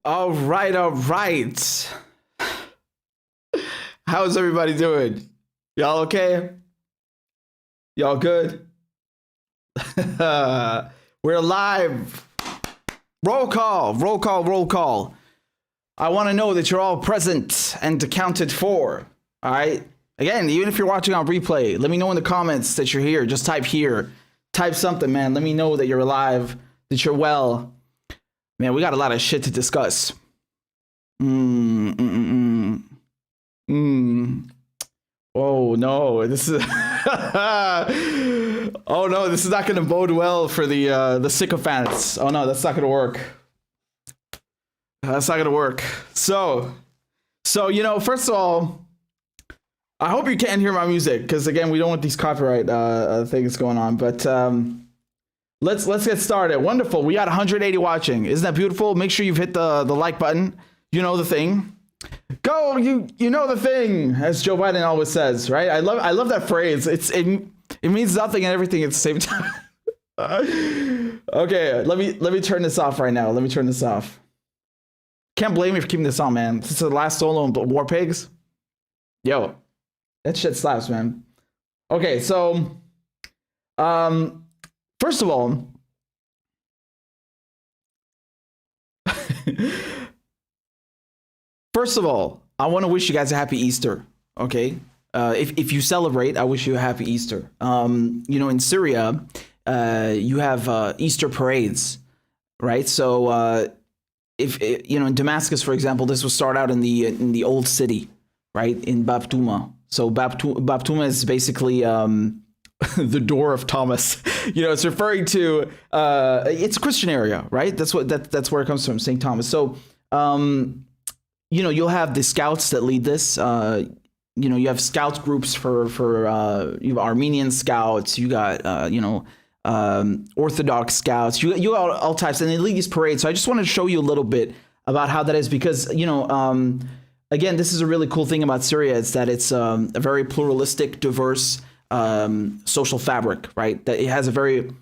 All right, all right. How's everybody doing? Y'all okay? Y'all good? We're live. Roll call, roll call, roll call. I want to know that you're all present and accounted for. All right? Again, even if you're watching on replay, let me know in the comments that you're here. Just type here. Type something, man. Let me know that you're alive, that you're well. Man, we got a lot of shit to discuss. Oh no, this is oh no, this is not gonna bode well for the sycophants. Oh no, that's not gonna work. That's not gonna work. So you know, first of all, I hope you can't hear my music, because again, we don't want these copyright things going on. But let's get started. Wonderful. We got 180 watching. Isn't that beautiful? Make sure you've hit the like button. You know the thing. Go, you know the thing, as Joe Biden always says, right? I love that phrase. It means nothing and everything at the same time. Okay, let me turn this off right now. Let me turn this off. Can't blame me for keeping this on, man. This is the last solo on War Pigs. Yo, that shit slaps, man. Okay, so first of all, I want to wish you guys a happy Easter. Okay, if you celebrate, I wish you a happy Easter. You know, in Syria, you have Easter parades, right? So if you know, in Damascus, for example, this will start out in the old city, right, in Bab Touma. So Bab Touma is basically the Dore of Thomas. You know, it's referring to it's a Christian area, right? That's where it comes from, St. Thomas. So you know, you'll have the scouts that lead this. You know, you have scout groups for you have Armenian scouts. You got you know, Orthodox scouts. You got all types, and they lead these parades. So I just wanted to show you a little bit about how that is, because you know, again, this is a really cool thing about Syria. It's that it's a very pluralistic, diverse social fabric, right? That it has a very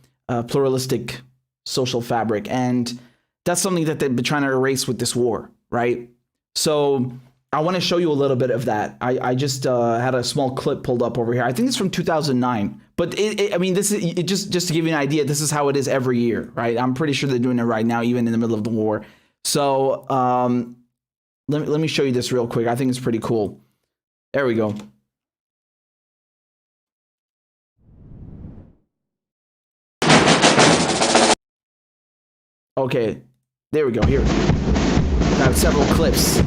pluralistic social fabric, and that's something that they've been trying to erase with this war, right? So I want to show you a little bit of that. I just had a small clip pulled up over here. I think it's from 2009, but I mean, this is just to give you an idea. This is how it is every year, right? I'm pretty sure they're doing it right now, even in the middle of the war. So let me show you this real quick. I think it's pretty cool. There we go. Okay, there we go. Here, I have several clips.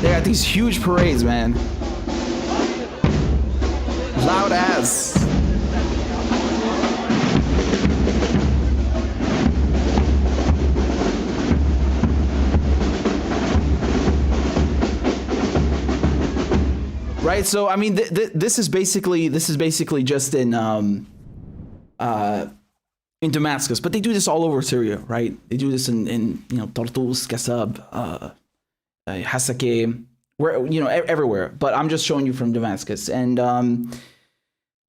They got these huge parades, man. Loud as. Right. So I mean, this is basically just in Damascus, but they do this all over Syria, right? They do this in you know, Tartus, Kasab, Hasake, where, you know, everywhere. But I'm just showing you from Damascus, and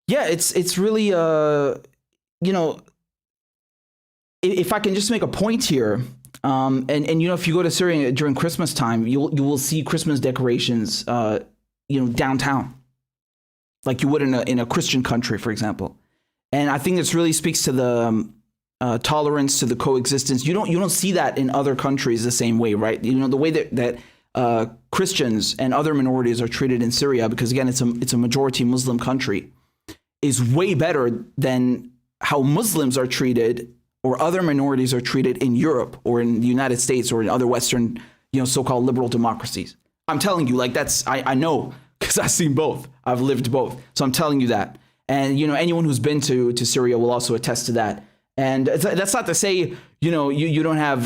yeah, it's really you know, if I can just make a point here, and you know, if you go to Syria during Christmas time, you will see Christmas decorations, you know, downtown, like you would in a Christian country, for example. And I think this really speaks to the tolerance, to the coexistence. You don't see that in other countries the same way, right? You know, the way that Christians and other minorities are treated in Syria, because again, it's a majority Muslim country, is way better than how Muslims are treated or other minorities are treated in Europe or in the United States or in other Western, you know, so-called liberal democracies. I'm telling you, like, I know, because I've seen both. I've lived both. So I'm telling you that. And, you know, anyone who's been to Syria will also attest to that. And that's not to say, you know, you don't have,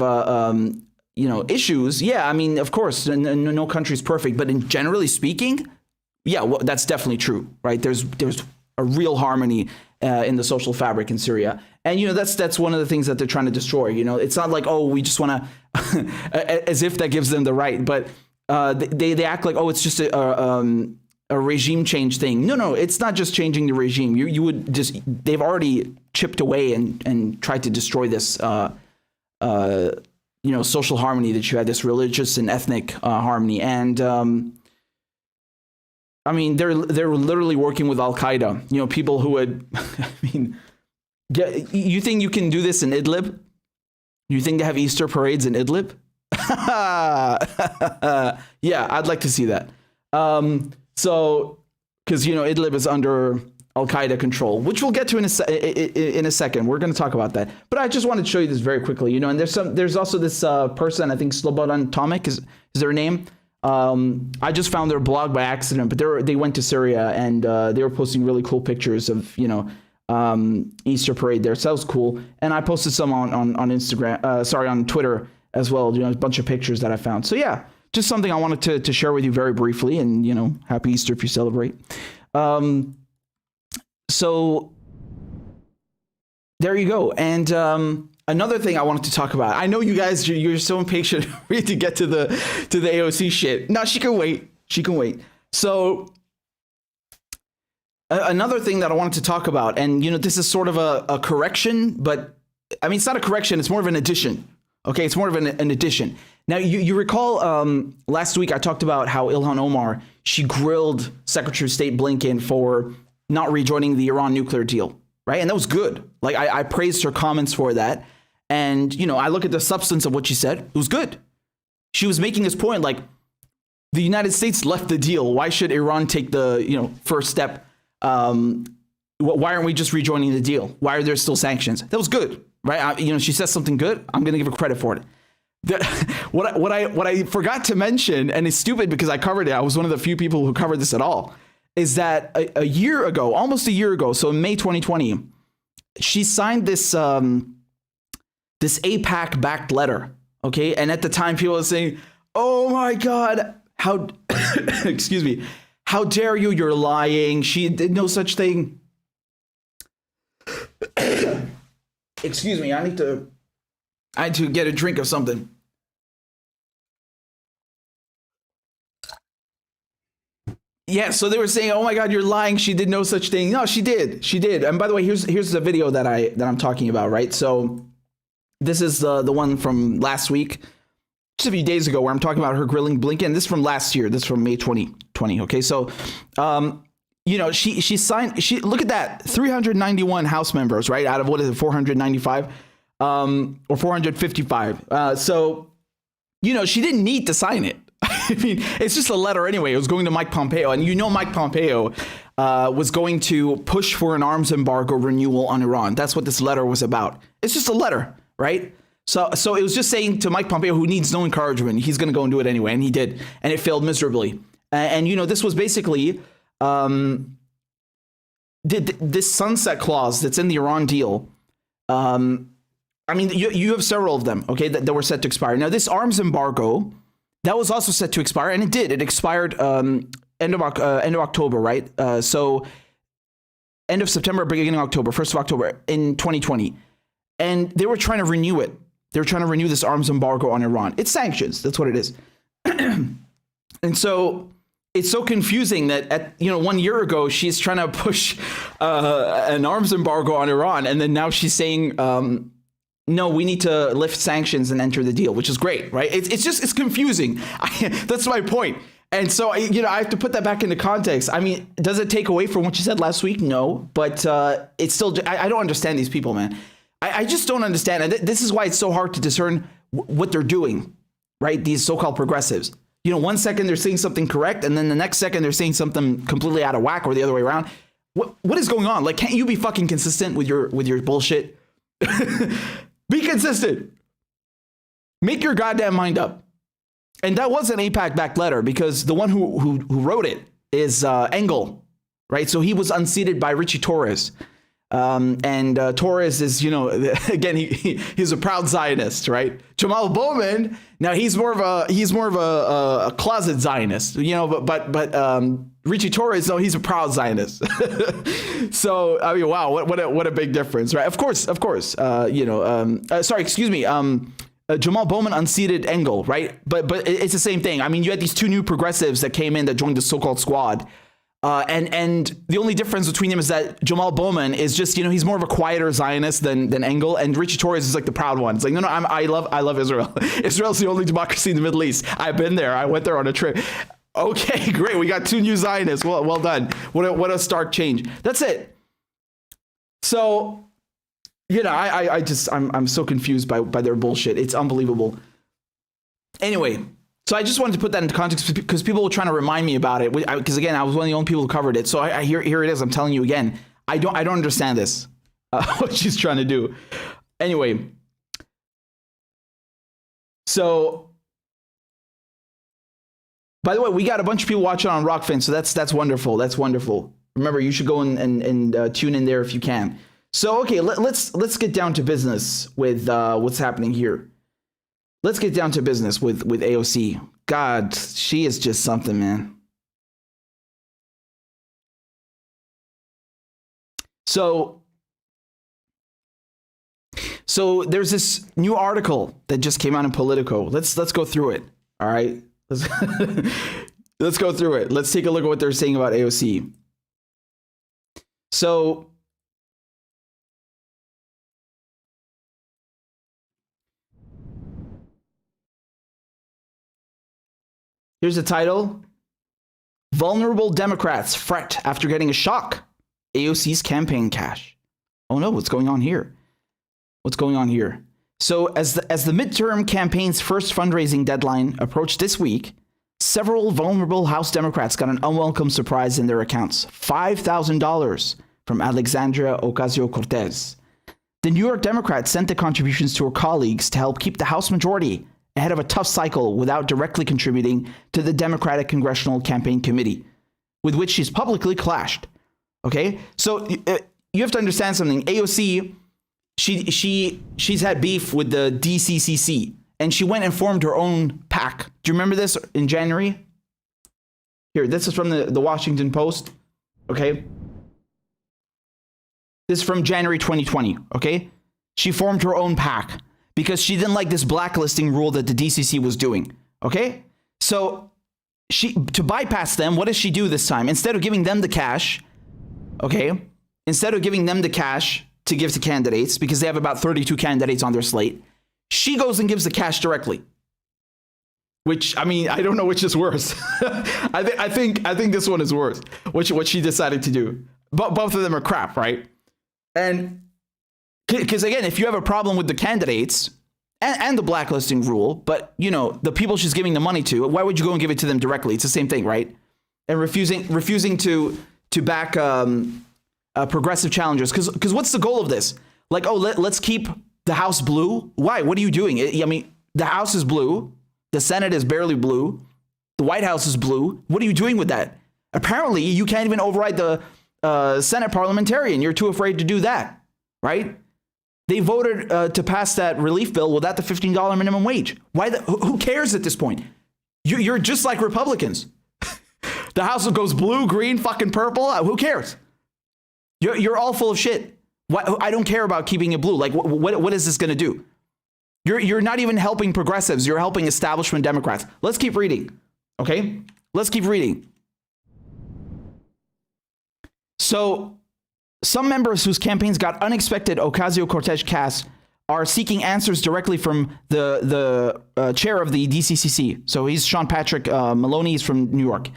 you know, issues. Yeah, I mean, of course, no country's perfect. But in generally speaking, yeah, well, that's definitely true, right? There's a real harmony in the social fabric in Syria. And, you know, that's one of the things that they're trying to destroy. You know, it's not like, oh, we just want to, as if that gives them the right. But they act like, oh, it's just a regime change thing. No, it's not just changing the regime. You would they've already chipped away and tried to destroy this social harmony, that you had this religious and ethnic harmony. And I mean, they're literally working with Al Qaeda. People who would, you think you can do this in Idlib? You think they have Easter parades in Idlib? Yeah, I'd like to see that. So, because Idlib is under Al Qaeda control, which we'll get to in a second. We're going to talk about that. But I just wanted to show you this very quickly. And there's also this person, I think Slobodan Tomic is their name. I just found their blog by accident, but they went to Syria and they were posting really cool pictures of Easter parade there. So that was cool. And I posted some on Instagram, on Twitter as well. A bunch of pictures that I found. So yeah, just something I wanted to share with you very briefly. And happy Easter if you celebrate. So there you go. And another thing I wanted to talk about. I know you guys, you're so impatient to get to the AOC shit. No, she can wait. She can wait. So another thing that I wanted to talk about, and this is sort of a correction, but I mean, it's not a correction. It's more of an addition. Okay, it's more of an addition. Now, you recall last week I talked about how Ilhan Omar, she grilled Secretary of State Blinken for not rejoining the Iran nuclear deal, right? And that was good. Like, I praised her comments for that. And, I look at the substance of what she said. It was good. She was making this point, like, the United States left the deal. Why should Iran take the, first step? Why aren't we just rejoining the deal? Why are there still sanctions? That was good, right? She says something good. I'm going to give her credit for it. What I forgot to mention, and it's stupid because I covered it. I was one of the few people who covered this at all. Is that a year ago, almost a year ago, so in May 2020, she signed this this AIPAC-backed letter, okay? And at the time, people were saying, oh my God, how, excuse me, how dare you, you're lying. She did no such thing. Excuse me, I need to get a drink of something. Yeah, so they were saying, "Oh my God, you're lying. She did no such thing." No, she did. She did. And by the way, here's the video that I'm talking about, right? So this is the one from last week, just a few days ago, where I'm talking about her grilling Blinken. This is from last year. This is from May 2020. Okay, so she signed. Look at that, 391 House members, right? Out of what is it, 495 or 455. So she didn't need to sign it. I mean, it's just a letter anyway. It was going to Mike Pompeo, and Mike Pompeo was going to push for an arms embargo renewal on Iran. That's what this letter was about. It's just a letter, right? So it was just saying to Mike Pompeo, who needs no encouragement, he's going to go and do it anyway, and he did, and it failed miserably. And this was basically this sunset clause that's in the Iran deal. I mean, you have several of them, okay, that were set to expire. Now, this arms embargo, that was also set to expire, and it did. It expired end of October, right? So end of September, beginning of October, 1st of October in 2020. And they were trying to renew it. They were trying to renew this arms embargo on Iran. It's sanctions. That's what it is. And so it's so confusing that 1 year ago, she's trying to push an arms embargo on Iran. And then now she's saying, no, we need to lift sanctions and enter the deal, which is great, right? It's confusing. That's my point. And so, I have to put that back into context. I mean, does it take away from what you said last week? No, but it's still, I don't understand these people, man. I just don't understand. And this is why it's so hard to discern what they're doing, right? These so-called progressives. 1 second they're saying something correct, and then the next second they're saying something completely out of whack, or the other way around. What is going on? Like, can't you be fucking consistent with your bullshit? Be consistent. Make your goddamn mind up. And that was an AIPAC-backed letter, because the one who wrote it is Engel, right? So he was unseated by Richie Torres. And Torres is, again, he's a proud Zionist, right? Jamal Bowman, now he's more of a closet Zionist, but Richie Torres, no, he's a proud Zionist. So, I mean, wow, what a big difference, right? Of course. Jamal Bowman unseated Engel, right? But it's the same thing. I mean, you had these two new progressives that came in that joined the so-called squad. And the only difference between him is that Jamal Bowman is just, he's more of a quieter Zionist than Engel, and Richie Torres is like the proud one. It's like, no, I love Israel. Israel's the only democracy in the Middle East. I've been there. I went there on a trip. Okay, great. We got 2 new Zionists. Well done. What a stark change. That's it. So, I'm so confused by their bullshit. It's unbelievable. Anyway. So I just wanted to put that into context because people were trying to remind me about it. Because again, I was one of the only people who covered it. So here it is. I'm telling you again. I don't understand this. What she's trying to do. Anyway. So, by the way, we got a bunch of people watching on Rockfin. So that's wonderful. That's wonderful. Remember, you should go and tune in there if you can. So okay, let's get down to business with what's happening here. Let's get down to business with AOC. God, she is just something, man. So there's this new article that just came out in Politico. Let's go through it. All right. Let's go through it. Let's take a look at what they're saying about AOC. So here's the title. Vulnerable Democrats fret after getting a shock. AOC's campaign cash. Oh no, what's going on here? What's going on here? So as the midterm campaign's first fundraising deadline approached this week, several vulnerable House Democrats got an unwelcome surprise in their accounts. $5,000 from Alexandria Ocasio-Cortez. The New York Democrat sent the contributions to her colleagues to help keep the House majority ahead of a tough cycle without directly contributing to the Democratic Congressional Campaign Committee, with which she's publicly clashed. Okay, so you have to understand something. AOC, she's had beef with the DCCC, and she went and formed her own PAC. Do you remember this in January? Here, this is from the Washington Post. Okay, this is from January 2020. Okay, she formed her own PAC because she didn't like this blacklisting rule that the DCC was doing. Okay, so to bypass them, what does she do this time? Instead of giving them the cash, okay, instead of giving them the cash to give to candidates, because they have about 32 candidates on their slate, she goes and gives the cash directly. Which, I mean, I don't know which is worse. I think this one is worse. What she decided to do. But both of them are crap, right? And because again, if you have a problem with the candidates and the blacklisting rule, but the people she's giving the money to, why would you go and give it to them directly? It's the same thing, right? And refusing to back progressive challengers, because what's the goal of this? Like, oh, let's keep the House blue. Why? What are you doing? I mean, the House is blue, the Senate is barely blue, the White House is blue. What are you doing with that? Apparently, you can't even override the Senate parliamentarian. You're too afraid to do that, right? They voted to pass that relief bill without the $15 minimum wage. Why? Who cares at this point? You're just like Republicans. The House goes blue, green, fucking purple. Who cares? You're all full of shit. I don't care about keeping it blue. Like, what is this going to do? You're not even helping progressives. You're helping establishment Democrats. Let's keep reading. Okay? Let's keep reading. So, some members whose campaigns got unexpected Ocasio-Cortez cash are seeking answers directly from the chair of the DCCC. So he's Sean Patrick Maloney. He's from New York.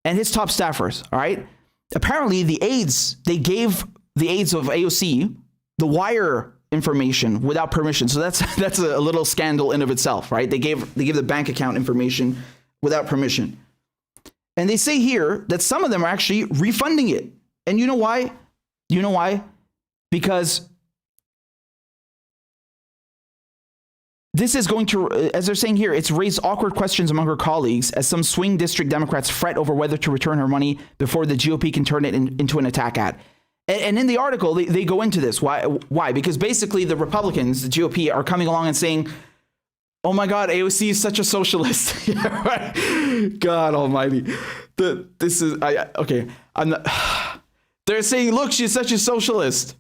And his top staffers, all right? Apparently, they gave the aides of AOC the wire information without permission. So that's a little scandal in of itself, right? They gave the bank account information without permission. And they say here that some of them are actually refunding it. And you know why? You know why? Because this is going to, as they're saying here, it's raised awkward questions among her colleagues as some swing district Democrats fret over whether to return her money before the GOP can turn it into an attack ad. And in the article, they go into this. Why? Because basically the Republicans, the GOP, are coming along and saying, oh my God, AOC is such a socialist. Yeah, right? God almighty. They're saying, look, she's such a socialist.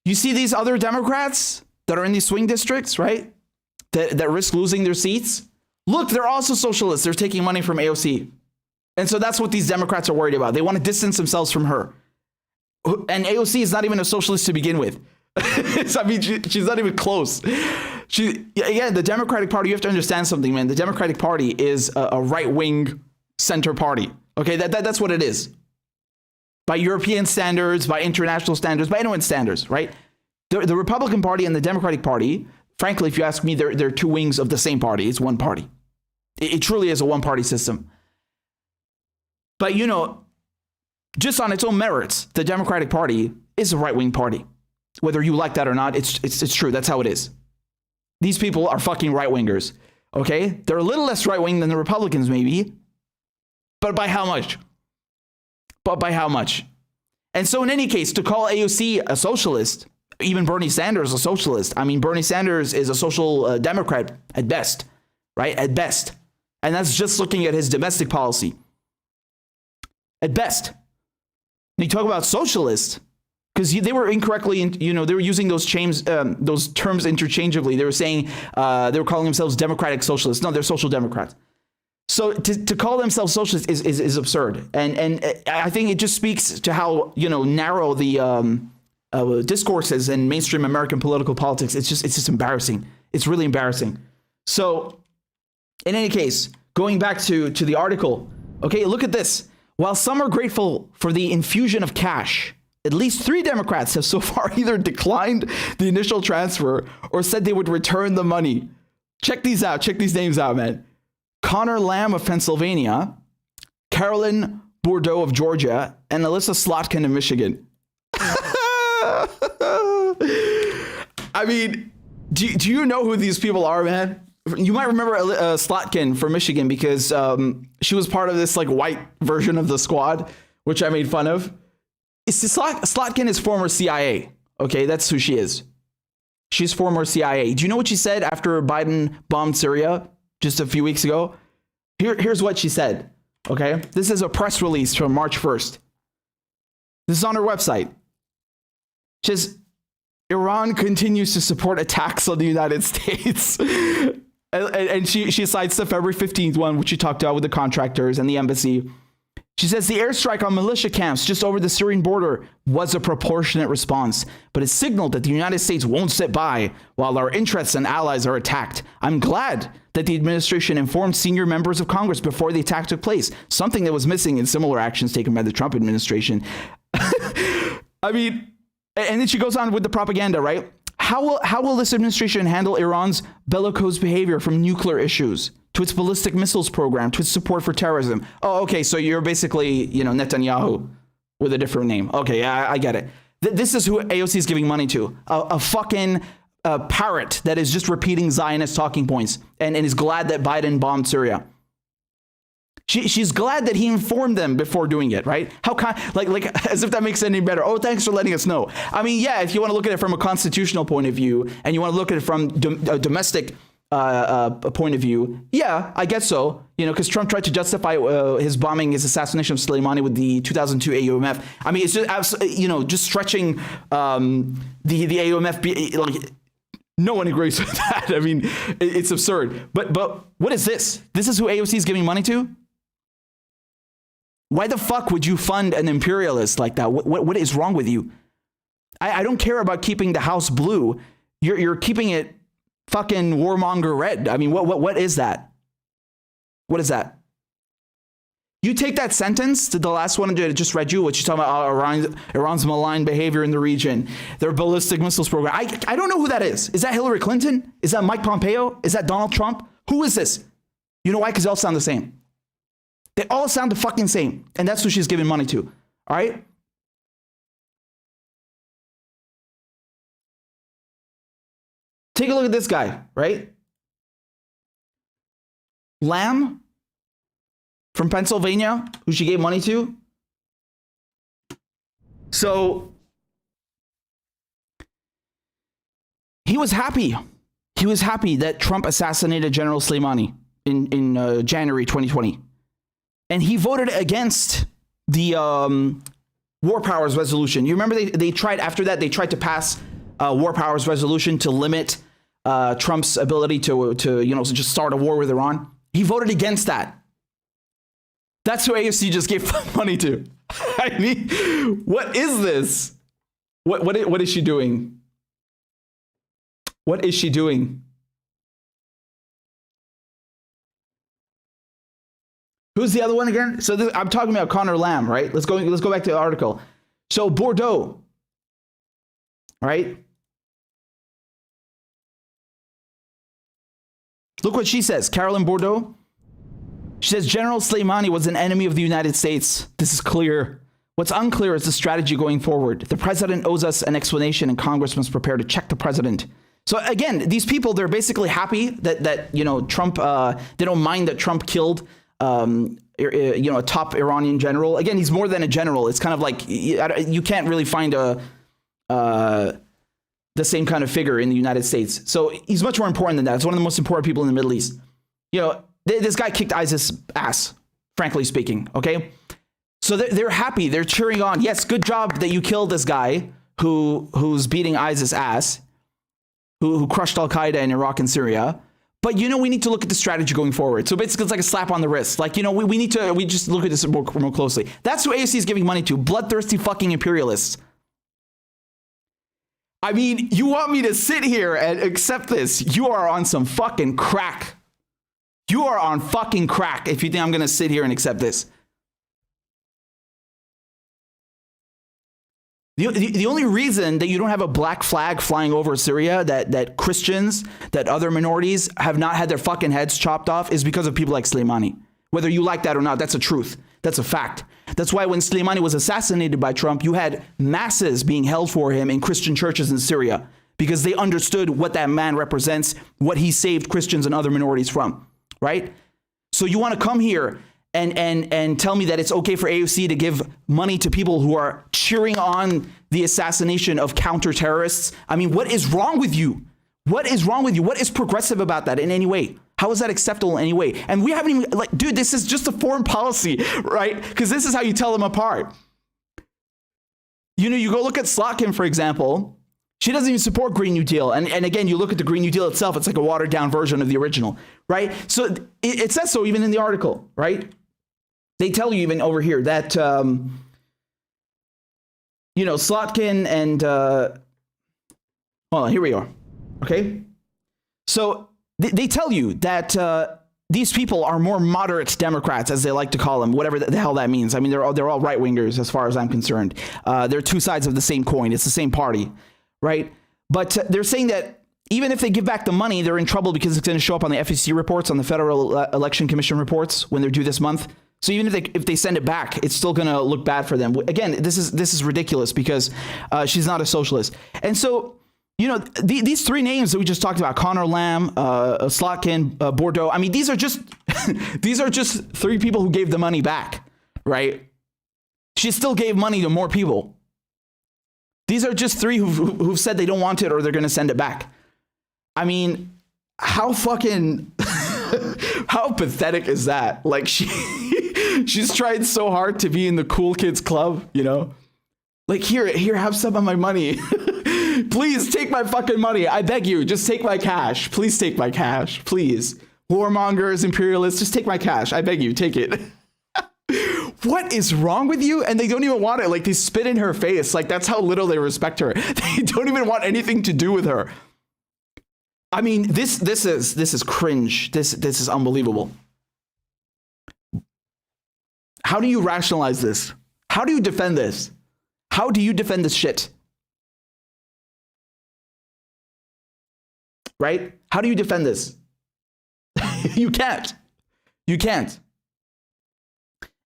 You see these other Democrats that are in these swing districts, right? That risk losing their seats. Look, they're also socialists. They're taking money from AOC. And so that's what these Democrats are worried about. They want to distance themselves from her. And AOC is not even a socialist to begin with. I mean, she's not even close. The Democratic Party, you have to understand something, man. The Democratic Party is a right-wing center party. Okay, that's what it is. By European standards, by international standards, by anyone's standards, right? The Republican Party and the Democratic Party, frankly, if you ask me, they're two wings of the same party. It's one party. It truly is a one-party system. But, you know, just on its own merits, the Democratic Party is a right-wing party. Whether you like that or not, it's true. That's how it is. These people are fucking right-wingers, okay? They're a little less right-wing than the Republicans, maybe. But by how much? And so in any case, to call AOC a socialist, even Bernie Sanders a socialist, I mean, Bernie Sanders is a social democrat at best, right? At best. And that's just looking at his domestic policy. At best. And you talk about socialist, because they were incorrectly, they were using those terms interchangeably. They were saying, they were calling themselves democratic socialists. No, they're social democrats. So to call themselves socialists is absurd. And I think it just speaks to how, narrow the discourses in mainstream American political politics. It's just embarrassing. It's really embarrassing. So in any case, going back to the article, okay, look at this. While some are grateful for the infusion of cash, at least 3 Democrats have so far either declined the initial transfer or said they would return the money. Check these out. Check these names out, man. Connor Lamb of Pennsylvania, Carolyn Bourdeau of Georgia, and Alyssa Slotkin of Michigan. I mean, do you know who these people are, man? You might remember Slotkin from Michigan because she was part of this like white version of the squad, which I made fun of. Slotkin is former CIA. Okay, that's who she is. She's former CIA. Do you know what she said after Biden bombed Syria just a few weeks ago? Here's what she said. Okay, this is a press release from March 1st. This is on her website. She says, Iran continues to support attacks on the United States. And she cites the February 15th one, which she talked about with the contractors and the embassy. She says the airstrike on militia camps just over the Syrian border was a proportionate response, but it signaled that the United States won't sit by while our interests and allies are attacked. I'm glad that the administration informed senior members of Congress before the attack took place, something that was missing in similar actions taken by the Trump administration. I mean, and then she goes on with the propaganda, right? How will this administration handle Iran's bellicose behavior from nuclear issues to its ballistic missiles program, to its support for terrorism? Oh, okay, so you're basically, Netanyahu with a different name. Okay, I get it. This is who AOC is giving money to. A fucking parrot that is just repeating Zionist talking points and is glad that Biden bombed Syria. She's glad that he informed them before doing it, right? Like as if that makes it any better. Oh, thanks for letting us know. I mean, yeah, if you want to look at it from a constitutional point of view and you want to look at it from a domestic point of view, yeah, I guess so. Because Trump tried to justify his bombing, his assassination of Soleimani with the 2002 AUMF. I mean, it's just just stretching the AUMF. Like, no one agrees with that. I mean, it's absurd. But what is this? This is who AOC is giving money to? Why the fuck would you fund an imperialist like that? What is wrong with you? I don't care about keeping the house blue. You're keeping it fucking warmonger red. I mean, what is that? What is that? You take that sentence to the last one I just read you, what you're talking about, Iran's malign behavior in the region, their ballistic missiles program. I don't know who that is. Is that Hillary Clinton? Is that Mike Pompeo? Is that Donald Trump? Who is this? You know why? Because they all sound the same. They all sound the fucking same. And that's who she's giving money to. All right? Take a look at this guy, right? Lamb from Pennsylvania, who she gave money to. So he was happy. He was happy that Trump assassinated General Soleimani in January 2020. And he voted against the War Powers Resolution. You remember they tried, after that, they tried to pass a War Powers Resolution to limit Trump's ability to just start a war with Iran. He voted against that. That's who AOC just gave money to. I mean, what is this? What is she doing? What is she doing? Who's the other one again? So I'm talking about Connor Lamb, right? Let's go back to the article. So Bordeaux, right? Look what she says, Carolyn Bordeaux. She says, General Soleimani was an enemy of the United States. This is clear. What's unclear is the strategy going forward. The president owes us an explanation and Congress must prepare to check the president. So again, these people, they're basically happy that you know, Trump, they don't mind that Trump killed, you know, a top Iranian general. Again, he's more than a general. It's kind of like, you can't really find the same kind of figure in the United States. So he's much more important than that. It's one of the most important people in the Middle East. You know, this guy kicked ISIS ass, frankly speaking, okay? So they're happy. They're cheering on. Yes, good job that you killed this guy who's beating ISIS ass, who crushed Al-Qaeda in Iraq and Syria. But, you know, we need to look at the strategy going forward. So basically, it's like a slap on the wrist. Like, you know, we just look at this more closely. That's who AOC is giving money to. Bloodthirsty fucking imperialists. I mean, you want me to sit here and accept this? You are on some fucking crack. You are on fucking crack if you think I'm going to sit here and accept this. The only reason that you don't have a black flag flying over Syria, that Christians, that other minorities have not had their fucking heads chopped off, is because of people like Soleimani. Whether you like that or not, that's a truth. That's a fact. That's why when Soleimani was assassinated by Trump, you had masses being held for him in Christian churches in Syria because they understood what that man represents, what he saved Christians and other minorities from, right? So you want to come here and tell me that it's okay for AOC to give money to people who are cheering on the assassination of counter-terrorists? I mean, what is wrong with you? What is wrong with you? What is progressive about that in any way? How is that acceptable in any way? And we haven't even, like, dude, this is just a foreign policy, right? Because this is how you tell them apart. You know, you go look at Slotkin, for example. She doesn't even support Green New Deal. And again, you look at the Green New Deal itself, it's like a watered down version of the original, right? So it says so even in the article, right? They tell you even over here that, you know, Slotkin and, hold on, here we are. Okay. So they tell you that these people are more moderate Democrats, as they like to call them, whatever the hell that means. I mean, they're all right wingers as far as I'm concerned. They're two sides of the same coin. It's the same party, right? But they're saying that even if they give back the money, they're in trouble because it's going to show up on the FEC reports, on the Federal Election Commission reports when they're due this month. So even if they send it back, it's still going to look bad for them. Again, this is ridiculous because she's not a socialist. And so, you know, these three names that we just talked about, Connor Lamb, Slotkin, Bordeaux, I mean, these are just three people who gave the money back, right? She still gave money to more people. These are just three who've said they don't want it or they're going to send it back. I mean, how fucking, how pathetic is that? Like, she's tried so hard to be in the cool kids club, you know? Like, here, have some of my money. Please take my fucking money. I beg you, just take my cash. Please take my cash. Please. Warmongers, imperialists, just take my cash. I beg you, take it. What is wrong with you? And they don't even want it. Like, they spit in her face. Like, that's how little they respect her. They don't even want anything to do with her. I mean, this is cringe. This is unbelievable. How do you rationalize this? How do you defend this? How do you defend this shit? Right? How do you defend this? You can't. You can't.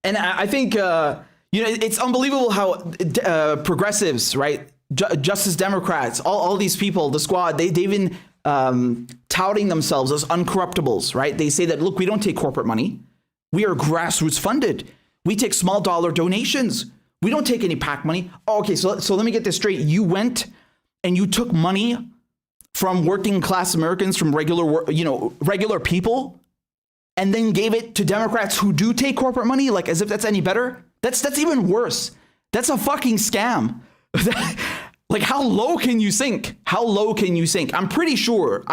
And I think, you know, it's unbelievable how progressives, right? Justice Democrats, all these people, the squad, they've been touting themselves as uncorruptibles, right? They say that, look, we don't take corporate money. We are grassroots funded. We take small dollar donations. We don't take any PAC money. Oh, okay, so let me get this straight. You went and you took money from working class Americans, from regular people, and then gave it to Democrats who do take corporate money, like as if that's any better. That's even worse. That's a fucking scam. Like, how low can you sink? How low can you sink? I am pretty sure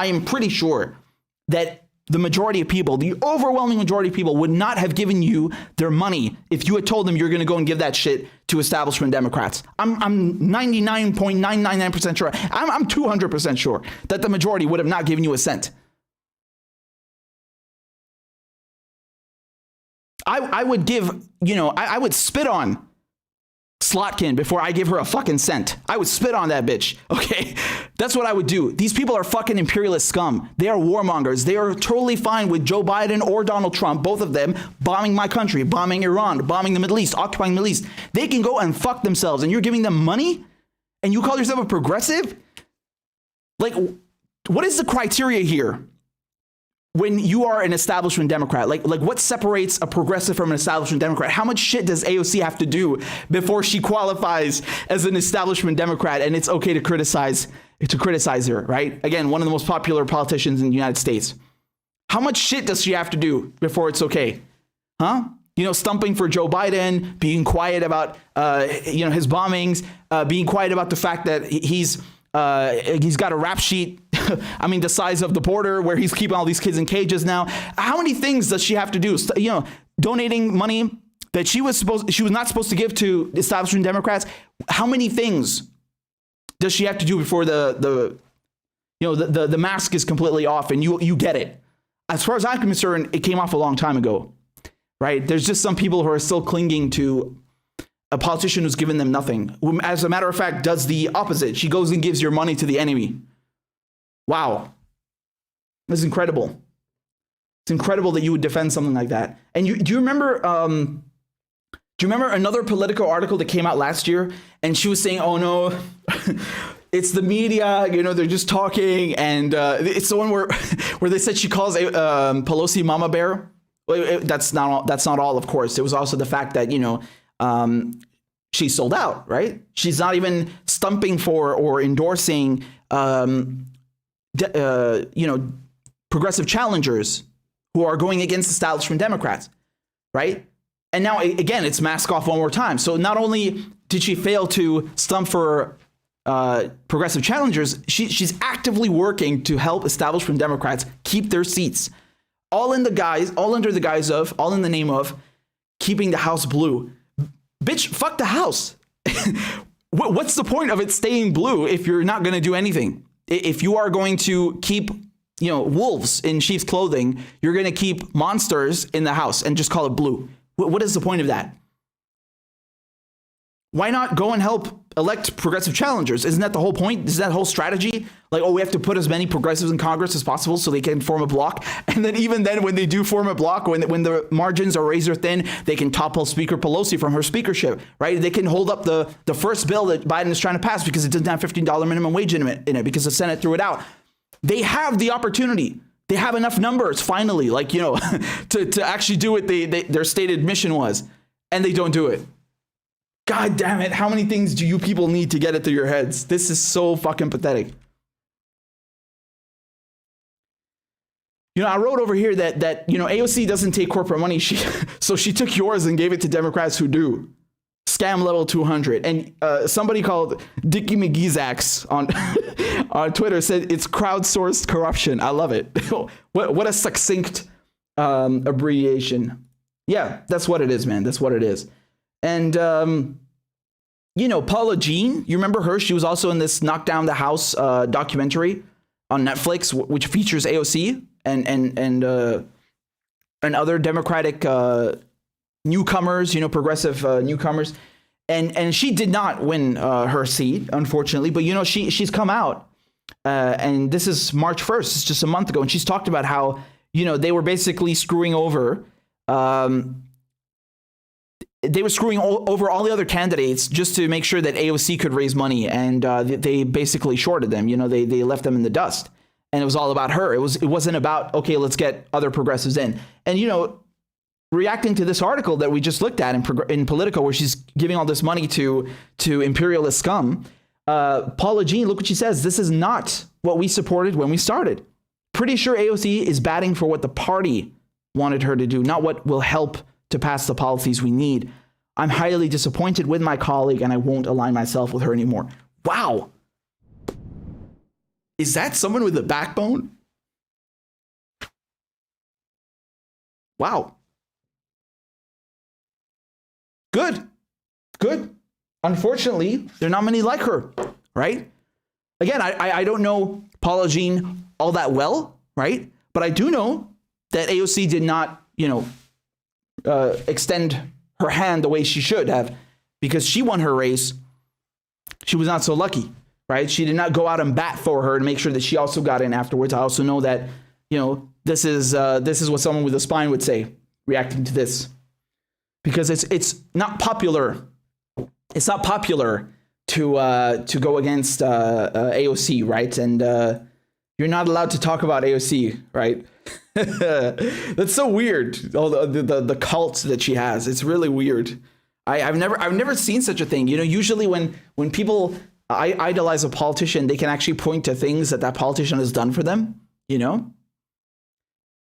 that the majority of people, the overwhelming majority of people would not have given you their money if you had told them you're going to go and give that shit to establishment Democrats. I'm 99.999% sure. I'm 200% sure that the majority would have not given you a cent. I would give, I would spit on Slotkin before I give her a fucking cent. I would spit on that bitch. Okay. That's what I would do. These people are fucking imperialist scum. They are warmongers. They are totally fine with Joe Biden or Donald Trump, both of them, bombing my country, bombing Iran, bombing the Middle East, occupying the Middle East. They can go and fuck themselves, and you're giving them money and you call yourself a progressive? Like, what is the criteria here? When you are an establishment Democrat, like what separates a progressive from an establishment Democrat? How much shit does AOC have to do before she qualifies as an establishment Democrat and it's okay to criticize her, right? Again, one of the most popular politicians in the United States. How much shit does she have to do before it's okay? Huh? Stumping for Joe Biden, being quiet about, his bombings, being quiet about the fact that he's got a rap sheet. I mean, the size of the border where he's keeping all these kids in cages now. How many things does she have to do? Donating money that she was not supposed to give to establishment Democrats. How many things does she have to do before the mask is completely off and you get it? As far as I'm concerned, it came off a long time ago, right? There's just some people who are still clinging to a politician who's given them nothing, who, as a matter of fact, does the opposite. She goes and gives your money to the enemy. Wow. That's incredible. It's incredible that you would defend something like that. And do you remember another Politico article that came out last year? And she was saying, oh no, it's the media, they're just talking. And it's the one where they said she calls Pelosi Mama Bear. Well, that's not all, of course. It was also the fact that, she sold out, right? She's not even stumping for or endorsing, progressive challengers who are going against establishment Democrats, right? And now, again, it's mask off one more time. So not only did she fail to stump for progressive challengers, she's actively working to help establishment Democrats keep their seats, all in the name of keeping the House blue. Bitch, fuck the House. What's the point of it staying blue if you're not going to do anything? If you are going to keep, wolves in sheep's clothing, you're going to keep monsters in the House and just call it blue. What is the point of that? Why not go and help elect progressive challengers? Isn't that the whole point? Isn't that whole strategy? Like, we have to put as many progressives in Congress as possible so they can form a block. And then even then, when they do form a block, when the margins are razor thin, they can topple Speaker Pelosi from her speakership, right? They can hold up the first bill that Biden is trying to pass because it doesn't have $15 minimum wage in it because the Senate threw it out. They have the opportunity. They have enough numbers, finally, to actually do what their stated mission was. And they don't do it. God damn it. How many things do you people need to get it through your heads? This is so fucking pathetic. I wrote over here that AOC doesn't take corporate money. So she took yours and gave it to Democrats who do. Scam level 200. And somebody called Dickie McGeezax on Twitter said it's crowdsourced corruption. I love it. What a succinct abbreviation. Yeah, that's what it is, man. That's what it is. And, Paula Jean, you remember her? She was also in this Knock Down the House documentary on Netflix, which features AOC and other Democratic newcomers, progressive newcomers. And she did not win her seat, unfortunately. But, she's come out and this is March 1st. It's just a month ago. And she's talked about how, they were basically screwing over over all the other candidates just to make sure that AOC could raise money. And they basically shorted them. They left them in the dust. And it was all about her. It wasn't about, okay, let's get other progressives in. And, reacting to this article that we just looked at in Politico, where she's giving all this money to imperialist scum, Paula Jean, look what she says. This is not what we supported when we started. Pretty sure AOC is batting for what the party wanted her to do, not what will help to pass the policies we need. I'm highly disappointed with my colleague and I won't align myself with her anymore. Wow. Is that someone with a backbone? Wow. Good. Unfortunately, there are not many like her, right? Again, I don't know Paula Jean all that well, right? But I do know that AOC did not, extend her hand the way she should have, because she won her race. She was not so lucky, right? She did not go out and bat for her and make sure that she also got in afterwards. I also know that, this is what someone with a spine would say, reacting to this, because it's not popular. It's not popular to go against AOC, right? And you're not allowed to talk about AOC, right? That's so weird. All the cult that she has, it's really weird. I've never seen such a thing. Usually when people idolize a politician, they can actually point to things that politician has done for them.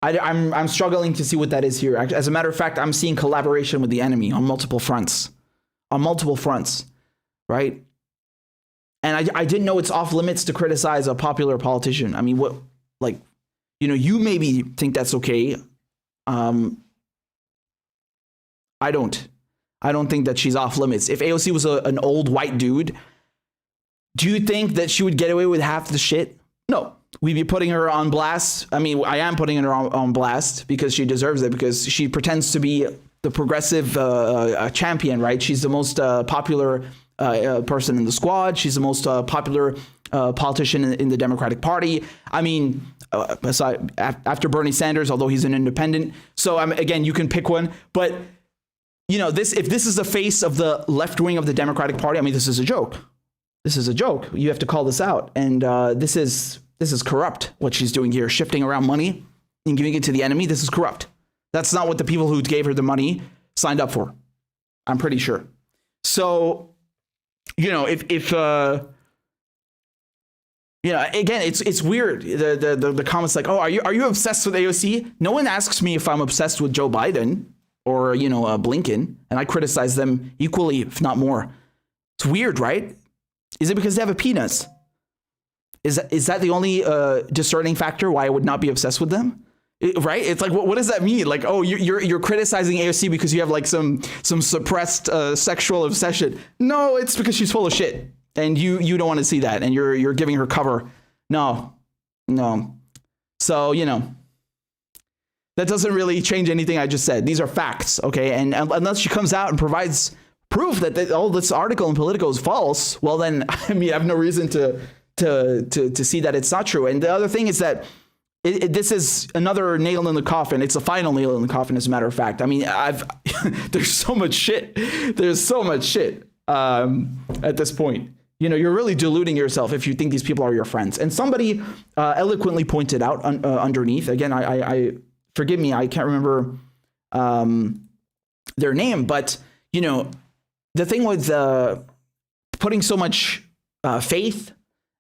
I'm struggling to see what that is here. As a matter of fact, I'm seeing collaboration with the enemy on multiple fronts. Right? And I didn't know it's off limits to criticize a popular politician. I mean, what, you maybe think that's okay. I don't think that she's off limits. If AOC was an old white dude, do you think that she would get away with half the shit? No. We'd be putting her on blast. I mean, I am putting her on blast because she deserves it, because she pretends to be the progressive champion, right? She's the most popular person in the squad. She's the most popular politician in the Democratic Party. I mean, aside, after Bernie Sanders, although he's an independent. So again, you can pick one. But if this is the face of the left wing of the Democratic Party, I mean, this is a joke. You have to call this out. And this is corrupt, what she's doing here, shifting around money and giving it to the enemy. This is corrupt. That's not what the people who gave her the money signed up for, I'm pretty sure. So, if again, it's weird. The comments like, oh, are you obsessed with AOC? No one asks me if I'm obsessed with Joe Biden or, Blinken, and I criticize them equally, if not more. It's weird, right? Is it because they have a penis? Is that the only discerning factor why I would not be obsessed with them? Right? It's like, what does that mean? Like, oh, you're criticizing AOC because you have like some suppressed sexual obsession. No, it's because she's full of shit, and you don't want to see that, and you're giving her cover. No. So that doesn't really change anything I just said. These are facts, okay? And unless she comes out and provides proof that all this article in Politico is false, well then, I mean, I have no reason to see that it's not true. And the other thing is that this is another nail in the coffin. It's a final nail in the coffin, as a matter of fact. I mean, there's so much shit. At this point. You're really deluding yourself if you think these people are your friends. And somebody eloquently pointed out underneath, again, I forgive me, I can't remember their name, but, the thing with putting so much faith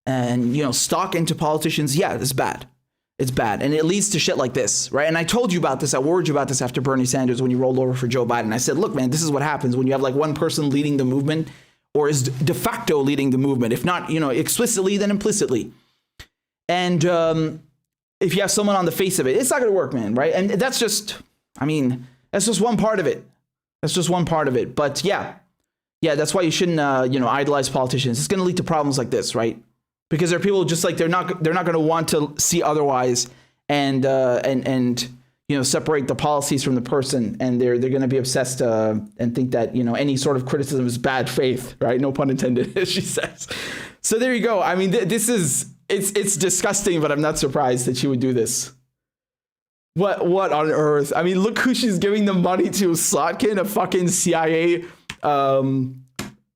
and, stock into politicians, yeah, it's bad. It's bad. And it leads to shit like this, right? And I told you about this. I warned you about this after Bernie Sanders when he rolled over for Joe Biden. I said, look, man, this is what happens when you have like one person leading the movement, or is de facto leading the movement, if not, explicitly, then implicitly. And if you have someone on the face of it, it's not going to work, man, right? And that's just one part of it. But yeah, that's why you shouldn't, idolize politicians. It's going to lead to problems like this, right? Because there are people just like they're not going to want to see otherwise, and separate the policies from the person, and they're going to be obsessed and think that any sort of criticism is bad faith, right? No pun intended, as she says. So there you go. I mean, it's disgusting, but I'm not surprised that she would do this. What on earth? I mean, look who she's giving the money to. Slotkin, a fucking CIA.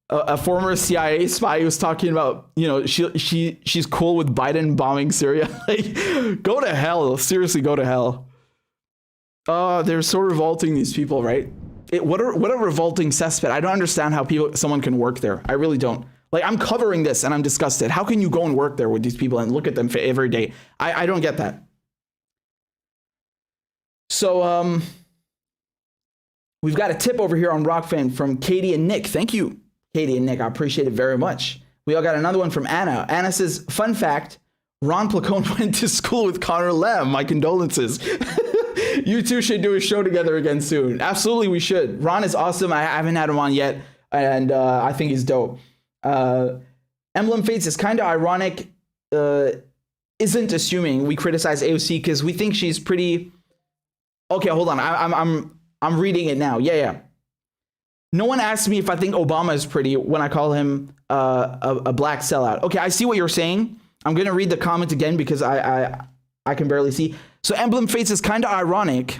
A former CIA spy who was talking about, she's cool with Biden bombing Syria. Like, go to hell. Seriously, go to hell. Oh, they're so revolting, these people, right? What a revolting cesspit. I don't understand how someone can work there. I really don't. Like, I'm covering this and I'm disgusted. How can you go and work there with these people and look at them every day? I don't get that. So, we've got a tip over here on Rockfan from Katie and Nick. Thank you, Katie and Nick. I appreciate it very much. We all got another one from Anna. Anna says, fun fact, Ron Placone went to school with Connor Lamb. My condolences. You two should do a show together again soon. Absolutely, we should. Ron is awesome. I haven't had him on yet, and I think he's dope. Emblem Fates is kind of ironic. Isn't assuming we criticize AOC because we think she's pretty. Okay, hold on. I'm reading it now. Yeah. No one asked me if I think Obama is pretty when I call him a black sellout. Okay, I see what you're saying. I'm gonna read the comment again because I can barely see. So Emblem Fates is kind of ironic,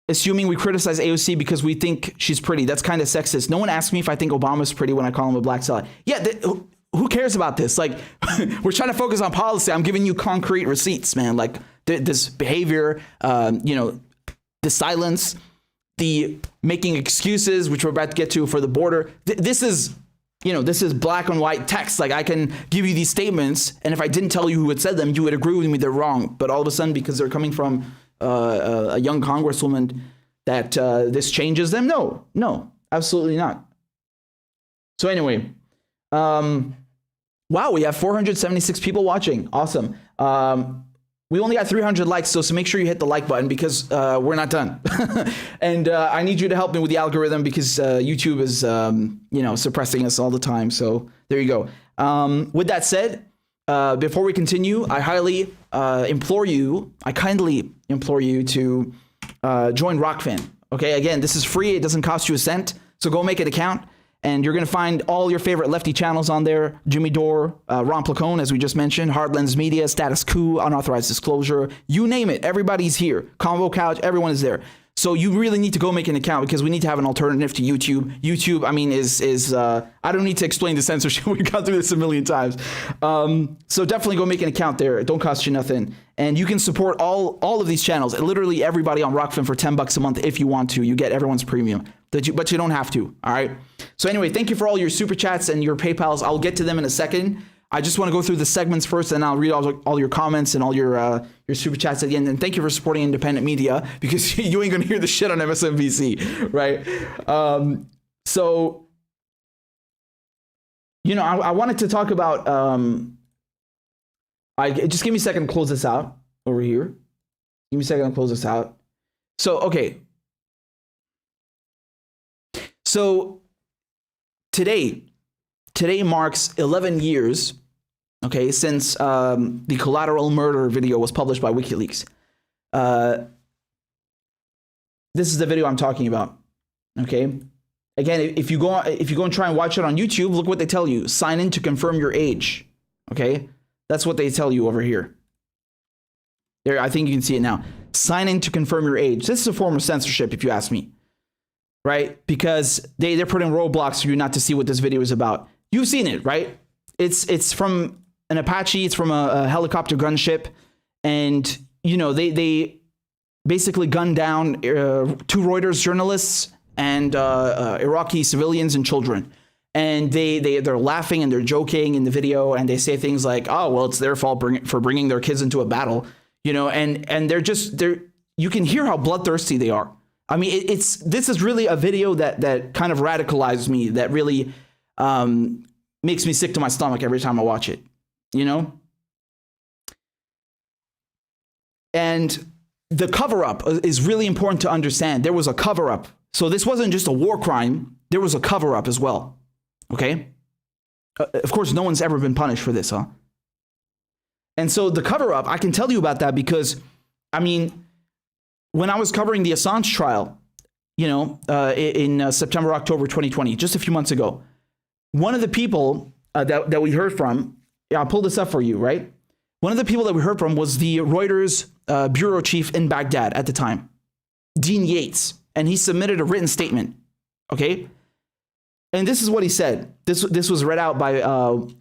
assuming we criticize AOC because we think she's pretty. That's kind of sexist. No one asked me if I think Obama's pretty when I call him a black sellout. Yeah, who cares about this? Like, we're trying to focus on policy. I'm giving you concrete receipts, man. Like this behavior, the silence, the making excuses, which we're about to get to for the border. This is black and white text. Like, I can give you these statements, and if I didn't tell you who had said them, you would agree with me they're wrong. But all of a sudden, because they're coming from a young congresswoman, that this changes them? No, absolutely not. So anyway, wow, we have 476 people watching. Awesome. We only got 300 likes, so make sure you hit the like button because we're not done. And I need you to help me with the algorithm because YouTube is, suppressing us all the time. So there you go. With that said, before we continue, I kindly implore you to join Rockfin. Okay, again, this is free. It doesn't cost you a cent. So go make an account. And you're going to find all your favorite lefty channels on there. Jimmy Dore, Ron Placone, as we just mentioned, Hardlens Media, Status Quo, Unauthorized Disclosure, you name it. Everybody's here. Combo Couch, everyone is there. So you really need to go make an account because we need to have an alternative to YouTube. YouTube, I mean, is I don't need to explain the censorship. We've gone through this a million times. So definitely go make an account there. It don't cost you nothing. And you can support all of these channels. Literally everybody on Rockfin for $10 a month if you want to. You get everyone's premium. But you don't have to. All right. So anyway, thank you for all your super chats and your PayPals. I'll get to them in a second. I just want to go through the segments first, and I'll read all your comments and all your super chats at the end. And thank you for supporting independent media because you ain't gonna hear the shit on MSNBC, right? So I wanted to talk about. Just give me a second to close this out over here. Give me a second to close this out. So okay. So today marks 11 years, okay, since the collateral murder video was published by WikiLeaks. This is the video I'm talking about, okay? Again, if you go and try and watch it on YouTube, look what they tell you. Sign in to confirm your age, okay? That's what they tell you over here. There, I think you can see it now. Sign in to confirm your age. This is a form of censorship, if you ask me. Right? Because they're putting roadblocks for you not to see what this video is about. You've seen it, right? It's from an Apache, it's from a helicopter gunship, and they basically gunned down 2 Reuters journalists and Iraqi civilians and children. And they're laughing and they're joking in the video, and they say things like, "Oh, well, it's their fault for bringing their kids into a battle," and they're you can hear how bloodthirsty they are. I mean, this is really a video that kind of radicalized me, that really makes me sick to my stomach every time I watch it, And the cover-up is really important to understand. There was a cover-up. So this wasn't just a war crime. There was a cover-up as well, okay? Of course, no one's ever been punished for this, huh? And so the cover-up, I can tell you about that because, I mean, when I was covering the Assange trial, in September, October 2020, just a few months ago, one of the people that we heard from, I'll pull this up for you, right? One of the people that we heard from was the Reuters bureau chief in Baghdad at the time, Dean Yates, and he submitted a written statement, okay? And this is what he said. This was read out by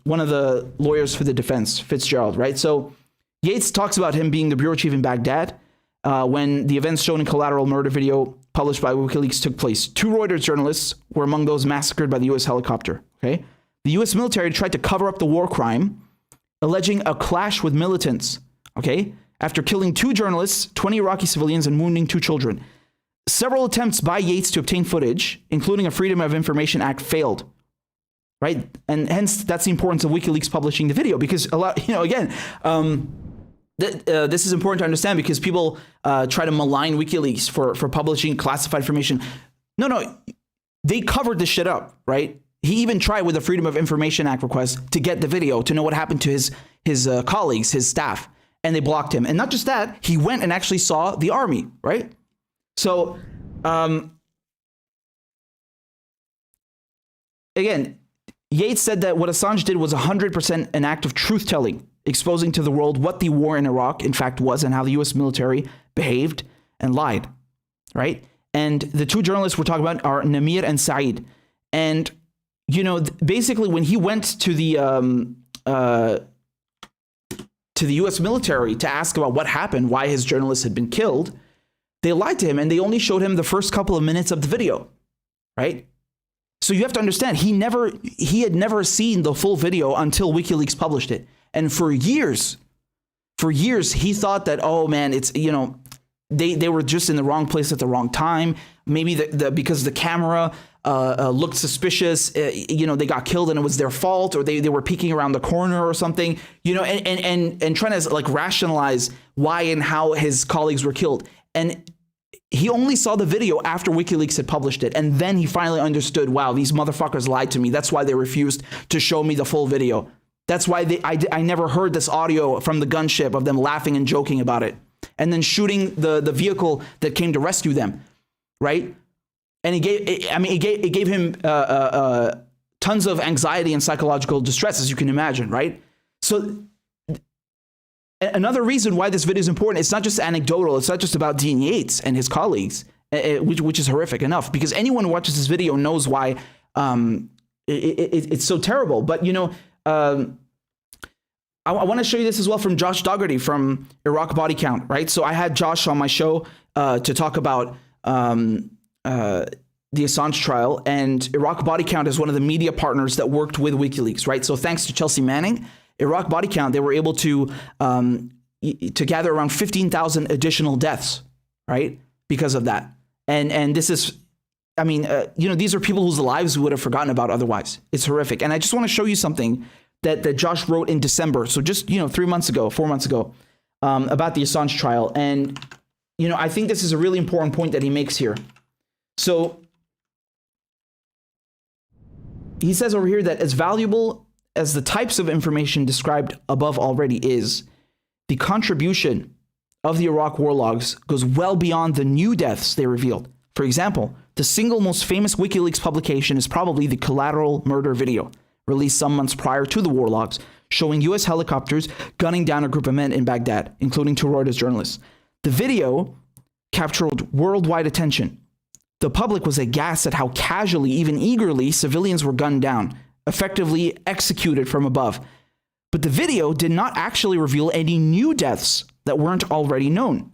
one of the lawyers for the defense, Fitzgerald, right? So Yates talks about him being the bureau chief in Baghdad when the events shown in collateral murder video published by WikiLeaks took place. 2 Reuters journalists were among those massacred by the U.S. helicopter, okay? The U.S. military tried to cover up the war crime, alleging a clash with militants, okay? After killing 2 journalists, 20 Iraqi civilians, and wounding 2 children. Several attempts by Yates to obtain footage, including a Freedom of Information Act, failed, right? And hence, that's the importance of WikiLeaks publishing the video, because a lot, this is important to understand because people try to malign WikiLeaks for publishing classified information. No, they covered this shit up, right? He even tried with the Freedom of Information Act request to get the video to know what happened to his colleagues, his staff, and they blocked him. And not just that, he went and actually saw the army, right? So, again, Yates said that what Assange did was 100% an act of truth-telling, exposing to the world what the war in Iraq, in fact, was and how the U.S. military behaved and lied, right? And the two journalists we're talking about are Namir and Saeed. And, you know, basically when he went to the U.S. military to ask about what happened, why his journalists had been killed, they lied to him and they only showed him the first couple of minutes of the video, right? So you have to understand, he had never seen the full video until WikiLeaks published it. And for years, he thought that, oh man, it's, you know, they were just in the wrong place at the wrong time. Maybe because the camera looked suspicious, you know, they got killed and it was their fault, or they were peeking around the corner or something, you know, and trying to like rationalize why and how his colleagues were killed. And he only saw the video after WikiLeaks had published it. And then he finally understood, wow, these motherfuckers lied to me. That's why they refused to show me the full video. That's why I never heard this audio from the gunship of them laughing and joking about it, and then shooting the vehicle that came to rescue them, right? And it gave him tons of anxiety and psychological distress, as you can imagine, right? So another reason why this video is important, it's not just anecdotal, it's not just about Dean Yates and his colleagues, which is horrific enough, because anyone who watches this video knows why it's so terrible. But, you know, I want to show you this as well from Josh Dougherty from Iraq Body Count, right? So I had Josh on my show to talk about the Assange trial, and Iraq Body Count is one of the media partners that worked with WikiLeaks, right? So thanks to Chelsea Manning, Iraq Body Count, they were able to gather around 15,000 additional deaths, right? Because of that. And this is, I mean, you know, these are people whose lives we would have forgotten about otherwise. It's horrific. And I just want to show you something that Josh wrote in December. So just, you know, 4 months ago, about the Assange trial. And, you know, I think this is a really important point that he makes here. So he says over here that as valuable as the types of information described above already is, the contribution of the Iraq war logs goes well beyond the new deaths they revealed. For example, the single most famous WikiLeaks publication is probably the collateral murder video, released some months prior to the war logs, showing U.S. helicopters gunning down a group of men in Baghdad, including two Reuters journalists. The video captured worldwide attention. The public was aghast at how casually, even eagerly, civilians were gunned down, effectively executed from above. But the video did not actually reveal any new deaths that weren't already known.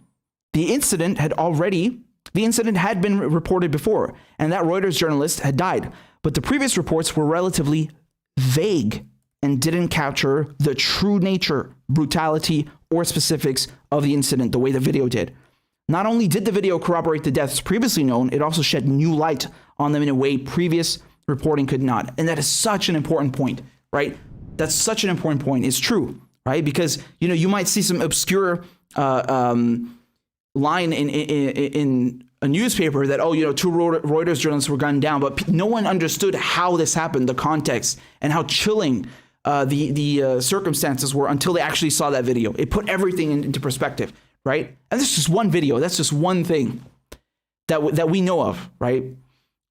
The incident had been reported before, and that Reuters journalist had died. But the previous reports were relatively vague and didn't capture the true nature, brutality, or specifics of the incident the way the video did. Not only did the video corroborate the deaths previously known, it also shed new light on them in a way previous reporting could not. And that is such an important point, right? That's such an important point. It's true, right? Because, you know, you might see some obscure line in a newspaper that, oh, you know, two Reuters journalists were gunned down, but no one understood how this happened, the context, and how chilling the circumstances were until they actually saw that video. It put everything into perspective, right? And that's just one video. That's just one thing that we know of, right?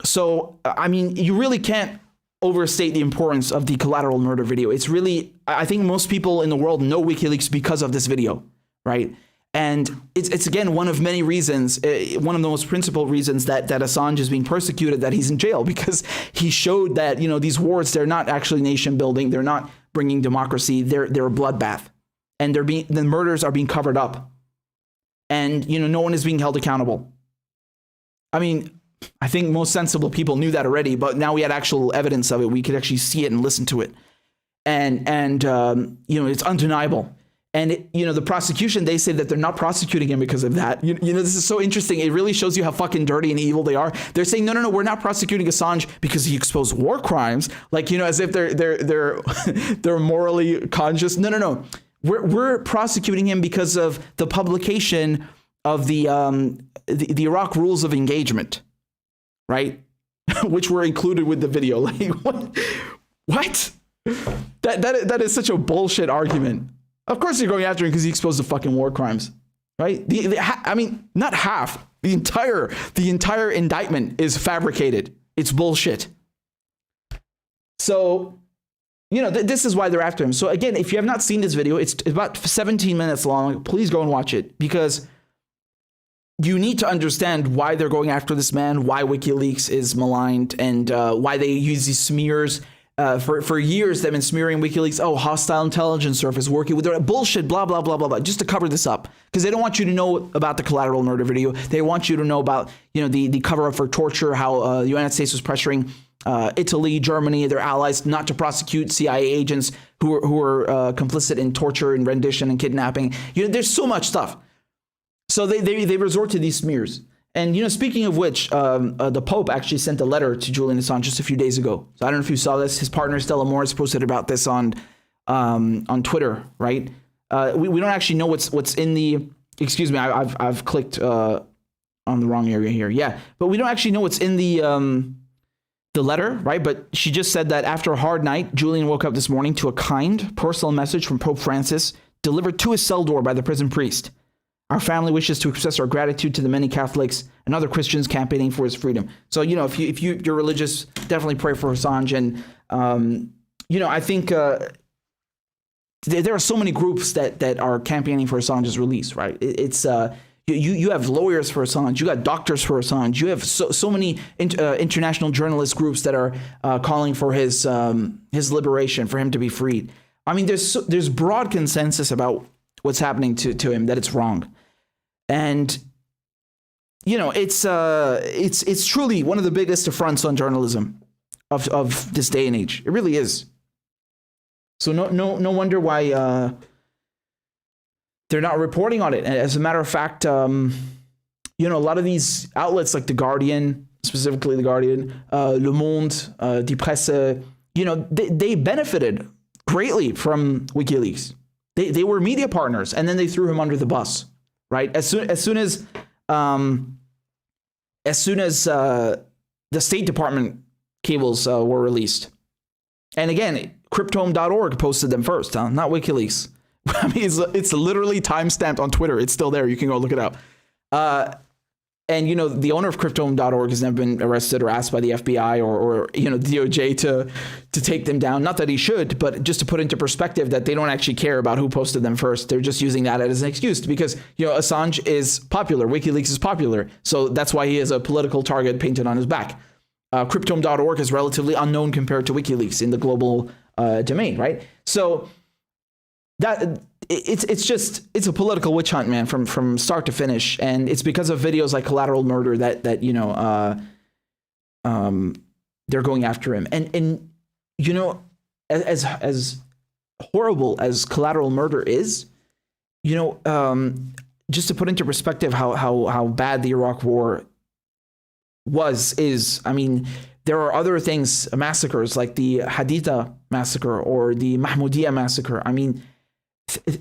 So, I mean, you really can't overstate the importance of the collateral murder video. It's really, I think most people in the world know WikiLeaks because of this video, right? And it's again, one of many reasons, one of the most principal reasons that Assange is being persecuted, that he's in jail, because he showed that, you know, these wars, they're not actually nation building. They're not bringing democracy. They're a bloodbath, and the murders are being covered up, and, you know, no one is being held accountable. I mean, I think most sensible people knew that already, but now we had actual evidence of it. We could actually see it and listen to it. And you know, it's undeniable. And, you know, the prosecution, they say that they're not prosecuting him because of that. You know, this is so interesting. It really shows you how fucking dirty and evil they are. They're saying, no, we're not prosecuting Assange because he exposed war crimes. Like, you know, as if they're morally conscious. No. We're prosecuting him because of the publication of the Iraq rules of engagement, right? Which were included with the video. Like, what? That is such a bullshit argument. Of course you're going after him because he exposed the fucking war crimes, right? I mean, not half. The entire indictment is fabricated. It's bullshit. So, this is why they're after him. So again, if you have not seen this video, it's about 17 minutes long. Please go and watch it, because you need to understand why they're going after this man, why WikiLeaks is maligned, and why they use these smears. For years, they've been smearing WikiLeaks. Oh, hostile intelligence service working with their bullshit, blah, blah, blah, blah, blah, just to cover this up. Because they don't want you to know about the collateral murder video. They want you to know about, the cover up for torture, how the United States was pressuring Italy, Germany, their allies not to prosecute CIA agents who were complicit in torture and rendition and kidnapping. There's so much stuff. So they resort to these smears. And, speaking of which, the Pope actually sent a letter to Julian Assange just a few days ago. So I don't know if you saw this. His partner, Stella Morris, posted about this on Twitter, right? We don't actually know what's in the, excuse me, I've clicked on the wrong area here. Yeah, but we don't actually know what's in the letter, right? But she just said that after a hard night, Julian woke up this morning to a kind, personal message from Pope Francis delivered to his cell door by the prison priest. Our family wishes to express our gratitude to the many Catholics and other Christians campaigning for his freedom. So, if you're religious, definitely pray for Assange. And, I think there are so many groups that are campaigning for Assange's release, right? It's you have lawyers for Assange, you got doctors for Assange, you have so many international journalist groups that are calling for his liberation, for him to be freed. I mean, there's broad consensus about what's happening to him, that it's wrong. And, it's truly one of the biggest affronts on journalism of this day and age. It really is. So no wonder why they're not reporting on it. And as a matter of fact, a lot of these outlets like The Guardian, specifically The Guardian, Le Monde, Die Presse, they benefited greatly from WikiLeaks. They were media partners, and then they threw him under the bus, right? As soon as the State Department cables were released, and again, Cryptome.org posted them first, not WikiLeaks. I mean, it's literally timestamped on Twitter. It's still there. You can go look it up. And, the owner of Cryptome.org has never been arrested or asked by the FBI or DOJ to take them down. Not that he should, but just to put into perspective that they don't actually care about who posted them first. They're just using that as an excuse because, Assange is popular. WikiLeaks is popular. So that's why he has a political target painted on his back. Cryptome.org is relatively unknown compared to WikiLeaks in the global domain, right? So that it's a political witch hunt, man, from start to finish, and it's because of videos like Collateral Murder that they're going after him, and as horrible as Collateral Murder is, just to put into perspective how bad the Iraq War is. I mean, there are other things, massacres like the Haditha massacre or the Mahmoudiyya massacre. I mean,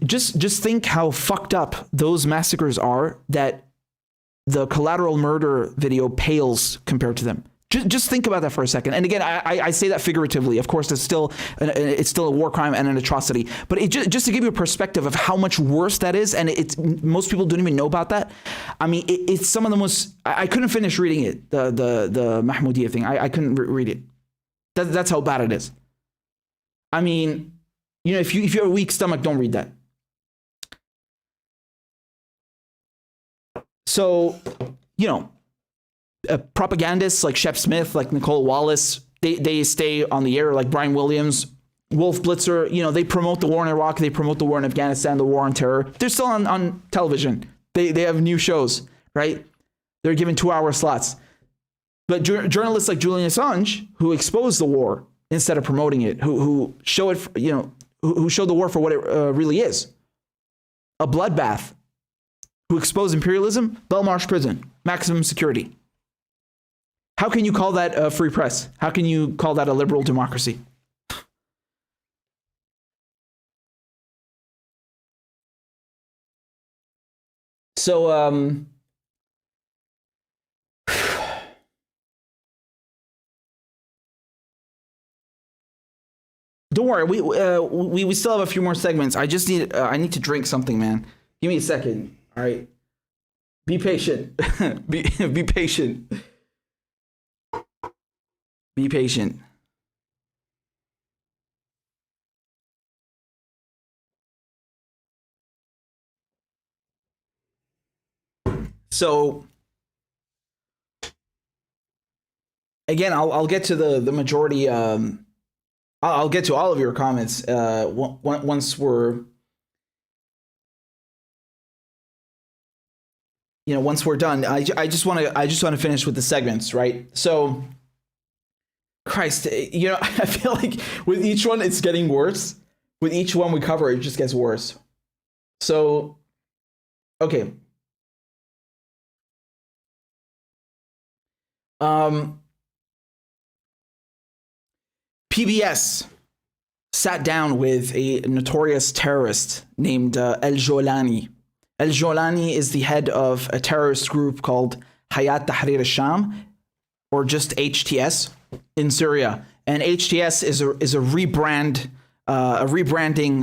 just think how fucked up those massacres are, that the Collateral Murder video pales compared to them. Just think about that for a second. And again, I say that figuratively. Of course, it's still a war crime and an atrocity. But just to give you a perspective of how much worse that is, and most people don't even know about that. I mean, it's some of the most. I couldn't finish reading it. The Mahmoudiyya thing. I couldn't read it. That's how bad it is. I mean, if you have a weak stomach, don't read that. So, propagandists like Shep Smith, like Nicole Wallace, they stay on the air, like Brian Williams, Wolf Blitzer. They promote the war in Iraq, they promote the war in Afghanistan, the war on terror. They're still on television. They have new shows, right? They're given 2-hour slots. But journalists like Julian Assange, who expose the war instead of promoting it, who show it, who show the war for what it really is, a bloodbath, who expose imperialism, Belmarsh prison, maximum security. How can you call that a free press? How can you call that a liberal democracy? So don't worry, we still have a few more segments. I just need I need to drink something, man. Give me a second. All right. Be patient. be patient. Be patient. So again, I'll get to the majority. I'll get to all of your comments once we're once we're done. I just want to finish with the segments, right? So, Christ, I feel like with each one it's getting worse. With each one we cover, it just gets worse. So, okay. PBS sat down with a notorious terrorist named al-Jolani. Al-Jolani is the head of a terrorist group called Hayat Tahrir al-Sham, or just HTS, in Syria. And HTS is a rebranding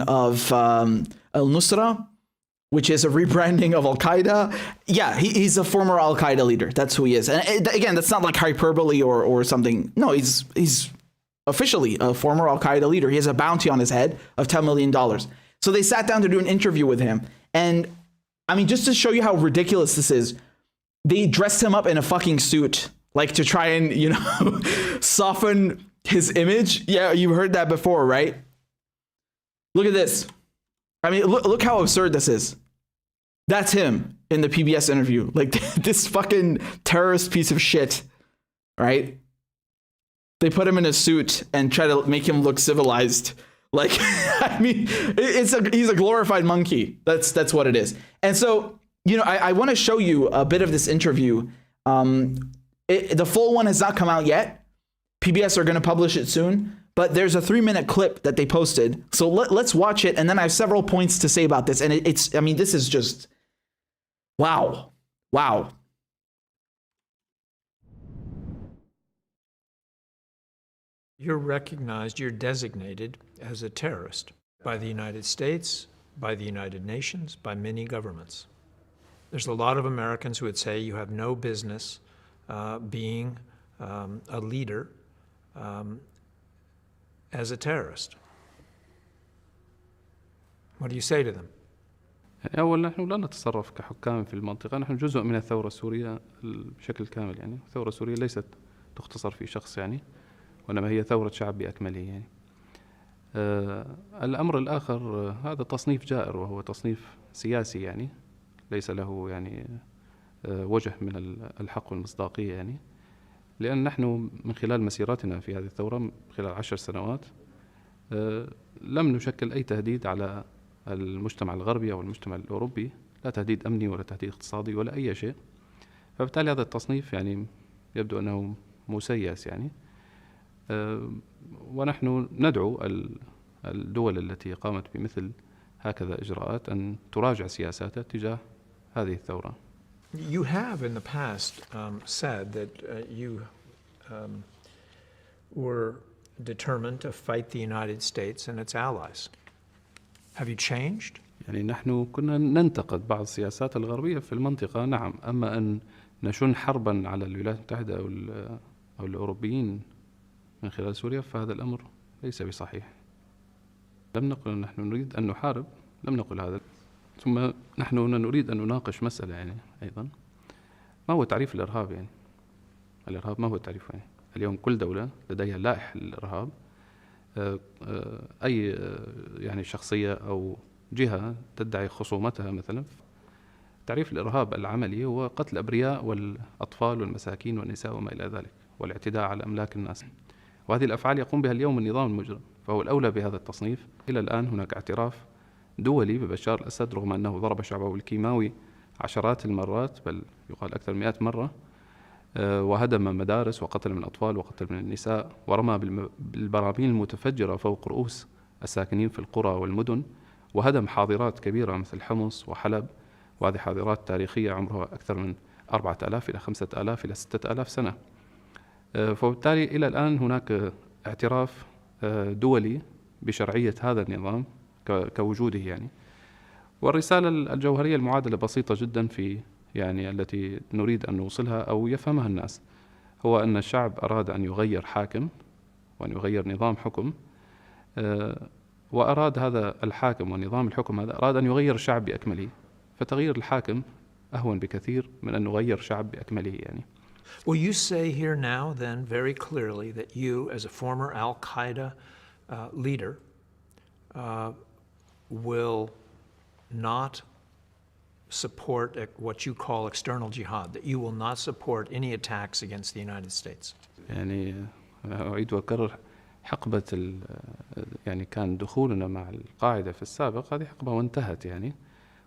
of al-Nusra, which is a rebranding of Al-Qaeda. Yeah, he's a former Al-Qaeda leader. That's who he is. And again, that's not like hyperbole or something. No, he's officially a former Al-Qaeda leader. He has a bounty on his head of $10 million. So they sat down to do an interview with him. And I mean, just to show you how ridiculous this is, they dressed him up in a fucking suit, like to try and, soften his image. Yeah, you've heard that before, right? Look at this. I mean, look how absurd this is. That's him in the PBS interview. Like, this fucking terrorist piece of shit, right? They put him in a suit and try to make him look civilized. Like, I mean, he's a glorified monkey. That's what it is. And so, I want to show you a bit of this interview. The full one has not come out yet. PBS are going to publish it soon. But there's a 3-minute clip that they posted. So let's watch it. And then I have several points to say about this. And this is just, wow. Wow. You're recognized, you're designated as a terrorist by the United States, by the United Nations, by many governments. There's a lot of Americans who would say you have no business being a leader as a terrorist. What do you say to them? أولا نحن لا نتصرف كحكام في المنطقة، نحن جزء من الثورة السورية بشكل كامل. يعني الثورة السورية ليست تختصر في شخص، يعني وإنما هي ثورة شعب بأكمله. يعني الأمر الآخر هذا تصنيف جائر، وهو تصنيف سياسي، يعني ليس له يعني وجه من الحق والمصداقية. يعني لأن نحن من خلال مسيرتنا في هذه الثورة خلال 10 سنوات لم نشكل أي تهديد على المجتمع الغربي أو المجتمع الأوروبي، لا تهديد أمني ولا تهديد اقتصادي ولا أي شيء. فبالتالي هذا التصنيف يعني يبدو أنه مسيس. يعني ونحن ندعو الدول التي قامت بمثل هكذا إجراءات أن تراجع سياساتها تجاه هذه الثورة. You have in the past said that you were determined to fight the United States and its allies. Have you changed? يعني نحن كنا ننتقد بعض السياسات الغربية في المنطقة، نعم. أما أن نشن حربا على الولايات المتحدة أو الأوروبيين من خلال سوريا فهذا الأمر ليس بصحيح. لم نقل أن نحن نريد أن نحارب، لم نقل هذا. ثم نحن نريد أن نناقش مسألة يعني أيضا، ما هو تعريف الإرهاب؟ يعني الإرهاب ما هو تعريفه؟ يعني اليوم كل دولة لديها لائحة للإرهاب. أي يعني شخصية أو جهة تدعي خصومتها مثلا، تعريف الإرهاب العملي هو قتل الأبرياء والأطفال والمساكين والنساء وما إلى ذلك، والاعتداء على أملاك الناس. وهذه الأفعال يقوم بها اليوم النظام المجرم، فهو الأولى بهذا التصنيف. إلى الآن هناك اعتراف دولي ببشار الأسد رغم أنه ضرب شعبه بالكيماوي عشرات المرات، بل يقال أكثر من 100 مرة، وهدم مدارس وقتل من الأطفال وقتل من النساء، ورمى بالبراميل المتفجرة فوق رؤوس الساكنين في القرى والمدن، وهدم حاضرات كبيرة مثل حمص وحلب وهذه حاضرات تاريخية عمرها أكثر من 4000 إلى 5000 إلى 6000 سنة. فبالتالي إلى الآن هناك اعتراف دولي بشرعية هذا النظام كوجوده يعني. والرسالة الجوهرية المعادلة بسيطة جدا في يعني التي نريد أن نوصلها أو يفهمها الناس، هو أن الشعب أراد أن يغير حاكم وأن يغير نظام حكم، وأراد هذا الحاكم ونظام الحكم هذا أراد أن يغير الشعب بأكمله، فتغيير الحاكم أهون بكثير من أن نغير شعب بأكمله يعني. Will you say here now then very clearly that you as a former Al-Qaeda leader will not support what you call external jihad, that you will not support any attacks against the United States? يعني أعيد وأكرر حقبة يعني كان دخولنا مع القاعدة في السابق هذه حقبة وانتهت يعني.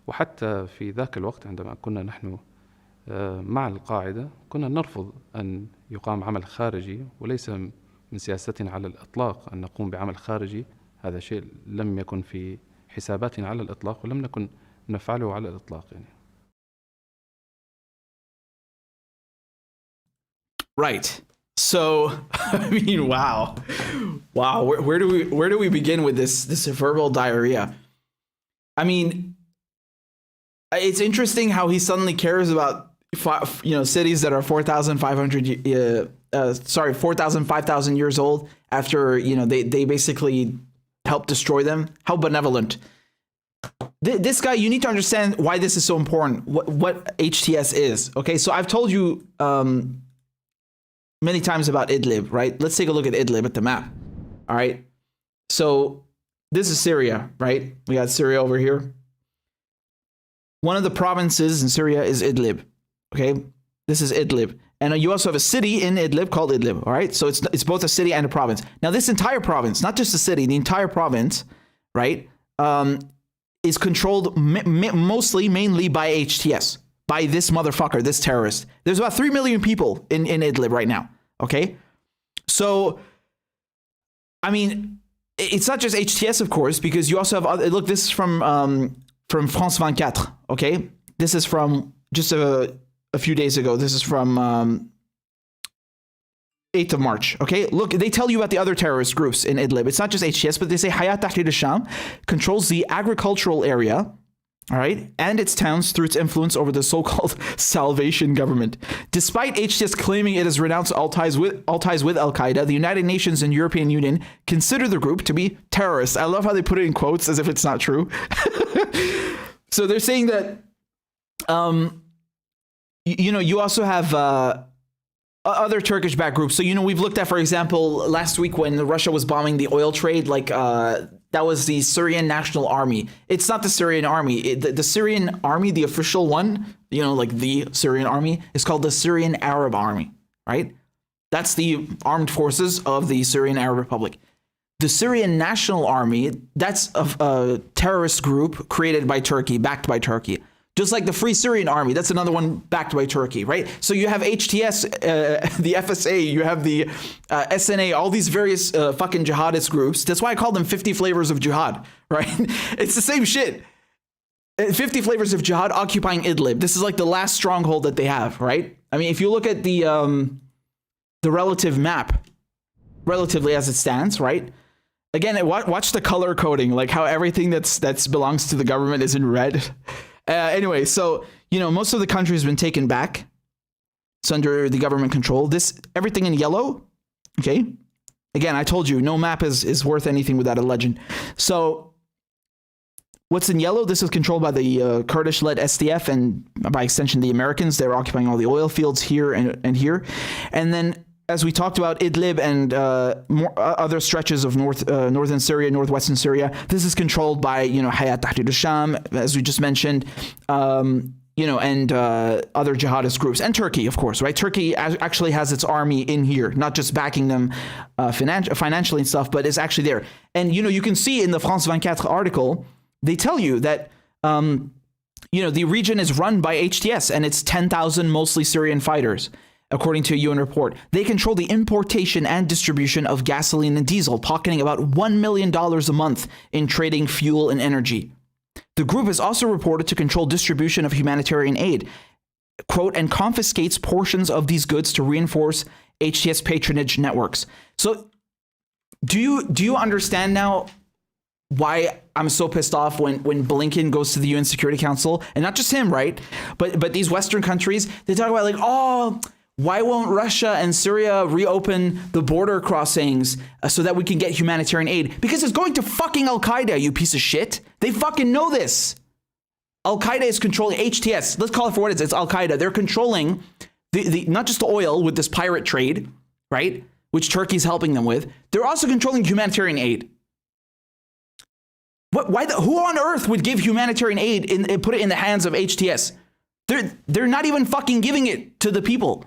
وحتى في ذاك الوقت عندما كنا نحن مع القاعدة كنا نرفض أن يقام عمل خارجي، وليس من سياستنا على الإطلاق أن نقوم بعمل خارجي. هذا شيء لم يكن في حساباتنا على الإطلاق ولم نكن نفعله على الإطلاق يعني. Right. So, I mean, wow. Where do we begin with this verbal diarrhea? I mean, it's interesting how he suddenly cares about cities that are 5,000 years old after they basically helped destroy them. How benevolent. This guy, you need to understand why this is so important. What HTS is. Okay, so I've told you many times about Idlib, right? Let's take a look at Idlib at the map. All right. So this is Syria, right? We got Syria over here. One of the provinces in Syria is Idlib. Okay. This is Idlib. And you also have a city in Idlib called Idlib. All right. So it's both a city and a province. Now, this entire province, not just the city, the entire province, right, is controlled mainly by HTS. By this motherfucker, this terrorist. There's about 3 million people in Idlib right now. Okay. So, I mean, it's not just HTS, of course, because you also have other, look, this is from France 24. Okay. This is from just a few days ago. This is from 8th of March. Okay. Look, they tell you about the other terrorist groups in Idlib. It's not just HTS, but they say Hayat Tahrir al-Sham controls the agricultural area. All right, and its towns through its influence over the so-called Salvation Government. Despite HTS claiming it has renounced all ties with Al-Qaeda, the United Nations and European Union consider the group to be terrorists. I love how they put it in quotes as if it's not true. So they're saying that, you also have other Turkish-backed groups. So, we've looked at, for example, last week when Russia was bombing the oil trade, that was the Syrian National Army. It's not the Syrian Army. The Syrian Army, the official one, the Syrian Army, is called the Syrian Arab Army, right? That's the armed forces of the Syrian Arab Republic. The Syrian National Army, that's a terrorist group created by Turkey, backed by Turkey. Just like the Free Syrian Army, that's another one backed by Turkey, right? So you have HTS, the FSA, you have the SNA, all these various fucking jihadist groups. That's why I call them 50 flavors of jihad, right? It's the same shit. 50 flavors of jihad occupying Idlib. This is like the last stronghold that they have, right? I mean, if you look at the relative map, relatively as it stands, right? Again, watch the color coding, like how everything that's belongs to the government is in red. Anyway, so, most of the country has been taken back. It's under the government control. Everything in yellow, okay? Again, I told you, no map is worth anything without a legend. So, what's in yellow, this is controlled by the Kurdish-led SDF and, by extension, the Americans. They're occupying all the oil fields here and here. And then, as we talked about, Idlib and other stretches of northern Syria, northwestern Syria, this is controlled by, Hayat Tahrir al-Sham, as we just mentioned, and other jihadist groups. And Turkey, of course, right? Turkey actually has its army in here, not just backing them financially and stuff, but it's actually there. And, you can see in the France 24 article, they tell you that, the region is run by HTS, and it's 10,000 mostly Syrian fighters. According to a UN report, they control the importation and distribution of gasoline and diesel, pocketing about $1 million a month in trading fuel and energy. The group is also reported to control distribution of humanitarian aid, quote, and confiscates portions of these goods to reinforce HTS patronage networks. So do you understand now why I'm so pissed off when Blinken goes to the UN Security Council, and not just him, right? But these Western countries, they talk about like, oh, why won't Russia and Syria reopen the border crossings so that we can get humanitarian aid? Because it's going to fucking Al-Qaeda, you piece of shit. They fucking know this. Al-Qaeda is controlling HTS. Let's call it for what it is. It's Al-Qaeda. They're controlling the not just the oil with this pirate trade, right? Which Turkey's helping them with. They're also controlling humanitarian aid. Who on earth would give humanitarian aid and put it in the hands of HTS? They're not even fucking giving it to the people.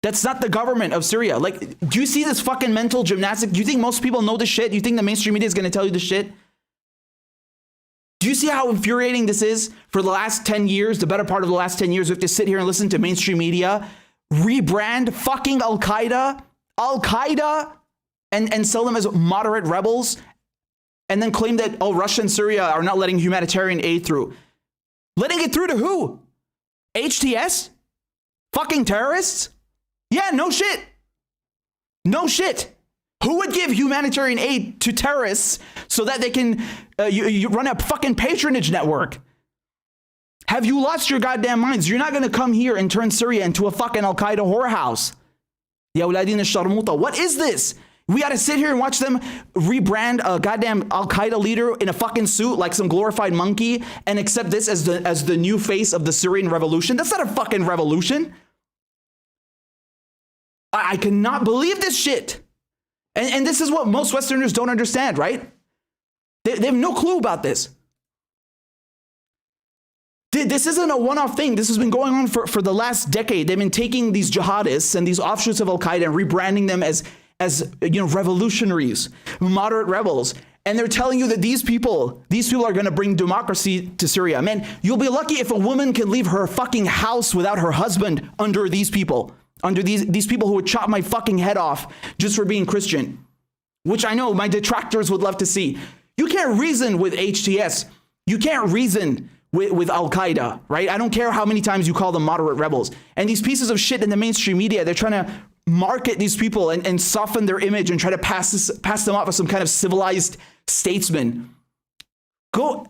That's not the government of Syria. Like, do you see this fucking mental gymnastics? Do you think most people know this shit? Do you think the mainstream media is going to tell you this shit? Do you see how infuriating this is? For the last 10 years, the better part of the last 10 years, we have to sit here and listen to mainstream media rebrand fucking Al-Qaeda, and sell them as moderate rebels, and then claim that, oh, Russia and Syria are not letting humanitarian aid through. Letting it through to who? HTS? Fucking terrorists? Yeah, no shit. No shit. Who would give humanitarian aid to terrorists so that they can you run a fucking patronage network? Have you lost your goddamn minds? You're not going to come here and turn Syria into a fucking Al-Qaeda whorehouse. Ya Awladin al-Sharmuta. What is this? We got to sit here and watch them rebrand a goddamn Al-Qaeda leader in a fucking suit like some glorified monkey and accept this as the new face of the Syrian revolution. That's not a fucking revolution. I cannot believe this shit. And this is what most Westerners don't understand, right? They have no clue about this. This isn't a one-off thing. This has been going on for the last decade. They've been taking these jihadists and these offshoots of Al-Qaeda and rebranding them as revolutionaries, moderate rebels. And they're telling you that these people are going to bring democracy to Syria. Man, you'll be lucky if a woman can leave her fucking house without her husband under these people. Under these people who would chop my fucking head off just for being Christian, which I know my detractors would love to see. You can't reason with HTS. You can't reason with Al-Qaeda, right? I don't care how many times you call them moderate rebels. And these pieces of shit in the mainstream media, they're trying to market these people and soften their image and try to pass them off as some kind of civilized statesman. You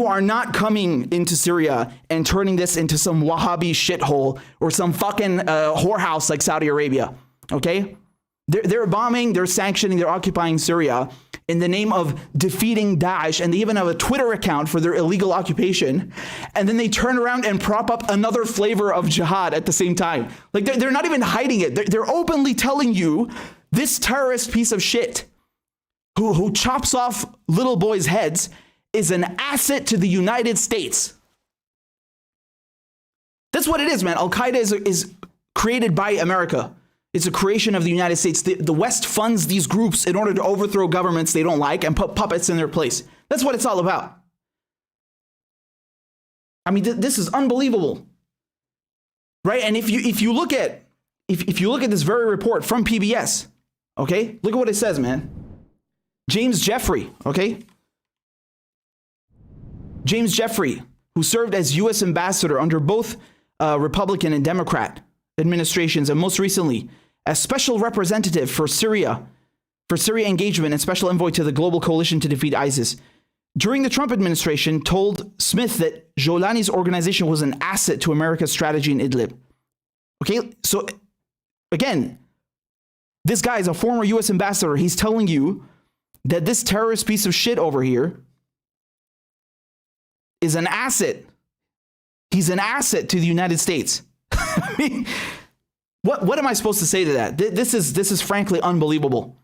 are not coming into Syria and turning this into some Wahhabi shithole or some fucking whorehouse like Saudi Arabia, okay? They're bombing, they're sanctioning, they're occupying Syria in the name of defeating Daesh, and they even have a Twitter account for their illegal occupation, and then they turn around and prop up another flavor of jihad at the same time. Like, they're not even hiding it. They're openly telling you this terrorist piece of shit who chops off little boys' heads is an asset to the United States. That's what it is, man. Al-Qaeda is created by America. It's a creation of the United States. The West funds these groups in order to overthrow governments they don't like and put puppets in their place. That's what it's all about. I mean, this is unbelievable, right? And if you look at this very report from PBS, okay, look at what it says, man. James Jeffrey, okay. James Jeffrey, who served as U.S. ambassador under both Republican and Democrat administrations, and most recently as special representative for Syria engagement and special envoy to the global coalition to defeat ISIS, during the Trump administration told Smith that Jolani's organization was an asset to America's strategy in Idlib. Okay, so again, this guy is a former U.S. ambassador. He's telling you that this terrorist piece of shit over here is an asset. He's an asset to the United States. I mean, what am I supposed to say to that? This is frankly unbelievable.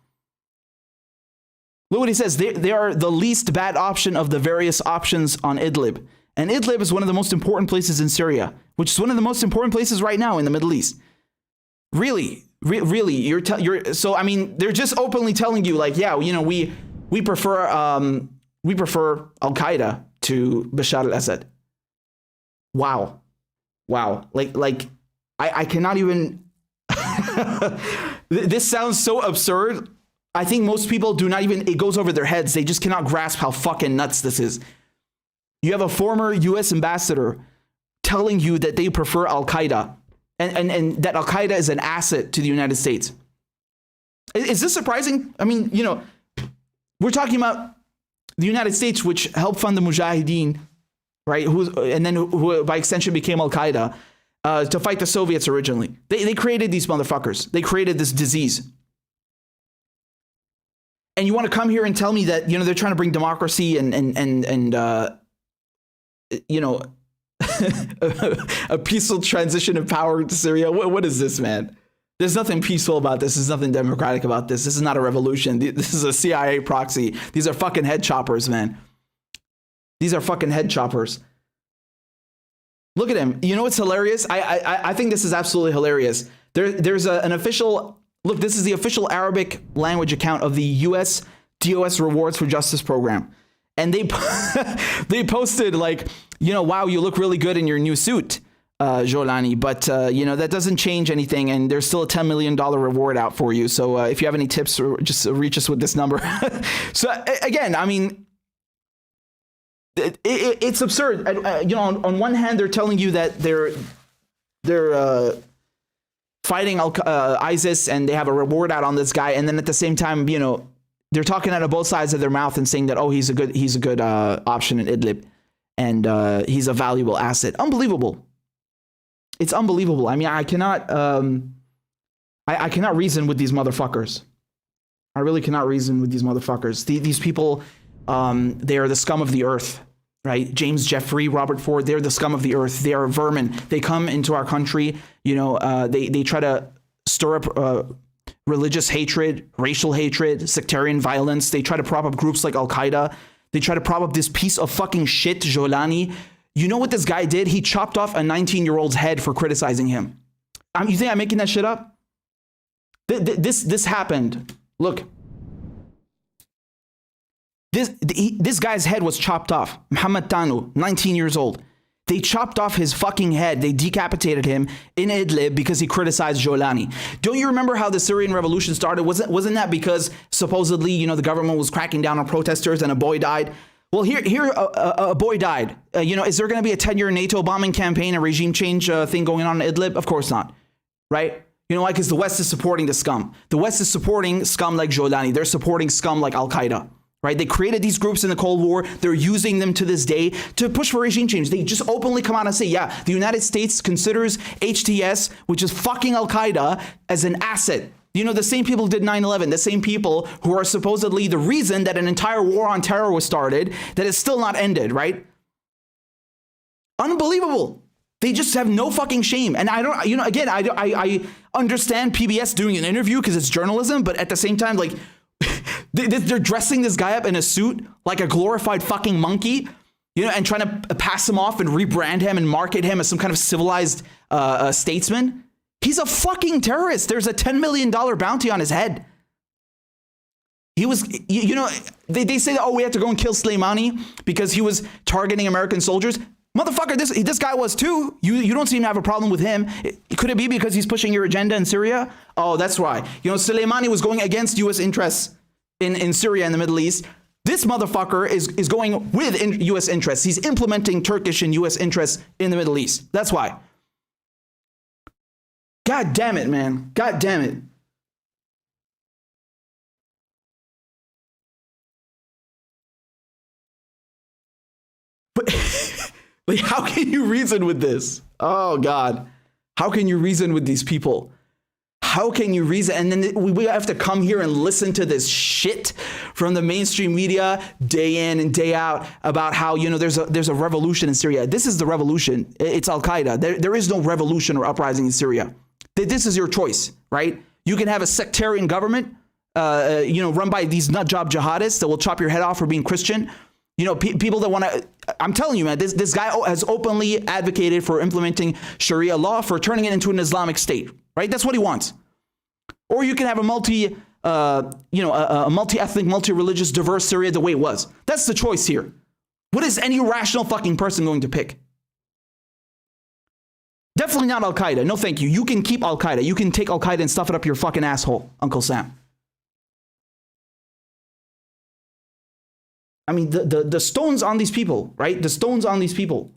Look what he says. They are the least bad option of the various options on Idlib. And Idlib is one of the most important places in Syria, which is one of the most important places right now in the Middle East. Really, so I mean, they're just openly telling you, like, yeah, we prefer Al-Qaeda to Bashar al-Assad. Wow. Like I cannot even. This sounds so absurd. I think most people do not even, it goes over their heads. They just cannot grasp how fucking nuts this is. You have a former US ambassador telling you that they prefer Al-Qaeda and that Al-Qaeda is an asset to the United States. Is this surprising? I mean, you know, we're talking about the United States, which helped fund the Mujahideen, right? Who by extension became Al-Qaeda to fight the Soviets originally. They created these motherfuckers. They created this disease. And you want to come here and tell me that, you know, they're trying to bring democracy and you know, a peaceful transition of power to Syria? What is this, man? There's nothing peaceful about this. There's nothing democratic about this. This is not a revolution. This is a CIA proxy. These are fucking head choppers, man. These are fucking head choppers. Look at him. You know what's hilarious? I think this is absolutely hilarious. There's an official, look, this is the official Arabic language account of the US DOS Rewards for Justice program. And they they posted like, you know, wow, you look really good in your new suit, Jolani, but you know, that doesn't change anything, and there's still a $10 million reward out for you. So if you have any tips, just reach us with this number. So again, I mean, it's absurd. You know, on one hand, they're telling you that they're fighting ISIS and they have a reward out on this guy, and then at the same time, you know, they're talking out of both sides of their mouth and saying that, oh, he's a good option in Idlib, and he's a valuable asset. Unbelievable. It's unbelievable. I mean, I cannot reason with these motherfuckers. I really cannot reason with these motherfuckers. These people, they are the scum of the earth, right? James Jeffrey, Robert Ford, they're the scum of the earth. They are vermin. They come into our country, you know, they try to stir up religious hatred, racial hatred, sectarian violence. They try to prop up groups like Al-Qaeda. They try to prop up this piece of fucking shit, Jolani. You know what this guy did? He chopped off a 19-year-old's head for criticizing him. You think I'm making that shit up? This happened. Look. This guy's head was chopped off. Muhammad Tanu, 19 years old. They chopped off his fucking head. They decapitated him in Idlib because he criticized Jolani. Don't you remember how the Syrian revolution started? Wasn't that because supposedly, you know, the government was cracking down on protesters and a boy died? Well, here a boy died. You know, is there going to be a 10-year NATO bombing campaign, a regime change thing going on in Idlib? Of course not, right? You know why? Because the West is supporting the scum. The West is supporting scum like Jolani. They're supporting scum like Al-Qaeda, right? They created these groups in the Cold War. They're using them to this day to push for regime change. They just openly come out and say, yeah, the United States considers HTS, which is fucking Al-Qaeda, as an asset. You know, the same people who did 9/11, the same people who are supposedly the reason that an entire war on terror was started, that is still not ended, right? Unbelievable. They just have no fucking shame. And I don't, you know, again, I understand PBS doing an interview because it's journalism, but at the same time, like, they're dressing this guy up in a suit like a glorified fucking monkey, you know, and trying to pass him off and rebrand him and market him as some kind of civilized statesman. He's a fucking terrorist. There's a $10 million bounty on his head. He was, you know, they say that, oh, we have to go and kill Soleimani because he was targeting American soldiers. Motherfucker, this guy was too. You don't seem to have a problem with him. Could it be because he's pushing your agenda in Syria? Oh, that's why. You know, Soleimani was going against U.S. interests in Syria and the Middle East. This motherfucker is going with U.S. interests. He's implementing Turkish and U.S. interests in the Middle East. That's why. God damn it, man. God damn it. But like, how can you reason with this? Oh, God. How can you reason with these people? How can you reason? And then we have to come here and listen to this shit from the mainstream media day in and day out about how, you know, there's a revolution in Syria. This is the revolution. It's Al-Qaeda. There is no revolution or uprising in Syria. This is your choice, right? You can have a sectarian government, you know, run by these nut job jihadists that will chop your head off for being Christian. You know, people that want to, I'm telling you, man, this guy has openly advocated for implementing Sharia law, for turning it into an Islamic state, right? That's what he wants. Or you can have a multi-ethnic, multi-religious, diverse Syria the way it was. That's the choice here. What is any rational fucking person going to pick? Definitely not Al-Qaeda. No, thank you. You can keep Al-Qaeda. You can take Al-Qaeda and stuff it up your fucking asshole, Uncle Sam. I mean, the stones on these people, right? The stones on these people.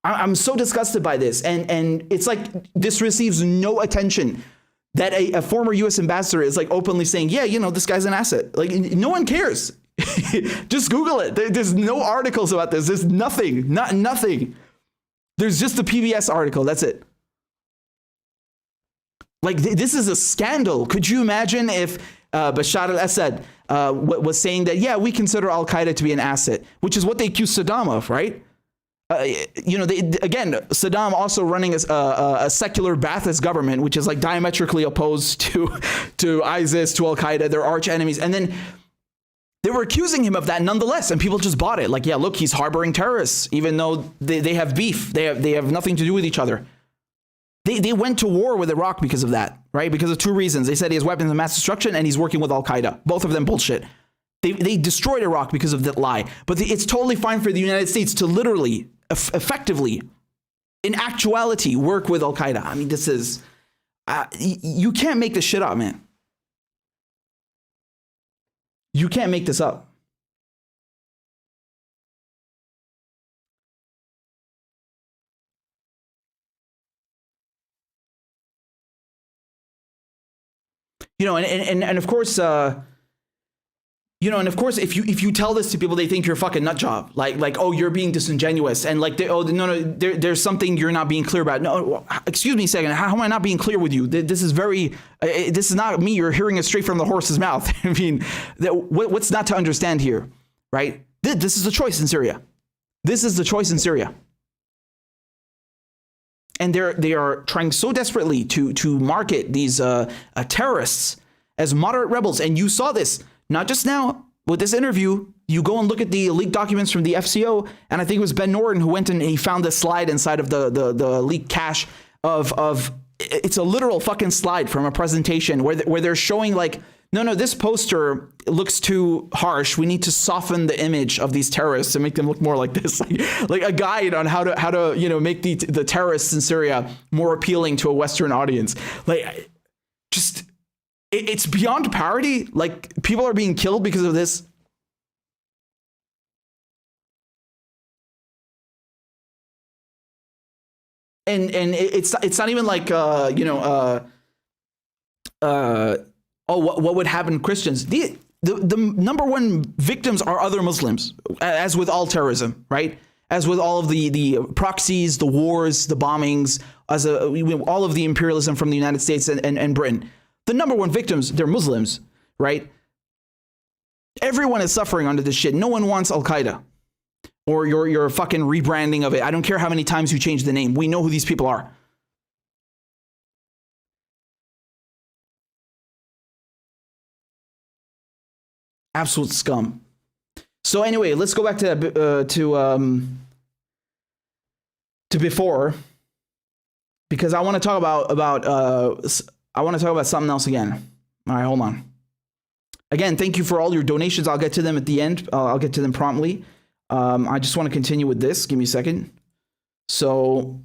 I'm so disgusted by this. And it's like this receives no attention. That a former US ambassador is like openly saying, yeah, you know, this guy's an asset. Like, no one cares. Just Google it. There's no articles about this. There's nothing, nothing. There's just the PBS article. That's it. Like, this is a scandal. Could you imagine if Bashar al-Assad was saying that, yeah, we consider al-Qaeda to be an asset, which is what they accuse Saddam of, right? You know, again, Saddam also running a secular Ba'athist government, which is like diametrically opposed to ISIS, to Al-Qaeda, their arch enemies. And then they were accusing him of that nonetheless. And people just bought it. Like, yeah, look, he's harboring terrorists, even though they have beef. They have nothing to do with each other. They went to war with Iraq because of that, right? Because of two reasons. They said he has weapons of mass destruction and he's working with Al-Qaeda. Both of them bullshit. They destroyed Iraq because of that lie. But it's totally fine for the United States to literally, effectively, in actuality, work with Al-Qaeda. I mean, this is, you can't make this shit up, man. You can't make this up. You know, and of course, you know, and of course, if you tell this to people, they think you're a fucking nut job. Like, oh, you're being disingenuous, and like, no, there's something you're not being clear about. No, excuse me a second. How am I not being clear with you? This is not me. You're hearing it straight from the horse's mouth. I mean, what's not to understand here, right? This is the choice in Syria. This is the choice in Syria. And they are trying so desperately to market these terrorists as moderate rebels. And you saw this. Not just now, with this interview, you go and look at the leaked documents from the FCO, and I think it was Ben Norton who went and he found this slide inside of the leaked cache of it's a literal fucking slide from a presentation where they're showing like, no, this poster looks too harsh. We need to soften the image of these terrorists and make them look more like this, like a guide on how to you know, make the terrorists in Syria more appealing to a Western audience. Like, just. It's beyond parody. Like, people are being killed because of this. And it's not even like you know oh, what would happen to Christians? The number one victims are other Muslims, as with all terrorism, right? As with all of the proxies, the wars, the bombings, all of the imperialism from the United States and Britain. The number one victims, they're Muslims, right? Everyone is suffering under this shit. No one wants Al-Qaeda or your fucking rebranding of it. I don't care how many times you change the name. We know who these people are. Absolute scum. So anyway, let's go back to before, because I want to talk about something else again. All right, hold on. Again, thank you for all your donations. I'll get to them at the end. I'll get to them promptly. I just want to continue with this. Give me a second. So,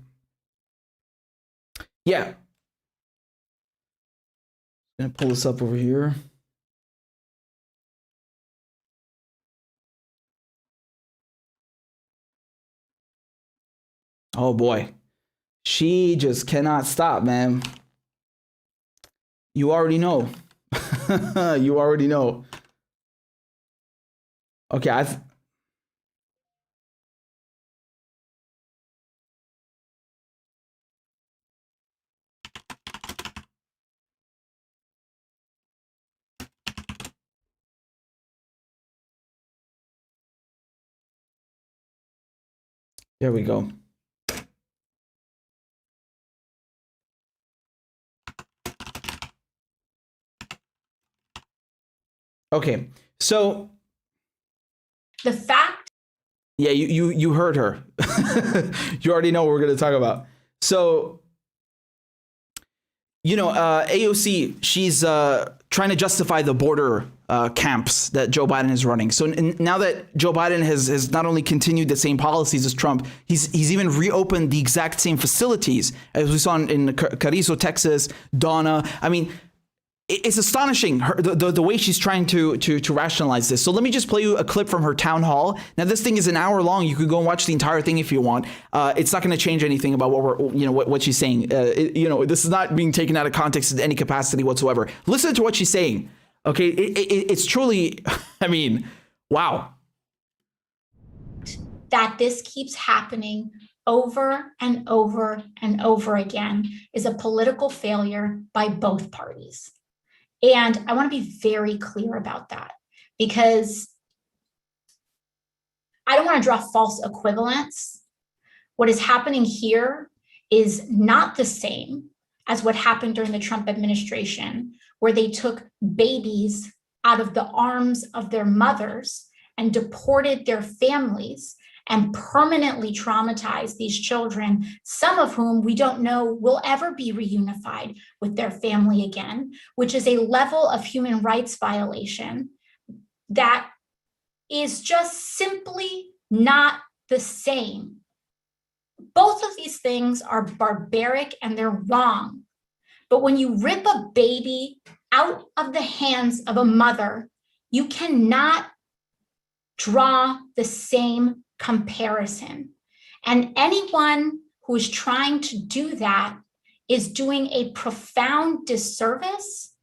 yeah. I'm going to pull this up over here. Oh, boy. She just cannot stop, man. You already know. You already know. Okay, there we go. Okay, so the fact. Yeah, you heard her. You already know what we're going to talk about. So, you know, AOC, she's trying to justify the border camps that Joe Biden is running. So now that Joe Biden has not only continued the same policies as Trump, he's even reopened the exact same facilities as we saw in Carrizo, Texas, Donna. I mean, it's astonishing the way she's trying to rationalize this. So let me just play you a clip from her town hall. Now this thing is an hour long. You could go and watch the entire thing if you want. It's not going to change anything about what she's saying. This is not being taken out of context in any capacity whatsoever. Listen to what she's saying. Okay, it's truly, I mean, wow. That this keeps happening over and over and over again is a political failure by both parties. And I want to be very clear about that, because I don't want to draw false equivalence. What is happening here is not the same as what happened during the Trump administration, where they took babies out of the arms of their mothers and deported their families and permanently traumatized these children, some of whom we don't know will ever be reunified with their family again, which is a level of human rights violation that is just simply not the same. Both of these things are barbaric and they're wrong. But when you rip a baby out of the hands of a mother, you cannot draw the same comparison. And anyone who is trying to do that is doing a profound disservice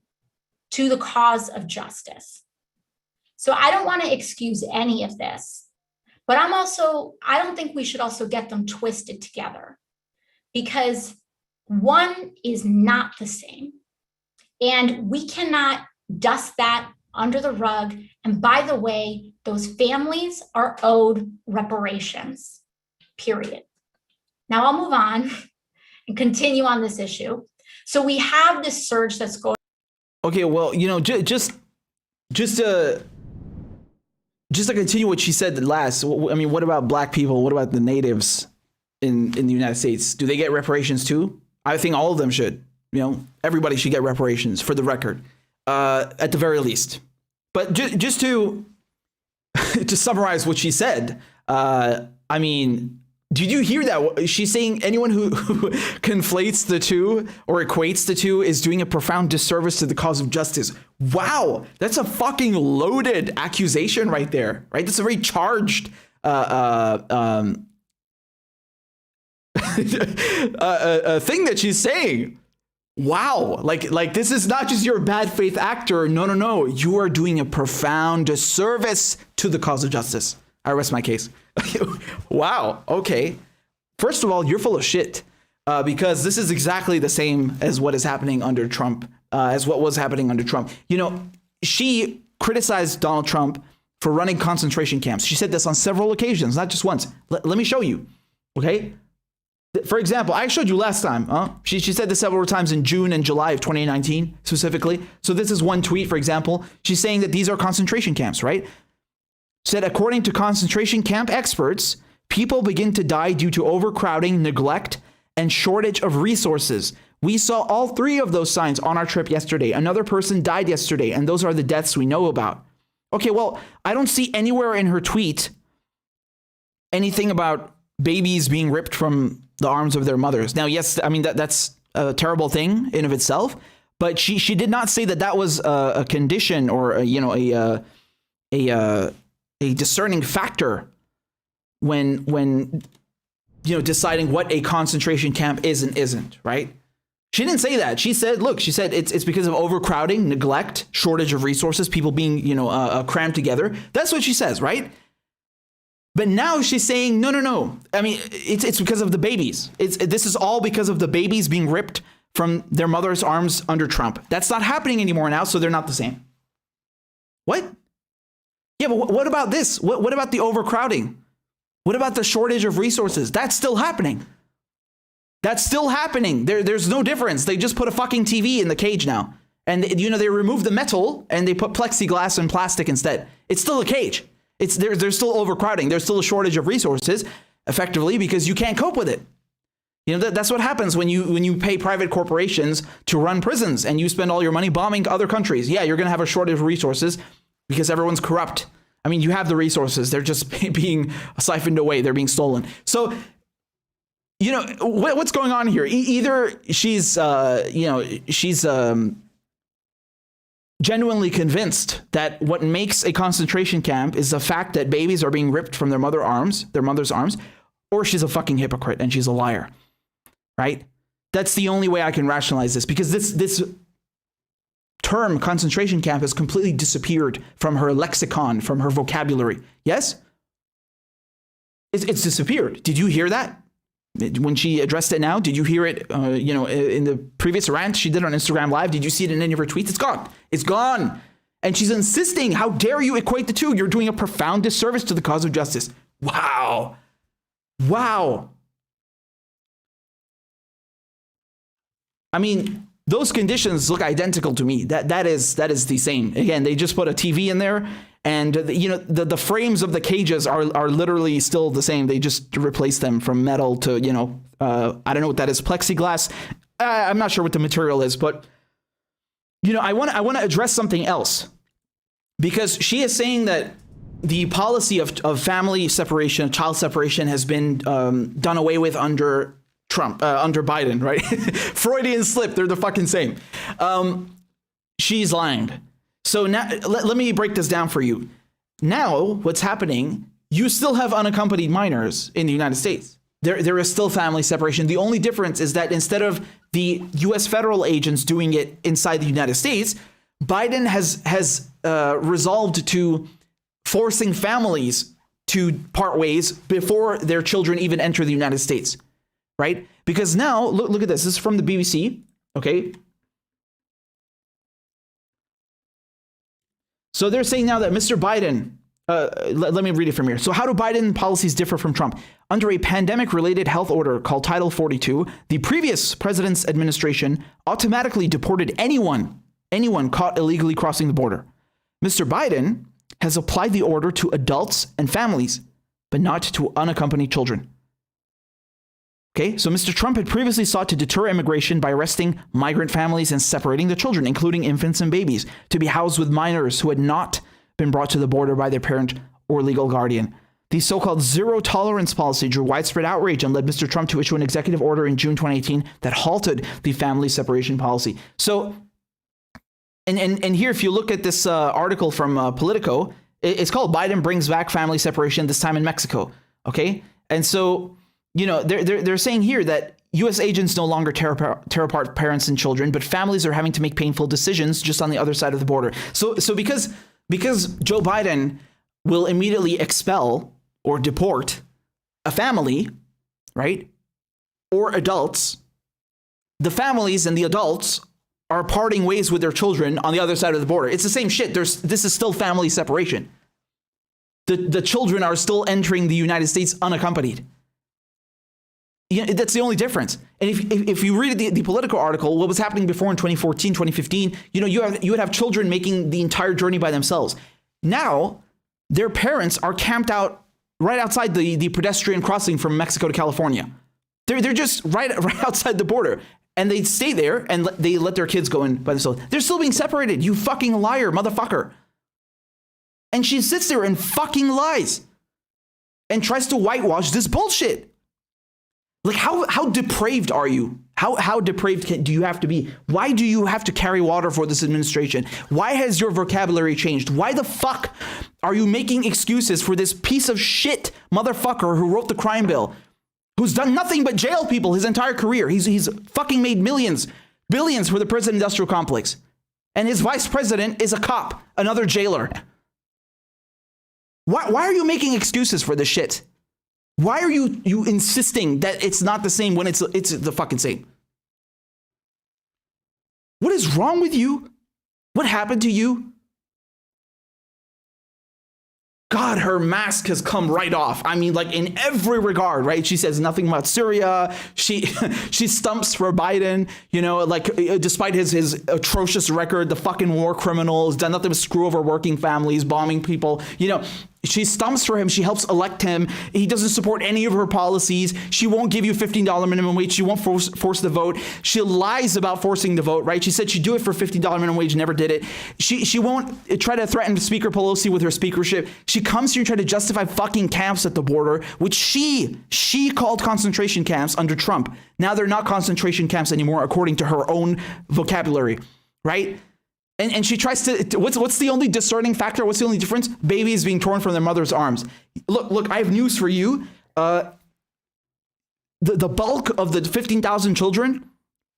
to the cause of justice. So I don't want to excuse any of this, but I don't think we should also get them twisted together, because one is not the same. And we cannot dust that under the rug. And by the way, those families are owed reparations, period. Now I'll move on and continue on this issue. So we have this surge that's going. Okay, well, just to continue what she said last. I mean, what about black people? What about the natives in the United States? Do they get reparations too? I think all of them should. Everybody should get reparations, for the record, at the very least. But just to summarize what she said, I mean, did you hear that? She's saying anyone who conflates the two or equates the two is doing a profound disservice to the cause of justice. Wow, that's a fucking loaded accusation right there, right? That's a very charged thing that she's saying. Wow, like this is not just your bad faith actor. No. You are doing a profound disservice to the cause of justice. I rest my case. Wow. Okay. First of all, you're full of shit, because this is exactly the same as what is happening under Trump, as what was happening under Trump. She criticized Donald Trump for running concentration camps. She said this on several occasions, not just once. Let me show you. Okay. For example, I showed you last time. She said this several times in June and July of 2019, specifically. So this is one tweet, for example. She's saying that these are concentration camps, right? Said, according to concentration camp experts, people begin to die due to overcrowding, neglect, and shortage of resources. We saw all three of those signs on our trip yesterday. Another person died yesterday, and those are the deaths we know about. Okay, well, I don't see anywhere in her tweet anything about babies being ripped from the arms of their mothers. Now, yes, I mean, that's a terrible thing in of itself, but she did not say that was a condition or a discerning factor when deciding what a concentration camp is and isn't, right? She didn't say that. She said, look, it's because of overcrowding, neglect, shortage of resources, people being crammed together. That's what she says, right? But now she's saying, no. I mean, it's because of the babies. This is all because of the babies being ripped from their mother's arms under Trump. That's not happening anymore now, so they're not the same. What? Yeah, but what about this? What about the overcrowding? What about the shortage of resources? That's still happening. That's still happening. There's no difference. They just put a fucking TV in the cage now. And they remove the metal and they put plexiglass and plastic instead. It's still a cage. There's still overcrowding. There's still a shortage of resources, effectively, because you can't cope with it. That's what happens when you pay private corporations to run prisons and you spend all your money bombing other countries. Yeah, you're going to have a shortage of resources because everyone's corrupt. I mean, you have the resources. They're just being siphoned away. They're being stolen. So, what's going on here? Either she's genuinely convinced that what makes a concentration camp is the fact that babies are being ripped from their mother's arms, or she's a fucking hypocrite and she's a liar, right? That's the only way I can rationalize this, because this term concentration camp has completely disappeared from her lexicon, from her vocabulary. Yes? It's disappeared. Did you hear that? When she addressed it now, did you hear it, in the previous rant she did on Instagram Live? Did you see it in any of her tweets? It's gone. It's gone. And she's insisting, how dare you equate the two? You're doing a profound disservice to the cause of justice. Wow. Wow. I mean, those conditions look identical to me. That is the same. Again, they just put a TV in there, and the frames of the cages are literally still the same. They just replaced them from metal to I don't know what that is, plexiglass. I'm not sure what the material is, but I want to address something else, because she is saying that the policy of family separation, child separation, has been done away with under Trump, under Biden, right? Freudian slip, they're the fucking same. She's lying. So now, let me break this down for you. Now, what's happening, you still have unaccompanied minors in the United States. There is still family separation. The only difference is that instead of the US federal agents doing it inside the United States, Biden has resolved to forcing families to part ways before their children even enter the United States. Right? Because now, look at this. This is from the BBC. Okay. So they're saying now that Mr. Biden, let me read it from here. So how do Biden policies differ from Trump? Under a pandemic-related health order called Title 42, the previous president's administration automatically deported anyone caught illegally crossing the border. Mr. Biden has applied the order to adults and families, but not to unaccompanied children. Okay, so Mr. Trump had previously sought to deter immigration by arresting migrant families and separating the children, including infants and babies, to be housed with minors who had not been brought to the border by their parent or legal guardian. The so-called zero tolerance policy drew widespread outrage and led Mr. Trump to issue an executive order in June 2018 that halted the family separation policy. So, and here, if you look at this article from Politico, it's called Biden Brings Back Family Separation, this time in Mexico. Okay, and so, they're saying here that U.S. agents no longer tear apart parents and children, but families are having to make painful decisions just on the other side of the border. So because Joe Biden will immediately expel or deport a family, right, or adults, the families and the adults are parting ways with their children on the other side of the border. It's the same shit. This is still family separation. The children are still entering the United States unaccompanied. That's the only difference. And if you read the Politico article, what was happening before in 2014, 2015, you would have children making the entire journey by themselves. Now, their parents are camped out right outside the pedestrian crossing from Mexico to California. They're just right outside the border. And they stay there and they let their kids go in by themselves. They're still being separated, you fucking liar, motherfucker. And she sits there and fucking lies and tries to whitewash this bullshit. Like, how depraved are you? How depraved do you have to be? Why do you have to carry water for this administration? Why has your vocabulary changed? Why the fuck are you making excuses for this piece of shit motherfucker who wrote the crime bill, who's done nothing but jail people his entire career? He's fucking made billions for the prison industrial complex. And his vice president is a cop, another jailer. Why are you making excuses for this shit? Why are you insisting that it's not the same when it's the fucking same? What is wrong with you? What happened to you? God, her mask has come right off. I mean, like, in every regard, right? She says nothing about Syria. She stumps for Biden, despite his atrocious record, the fucking war criminal has done nothing but screw over working families, bombing people, She stumps for him. She helps elect him. He doesn't support any of her policies. She won't give you $15 minimum wage. She won't force the vote. She lies about forcing the vote, right? She said she'd do it for $15 minimum wage, never did it. She won't try to threaten Speaker Pelosi with her speakership. She comes here and try to justify fucking camps at the border, which she called concentration camps under Trump. Now they're not concentration camps anymore, according to her own vocabulary, right? And she tries to, what's the only discerning factor? What's the only difference? Babies being torn from their mother's arms. Look, I have news for you. The bulk of the 15,000 children,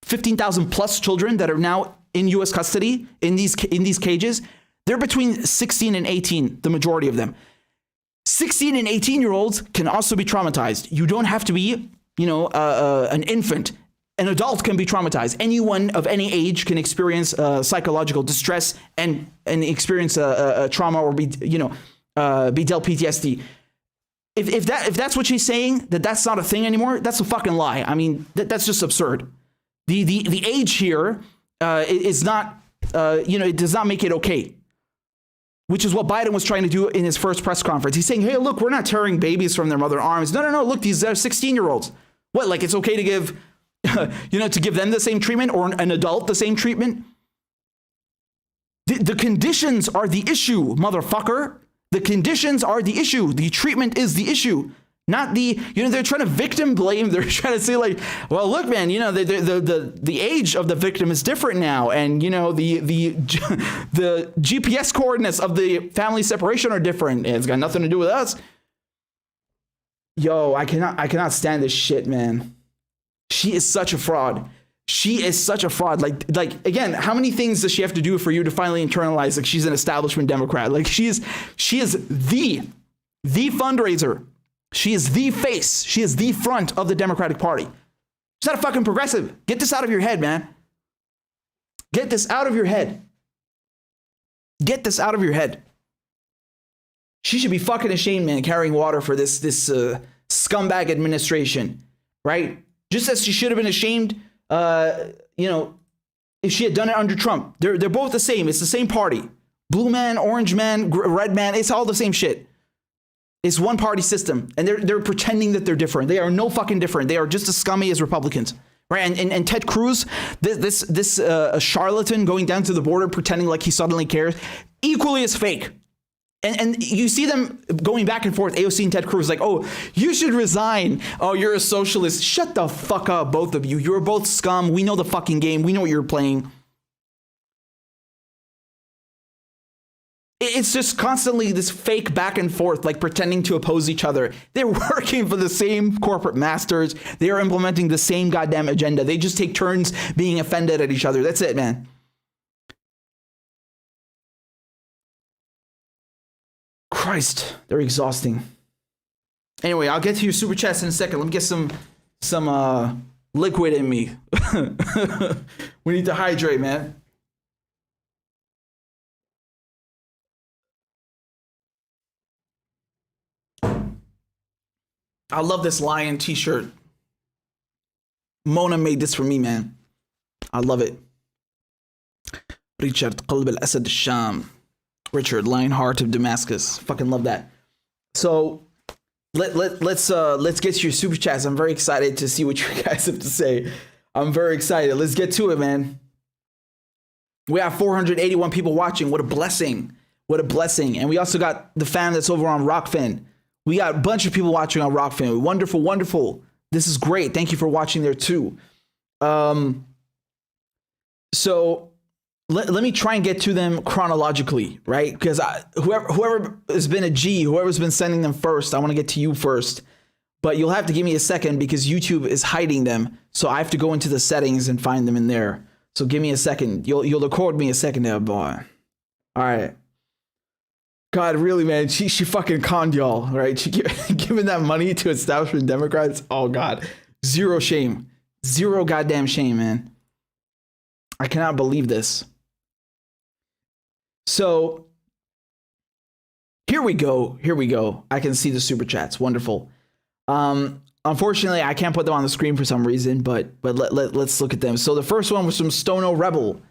15,000 plus children that are now in U.S. custody in these cages, they're between 16 and 18, the majority of them. 16 and 18-year-olds can also be traumatized. You don't have to be, an infant. An adult can be traumatized. Anyone of any age can experience psychological distress and experience a trauma or be dealt PTSD. If that's what she's saying, that's not a thing anymore, that's a fucking lie. I mean, that's just absurd. The age here is not, it does not make it okay. Which is what Biden was trying to do in his first press conference. He's saying, hey, look, we're not tearing babies from their mother arms. No, look, these are 16-year-olds. What, like it's okay to give, to give them the same treatment or an adult the same treatment? The conditions are the issue, motherfucker. The conditions are the issue. The treatment is the issue. Not the, they're trying to victim blame. They're trying to say like, well, look, man, the age of the victim is different now. And, the GPS coordinates of the family separation are different. It's got nothing to do with us. Yo, I cannot stand this shit, man. She is such a fraud. She is such a fraud. Like again, how many things does she have to do for you to finally internalize like she's an establishment Democrat? Like she is the fundraiser. She is the face. She is the front of the Democratic Party. She's not a fucking progressive. Get this out of your head, man. Get this out of your head. Get this out of your head. She should be fucking ashamed, man, carrying water for this scumbag administration, right? Just as she should have been ashamed, if she had done it under Trump. They're both the same. It's the same party. Blue man, orange man, red man. It's all the same shit. It's one party system, and they're pretending that they're different. They are no fucking different. They are just as scummy as Republicans, right? And Ted Cruz, this charlatan going down to the border pretending like he suddenly cares, equally as fake. And you see them going back and forth. AOC and Ted Cruz like, oh, you should resign. Oh, you're a socialist. Shut the fuck up, both of you. You're both scum. We know the fucking game. We know what you're playing. It's just constantly this fake back and forth, like pretending to oppose each other. They're working for the same corporate masters. They are implementing the same goddamn agenda. They just take turns being offended at each other. That's it, man. Christ, they're exhausting. Anyway, I'll get to your super chats in a second. Let me get some liquid in me. We need to hydrate, man. I love this lion t-shirt. Mona made this for me, man. I love it. Richard قلب الأسد الشام. Richard, Lionheart of Damascus. Fucking love that. So let's get to your super chats. I'm very excited to see what you guys have to say. I'm very excited. Let's get to it, man. We have 481 people watching. What a blessing. What a blessing. And we also got the fam that's over on Rockfin. We got a bunch of people watching on Rockfin. Wonderful, wonderful. This is great. Thank you for watching there too. So let me try and get to them chronologically, right? Because whoever has been a G, whoever's been sending them first, I want to get to you first. But you'll have to give me a second because YouTube is hiding them. So I have to go into the settings and find them in there. So give me a second. You'll record me a second there, boy. All right. God, really, man, she fucking conned y'all, right? She giving that money to establishment Democrats. Oh, God. Zero shame. Zero goddamn shame, man. I cannot believe this. So, here we go. Here we go. I can see the super chats. Wonderful. Unfortunately, I can't put them on the screen for some reason, but let's look at them. So, the first one was from Stono Rebel.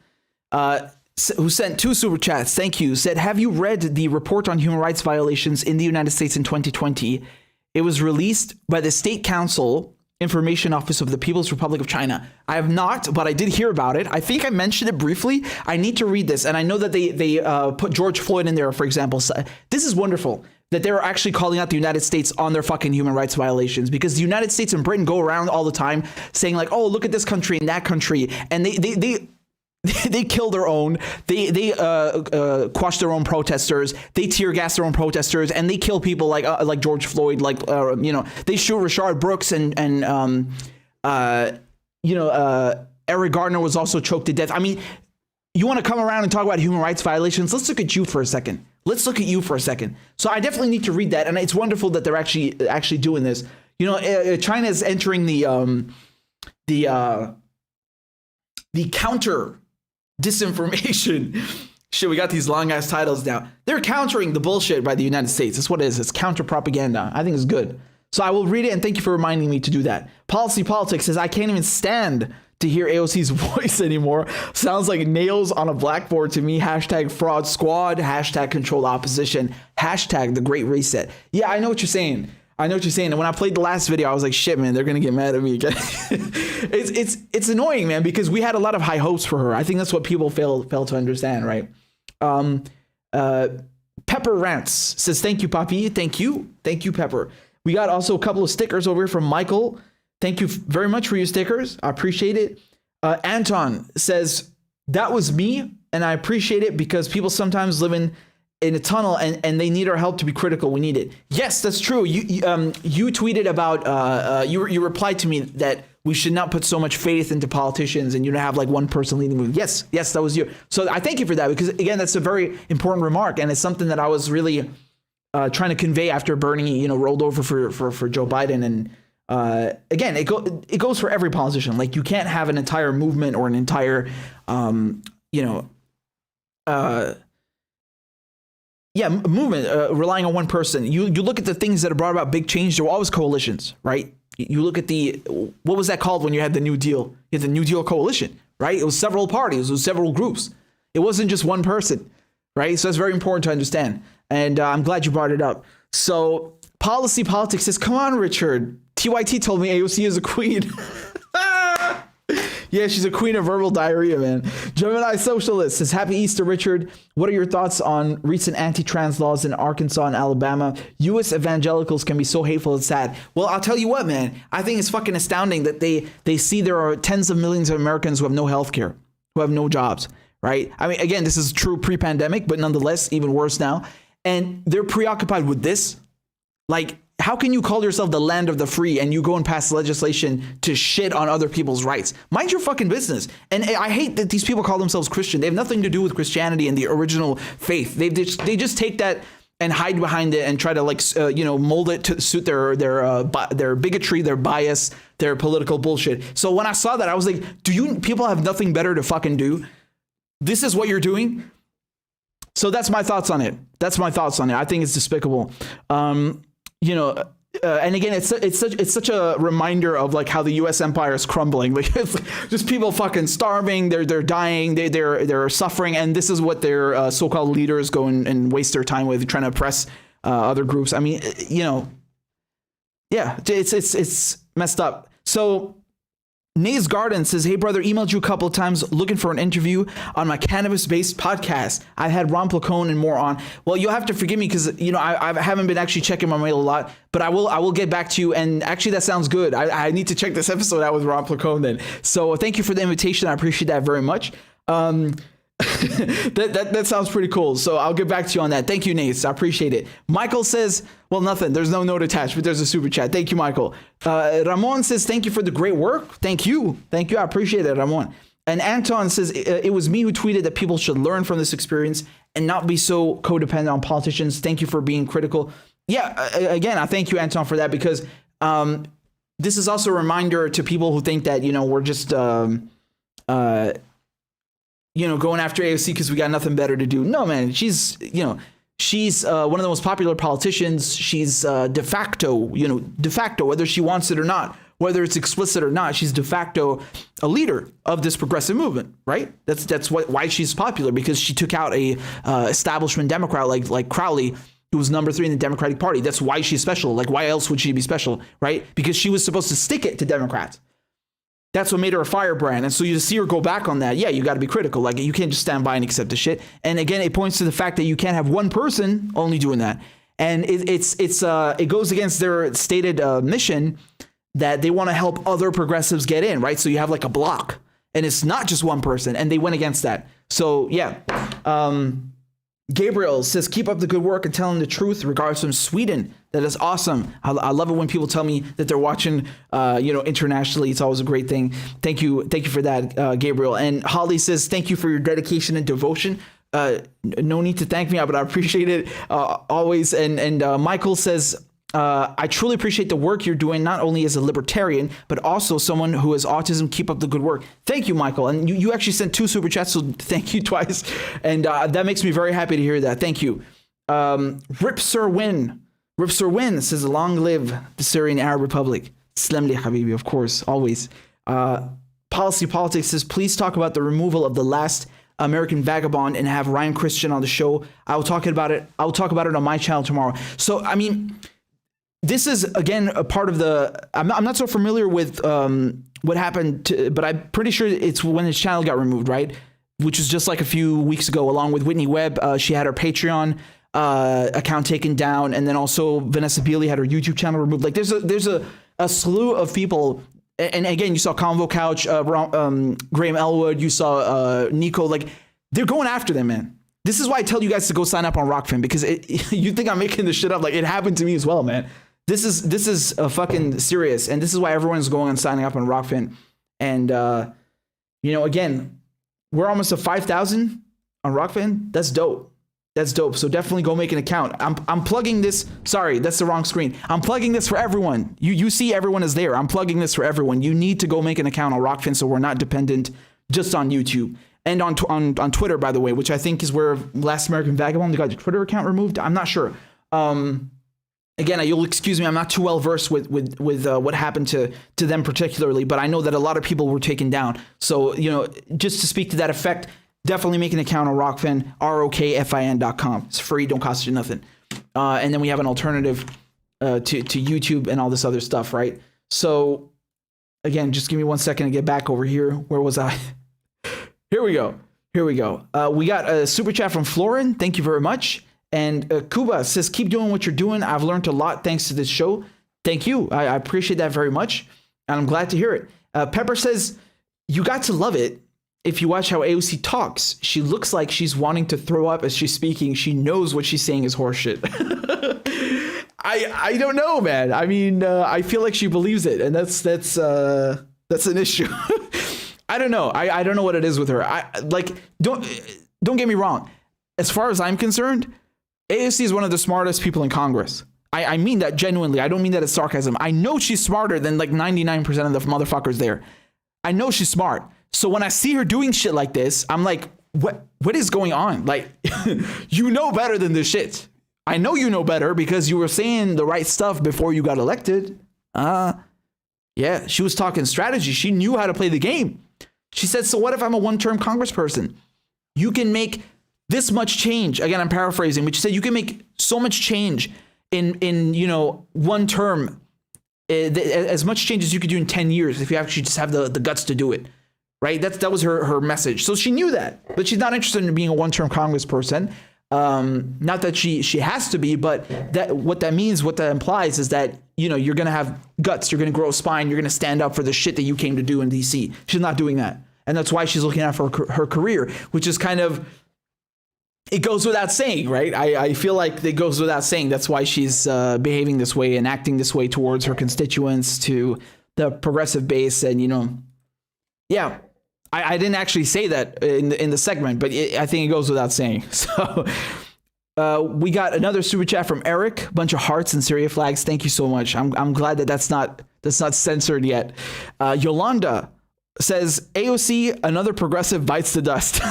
Who sent 2 super chats. Thank you. Said, have you read the report on human rights violations in the United States in 2020? It was released by the State Council Information Office of the People's Republic of China. I have not, but I did hear about it. I think I mentioned it briefly. I need to read this. And I know that they put George Floyd in there, for example. So this is wonderful that they're actually calling out the United States on their fucking human rights violations, because the United States and Britain go around all the time saying like, oh, look at this country and that country. And they They kill their own. They quash their own protesters. They tear gas their own protesters, and they kill people like George Floyd. They shoot Rashard Brooks and Eric Gardner was also choked to death. I mean, you want to come around and talk about human rights violations? Let's look at you for a second. So I definitely need to read that, and it's wonderful that they're actually doing this. China is entering the counter disinformation. Shit, we got these long ass titles now. They're countering the bullshit by the United States. That's what it is. It's counter propaganda. I think it's good. So I will read it, and thank you for reminding me to do that. Policy Politics says, I can't even stand to hear AOC's voice anymore. Sounds like nails on a blackboard to me. Hashtag fraud squad. Hashtag control opposition. Hashtag the great reset. Yeah, I know what you're saying. And when I played the last video, I was like, shit, man, they're going to get mad at me again. It's annoying, man, because we had a lot of high hopes for her. I think that's what people fail to understand, right? Pepper Rants says, thank you, Papi. Thank you, Pepper. We got also a couple of stickers over here from Michael. Thank you very much for your stickers. I appreciate it. Anton says, that was me, and I appreciate it because people sometimes live in a tunnel and they need our help to be critical. We need it. Yes, that's true. You tweeted about, you replied to me that we should not put so much faith into politicians and you don't have like one person leading the movement. Yes, that was you. So I thank you for that because again, that's a very important remark. And it's something that I was really trying to convey after Bernie, rolled over for Joe Biden. And again, it goes for every politician. Like you can't have an entire movement or an entire, movement relying on one person. You look at the things that have brought about big change. There were always coalitions, right? You look at what was that called when you had the New Deal? You had the New Deal coalition, right? It was several parties, it was several groups. It wasn't just one person, right? So that's very important to understand. And I'm glad you brought it up. So Policy Politics says, come on, Richard. TYT told me AOC is a queen. Yeah, she's a queen of verbal diarrhea, man. Gemini Socialist says, happy Easter, Richard. What are your thoughts on recent anti-trans laws in Arkansas and Alabama? U.S. evangelicals can be so hateful and sad. Well, I'll tell you what, man. I think it's fucking astounding that they see there are tens of millions of Americans who have no health care, who have no jobs, right? I mean, again, this is true pre-pandemic, but nonetheless, even worse now. And they're preoccupied with this. Like, how can you call yourself the land of the free and you go and pass legislation to shit on other people's rights? Mind your fucking business. And I hate that these people call themselves Christian. They have nothing to do with Christianity and the original faith. They just take that and hide behind it and try to mold it to suit their bigotry, their bias, their political bullshit. So when I saw that, I was like, people have nothing better to fucking do? This is what you're doing? So that's my thoughts on it. I think it's despicable. And again, it's such a reminder of like how the U.S. empire is crumbling. Like it's just people fucking starving, they're dying, they're suffering, and this is what their so-called leaders go and waste their time with, trying to oppress other groups. I mean, it's messed up. So Nays Garden says, hey brother, emailed you a couple of times looking for an interview on my cannabis-based podcast. I had Ron Placone and more on. Well, you'll have to forgive me because I haven't been actually checking my mail a lot, but I will get back to you. And actually, that sounds good. I need to check this episode out with Ron Placone then. So thank you for the invitation. I appreciate that very much. That sounds pretty cool. So I'll get back to you on that. Thank you, Nate. I appreciate it. Michael says, well, nothing. There's no note attached, but there's a super chat. Thank you, Michael. Ramon says, thank you for the great work. Thank you. I appreciate it, Ramon. And Anton says, it was me who tweeted that people should learn from this experience and not be so codependent on politicians. Thank you for being critical. Yeah, again, I thank you, Anton, for that, because this is also a reminder to people who think that, we're just going after AOC because we got nothing better to do. No, man, she's one of the most popular politicians. She's de facto, whether she wants it or not, whether it's explicit or not, she's de facto a leader of this progressive movement, right? That's why she's popular, because she took out a establishment Democrat like Crowley, who was number 3 in the Democratic Party. That's why she's special. Like, why else would she be special, right? Because she was supposed to stick it to Democrats. That's what made her a firebrand. And so you see her go back on that. Yeah, you got to be critical. Like, you can't just stand by and accept the shit. And again, it points to the fact that you can't have one person only doing that. And it goes against their stated mission that they want to help other progressives get in, right? So you have like a block. And it's not just one person, and they went against that. So yeah. Gabriel says, keep up the good work and telling the truth. Regards from Sweden. That is awesome. I love it when people tell me that they're watching, internationally. It's always a great thing. Thank you for that, Gabriel. And Holly says, thank you for your dedication and devotion. No need to thank me, but I appreciate it always. And Michael says, I truly appreciate the work you're doing, not only as a libertarian, but also someone who has autism. Keep up the good work. Thank you, Michael. And you actually sent 2 super chats, so thank you twice. And that makes me very happy to hear that. Thank you. Rip Sir Win says, long live the Syrian Arab Republic. Slemli Habibi, of course, always. Policy Politics says, please talk about the removal of the last American vagabond and have Ryan Christian on the show. I'll talk about it on my channel tomorrow. So, I mean, this is, again, a part of the... I'm not so familiar with what happened, but I'm pretty sure it's when his channel got removed, right? Which was just like a few weeks ago, along with Whitney Webb. She had her Patreon account taken down, and then also Vanessa Beeley had her YouTube channel removed. Like, there's a slew of people, and again, you saw Convo Couch, Graham Elwood, you saw Nico. Like, they're going after them, man. This is why I tell you guys to go sign up on Rockfin, because you think I'm making this shit up. Like, it happened to me as well, man. This is fucking serious, and this is why everyone's going and signing up on Rockfin. And again, we're almost at 5,000 on Rockfin. That's dope. That's dope. So definitely go make an account. I'm plugging this. Sorry, that's the wrong screen. I'm plugging this for everyone. You see everyone is there. I'm plugging this for everyone. You need to go make an account on Rockfin so we're not dependent just on YouTube. And on Twitter, by the way, which I think is where Last American Vagabond got the Twitter account removed. I'm not sure. Again, you'll excuse me, I'm not too well versed with what happened to them particularly, but I know that a lot of people were taken down. So, just to speak to that effect, definitely make an account on Rockfin, ROKFIN.com. It's free, don't cost you nothing. And then we have an alternative to YouTube and all this other stuff, right? So, again, just give me 1 second to get back over here. Where was I? Here we go. We got a super chat from Florin. Thank you very much. And Kuba says, keep doing what you're doing. I've learned a lot thanks to this show. Thank you. I appreciate that very much. And I'm glad to hear it. Pepper says, you got to love it if you watch how AOC talks. She looks like she's wanting to throw up as she's speaking. She knows what she's saying is horseshit. I don't know, man. I mean, I feel like she believes it. And that's an issue. I don't know. I don't know what it is with her. Don't get me wrong. As far as I'm concerned, AOC is one of the smartest people in Congress. I mean that genuinely. I don't mean that as sarcasm. I know she's smarter than like 99% of the motherfuckers there. I know she's smart. So when I see her doing shit like this, I'm like, what is going on? Like, you know better than this shit. I know you know better because you were saying the right stuff before you got elected. Yeah, she was talking strategy. She knew how to play the game. She said, so what if I'm a one-term congressperson? You can make this much change. Again, I'm paraphrasing, but she said you can make so much change in one term, as much change as you could do in 10 years if you actually just have the guts to do it, right? That was her message. So she knew that, but she's not interested in being a one-term congressperson. Not that she has to be, but what that implies is that, you're going to have guts, you're going to grow a spine, you're going to stand up for the shit that you came to do in DC. She's not doing that. And that's why she's looking out for her career, which is kind of, it goes without saying, right? I feel like it goes without saying. That's why she's behaving this way and acting this way towards her constituents, to the progressive base. And, yeah, I didn't actually say that in the segment, but I think it goes without saying. So we got another super chat from Eric, a bunch of hearts and Syria flags. Thank you so much. I'm glad that that's not censored yet. Yolanda says, AOC, another progressive bites the dust.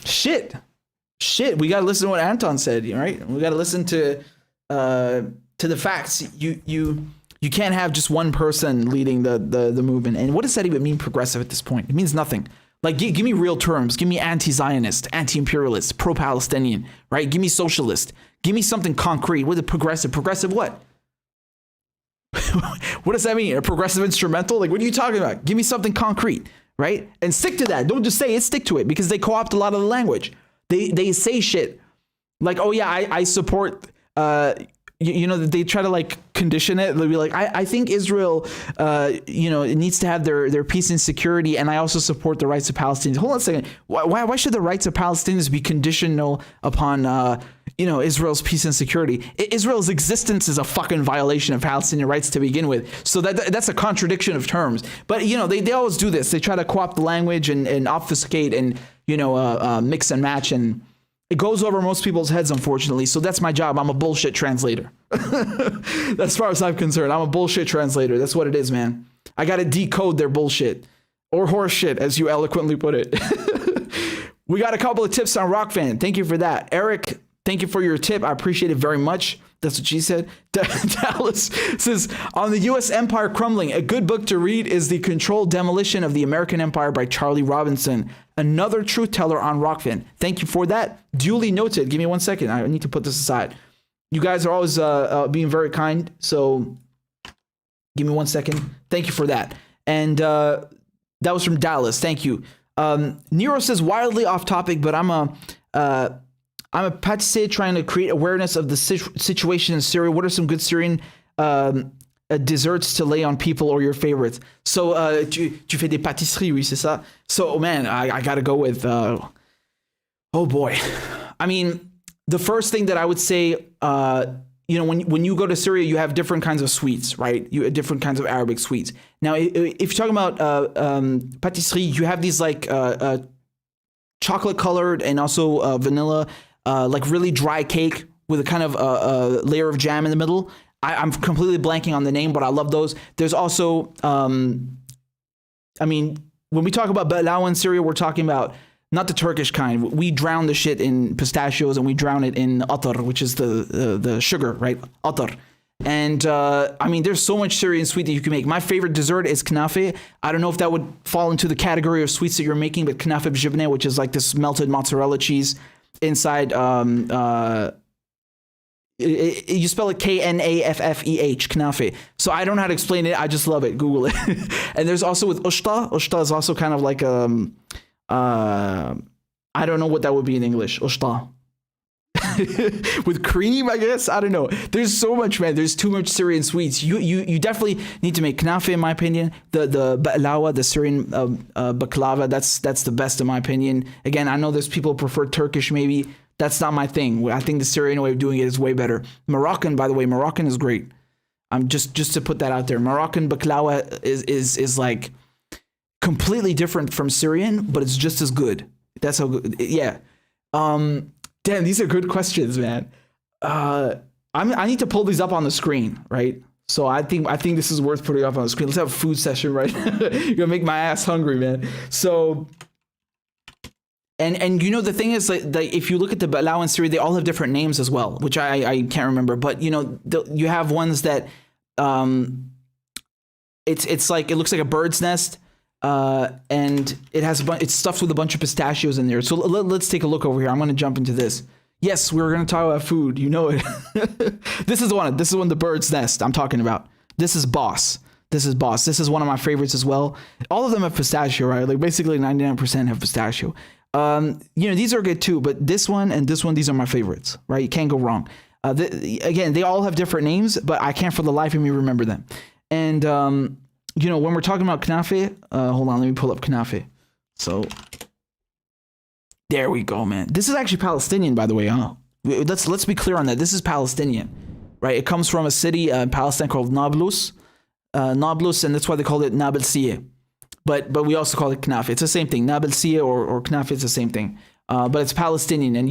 Shit. We got to listen to what Anton said, right? We got to listen to the facts. You can't have just one person leading the movement. And what does that even mean, progressive, at this point? It means nothing. Like, give me real terms. Give me anti-Zionist, anti-imperialist, pro-Palestinian, right? Give me socialist. Give me something concrete. What is progressive? Progressive what? What does that mean? A progressive instrumental? Like, what are you talking about? Give me something concrete, right? And stick to that. Don't just say it, stick to it, because they co-opt a lot of the language. They say shit like, oh yeah, I support they try to like condition it. They'll be like, I think Israel, it needs to have their peace and security, and I also support the rights of Palestinians. Hold on a second. Why should the rights of Palestinians be conditional upon Israel's peace and security? Israel's existence is a fucking violation of Palestinian rights to begin with. So that's a contradiction of terms. But they always do this. They try to co-opt the language and obfuscate and mix and match, and it goes over most people's heads, unfortunately. So that's my job. I'm a bullshit translator. As far as I'm concerned, I'm a bullshit translator. That's what it is, man. I got to decode their bullshit, or horse shit, as you eloquently put it. We got a couple of tips on Rockfan. Thank you for that. Eric, thank you for your tip. I appreciate it very much. That's what she said. Dallas says, on the U.S. empire crumbling, a good book to read is The Controlled Demolition of the American Empire by Charlie Robinson. Another truth teller on Rockfin. Thank you for that. Duly noted. Give me 1 second. I need to put this aside. You guys are always being very kind. So give me 1 second. Thank you for that. And that was from Dallas. Thank you. Nero says, wildly off topic, but I'm a pâtissier trying to create awareness of the situation in Syria. What are some good Syrian desserts to lay on people, or your favorites? So, tu fais des pâtisseries, oui, c'est ça. So, man, I gotta go with, oh boy. I mean, the first thing that I would say, when you go to Syria, you have different kinds of sweets, right? You have different kinds of Arabic sweets. Now, if you're talking about pâtisserie, you have these like chocolate colored and also vanilla, like really dry cake with a kind of layer of jam in the middle. I'm completely blanking on the name, but I love those. There's also, when we talk about baklava in Syria, we're talking about not the Turkish kind. We drown the shit in pistachios and we drown it in atar, which is the sugar, right? Atar. And there's so much Syrian sweet that you can make. My favorite dessert is knafe. I don't know if that would fall into the category of sweets that you're making, but knafe b'jibne, which is like this melted mozzarella cheese inside. You spell it Knaffeh, knafe. So I don't know how to explain it. I just love it. Google it. And there's also with ushta. Ushta is also kind of like I don't know what that would be in English. Ushta. With cream, I guess. I don't know. There's so much, man. There's too much Syrian sweets. You definitely need to make knafe, in my opinion. The baklava, the Syrian baklava, that's the best in my opinion. Again, I know there's people who prefer Turkish maybe. That's not my thing. I think the Syrian way of doing it is way better. Moroccan, by the way, Moroccan is great. Just to put that out there. Moroccan baklava is like completely different from Syrian, but it's just as good. That's how good. Yeah. Damn, these are good questions, man. I need to pull these up on the screen, right? So I think this is worth putting up on the screen. Let's have a food session, right? You're gonna make my ass hungry, man. So, and the thing is, like if you look at the baklava in Syria, they all have different names as well, which I can't remember. But you have ones that it's like it looks like a bird's nest. And it has it's stuffed with a bunch of pistachios in there. So let's take a look over here. I'm going to jump into this. Yes, we're going to talk about food. You know it. This is one. This is one, the bird's nest I'm talking about. This is Boss. This is one of my favorites as well. All of them have pistachio, right? Like basically 99% have pistachio. These are good too, but this one and this one, these are my favorites, right? You can't go wrong. Again, they all have different names, but I can't for the life of me remember them. And, when we're talking about knafe, hold on, let me pull up knafe. So there we go, man. This is actually Palestinian, by the way. Let's be clear on that. This is Palestinian, right? It comes from a city in Palestine called Nablus, and that's why they call it Nablsiye. But we also call it knafe. It's the same thing. Nablsiye or knafe, it's the same thing. But it's Palestinian, and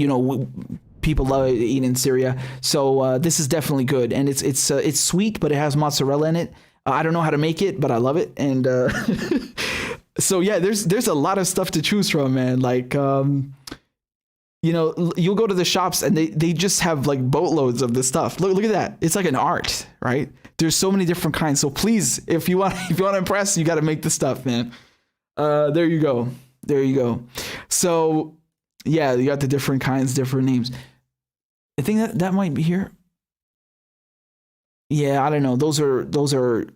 people love it eating in Syria. So this is definitely good, and it's sweet, but it has mozzarella in it. I don't know how to make it, but I love it. And so yeah, there's a lot of stuff to choose from, man. Like you'll go to the shops and they just have like boatloads of this stuff. Look at that. It's like an art, right? There's so many different kinds. So please, if you want to impress, you got to make the stuff, man. There you go. So yeah, you got the different kinds, different names. I think that might be here. Yeah, I don't know. Those are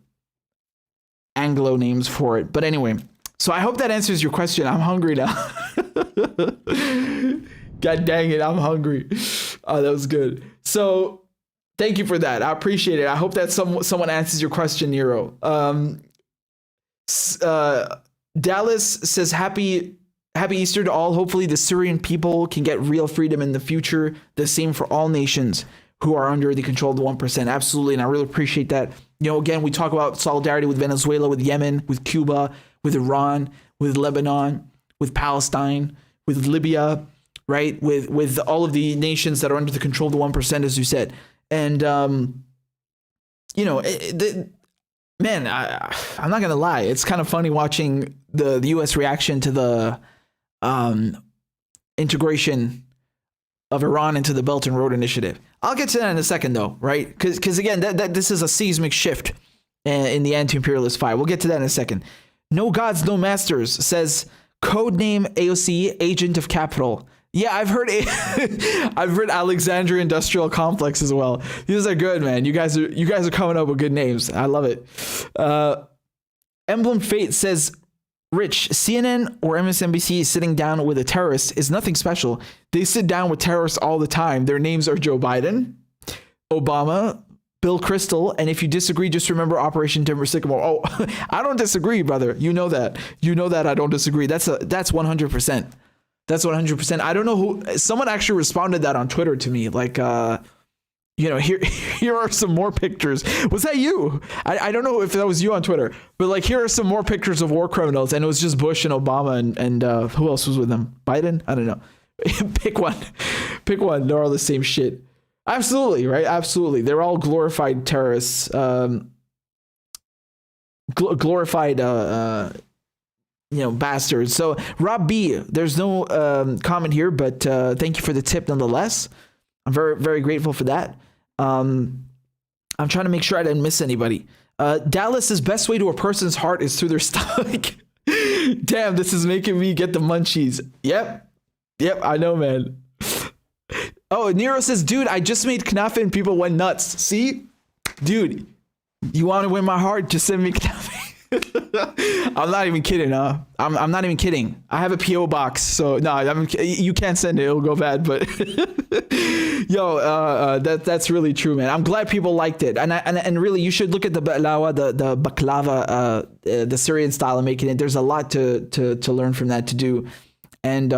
Anglo names for it. But anyway, so I hope that answers your question. I'm hungry now. God dang it, I'm hungry. Oh, that was good. So Thank you for that. I appreciate it. I hope that someone answers your question, Nero. Dallas says, happy Easter to all. Hopefully the Syrian people can get real freedom in the future. The same for all nations who are under the control of the 1%. Absolutely. And I really appreciate that. You know, again, we talk about solidarity with Venezuela, with Yemen, with Cuba, with Iran, with Lebanon, with Palestine, with Libya, right? With all of the nations that are under the control of the 1%, as you said. And, you know, man, I'm not going to lie. It's kind of funny watching the U.S. reaction to the integration of Iran into the Belt and Road Initiative. I'll get to that in a second, though, right? Because again, this is a seismic shift in the anti-imperialist fight. We'll get to that in a second. No Gods, No Masters says, codename AOC, Agent of Capital. Yeah, I've heard Alexandria Industrial Complex as well. These are good, man. You guys are coming up with good names. I love it. Emblem Fate says, Rich, CNN or MSNBC sitting down with a terrorist is nothing special. They sit down with terrorists all the time. Their names are Joe Biden, Obama, Bill Kristol, and if you disagree, just remember Operation Timber Sycamore. Oh, I don't disagree, brother. You know that. You know that I don't disagree. That's 100%. That's 100%. I don't know who. Someone actually responded that on Twitter to me, like, you know, here are some more pictures. Was that you? I don't know if that was you on Twitter, but like, here are some more pictures of war criminals, and it was just Bush and Obama and who else was with them? Biden? I don't know. Pick one. They're all the same shit. Absolutely, right? Absolutely. They're all glorified terrorists. Glorified, you know, bastards. So Rob B, there's no comment here, but thank you for the tip nonetheless. I'm very, very grateful for that. I'm trying to make sure I didn't miss anybody. Dallas's best way to a person's heart is through their stomach. Damn, this is making me get the munchies. Yep, I know, man. Oh, Nero says, dude, I just made knafe and people went nuts. See? Dude, you want to win my heart? Just send me knafe. I'm not even kidding, huh? I'm not even kidding. I have a PO box, so no, you can't send it; it'll go bad. But yo, that's really true, man. I'm glad people liked it, and really, you should look at the baklava, the Syrian style of making it. There's a lot to learn from that to do, and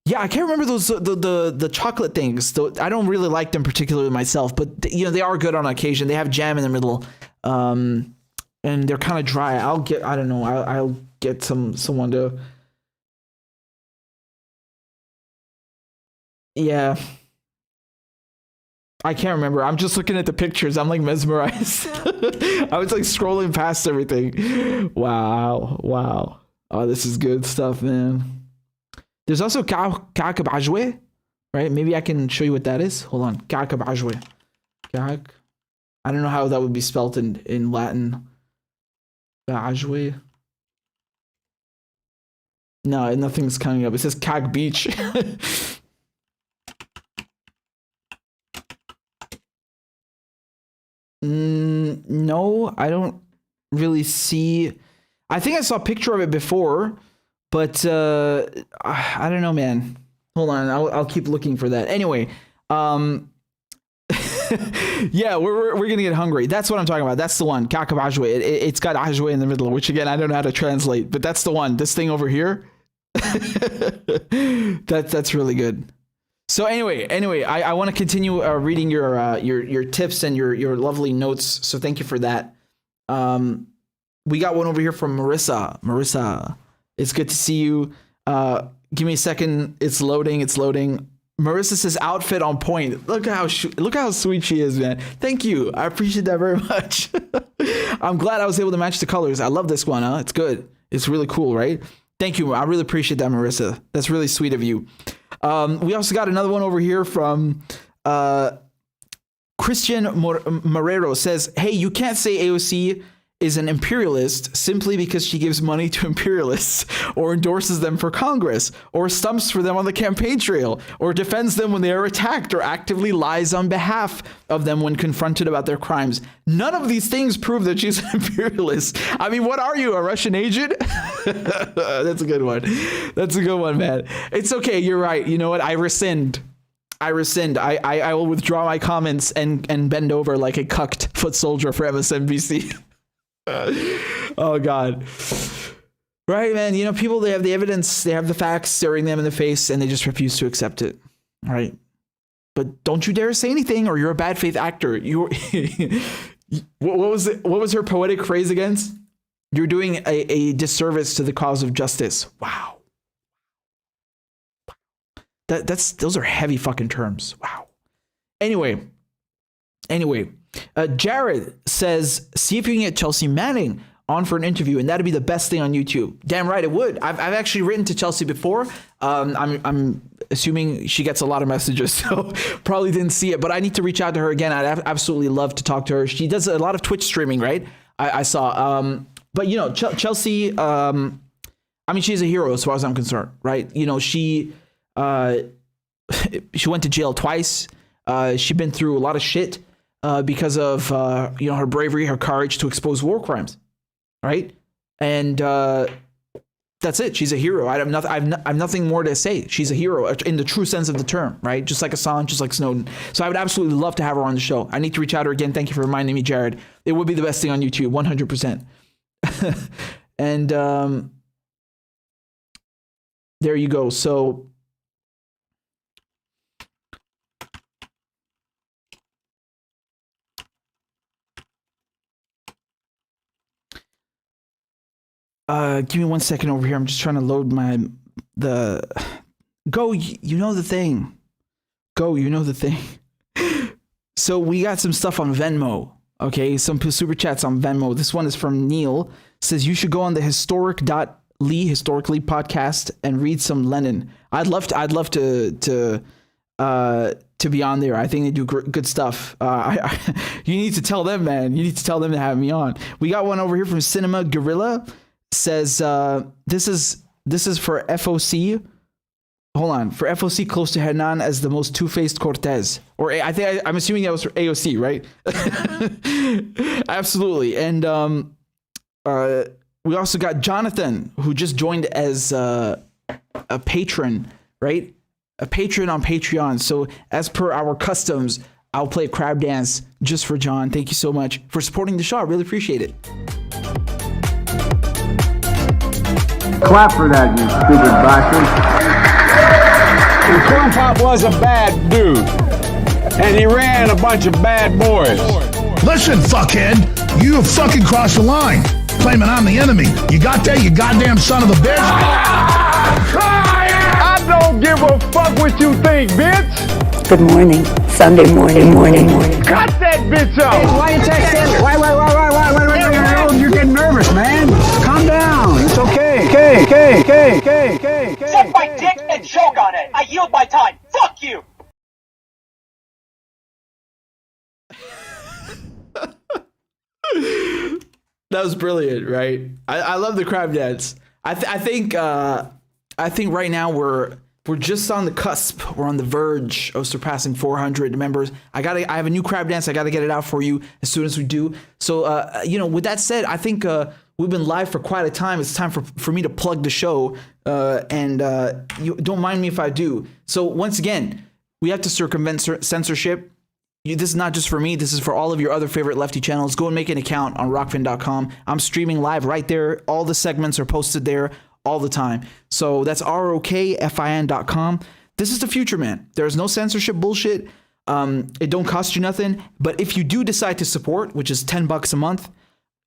yeah, I can't remember those the chocolate things. I don't really like them particularly myself, but you know, they are good on occasion. They have jam in the middle. And they're kind of dry. I'll get someone to. Yeah. I can't remember. I'm just looking at the pictures. I'm like mesmerized. I was like scrolling past everything. Wow. Oh, this is good stuff, man. There's also ka'kab ajwe, right? Maybe I can show you what that is. Hold on. Ka'kab ajwe. I don't know how that would be spelt in Latin. Ajwe. No, nothing's coming up. It says Kag Beach. No, I don't really see. I think I saw a picture of it before, but I don't know, man. Hold on, I'll keep looking for that. Anyway, yeah, we're gonna get hungry. That's what I'm talking about. That's the one. Ka'kab ajwe. It's got ajwe in the middle, which again I don't know how to translate, but that's the one. This thing over here. That's really good. So anyway, I want to continue reading your tips and your lovely notes. So thank you for that. We got one over here from Marissa. Marissa, it's good to see you. Give me a second. It's loading. Marissa says outfit on point. Look how sweet she is, man. Thank you. I appreciate that very much. I'm glad I was able to match the colors. I love this one, huh? It's good. It's really cool, right? Thank you. I really appreciate that, Marissa. That's really sweet of you. We also got another one over here from Christian Morero says, hey, you can't say AOC is an imperialist simply because she gives money to imperialists or endorses them for Congress or stumps for them on the campaign trail or defends them when they are attacked or actively lies on behalf of them when confronted about their crimes. None of these things prove that she's an imperialist. I mean, what are you, a Russian agent? That's a good one. That's a good one, man. It's okay. You're right. You know what? I rescind. I rescind. I will withdraw my comments and bend over like a cucked foot soldier for MSNBC. Oh God. Right, man. You know, people, they have the evidence, they have the facts staring them in the face, and they just refuse to accept it. Right. But don't you dare say anything, or you're a bad faith actor. You're what was her poetic phrase against? You're doing a disservice to the cause of justice. Wow. Those are heavy fucking terms. Wow. Anyway, Jared says, see if you can get Chelsea Manning on for an interview, and that'd be the best thing on YouTube. Damn right it would. I've actually written to Chelsea before. I'm assuming she gets a lot of messages, so probably didn't see it, but I need to reach out to her again. I'd absolutely love to talk to her. She does a lot of Twitch streaming, right? I saw. But you know, Chelsea, I mean, she's a hero as far as I'm concerned, right? You know, she went to jail twice. She's been through a lot of shit because of you know, her bravery, her courage to expose war crimes. Right. And that's it. She's a hero. I have nothing more to say. She's a hero in the true sense of the term. Right. Just like Assange, just like Snowden. So I would absolutely love to have her on the show. I need to reach out to her again. Thank you for reminding me, Jared. It would be the best thing on YouTube. 100%. And there you go. So give me 1 second over here. I'm just trying to load Go, you know the thing. Go, you know the thing. So we got some stuff on Venmo. Okay, some super chats on Venmo. This one is from Neil. Says you should go on the historically podcast and read some Lenin. I'd love to be on there. I think they do good stuff. You need to tell them, man. You need to tell them to have me on. We got one over here from Cinema Gorilla. Says this is for FOC. Hold on, for FOC close to Hernan as the most two-faced Cortez, or I'm assuming that was for AOC, right? Absolutely. And we also got Jonathan, who just joined as a patron, right? A patron on Patreon. So as per our customs, I'll play a crab dance just for John. Thank you so much for supporting the show. I really appreciate it. Clap for that, you stupid bastard. Corn Pop was a bad dude, and he ran a bunch of bad boys. Listen, fuckhead, you have fucking crossed the line, claiming I'm the enemy. You got that, you goddamn son of a bitch? I don't give a fuck what you think, bitch. Good morning. Sunday morning. Cut that bitch off. Hey, why you texting? Why? You're getting nervous, man. Calm down. It's okay. Okay. Suck my dick and choke on it. I yield my time. Fuck you. That was brilliant, right? I love the crab dance. I think right now we're just on the cusp. We're on the verge of surpassing 400 members. I have a new crab dance. I gotta get it out for you as soon as we do. So you know, with that said, I think we've been live for quite a time. It's time for me to plug the show. And you don't mind me if I do. So once again, we have to circumvent censorship. This is not just for me. This is for all of your other favorite lefty channels. Go and make an account on rockfin.com. I'm streaming live right there. All the segments are posted there all the time. So that's ROKFIN.com. This is the future, man. There's no censorship bullshit. It don't cost you nothing. But if you do decide to support, which is $10 a month,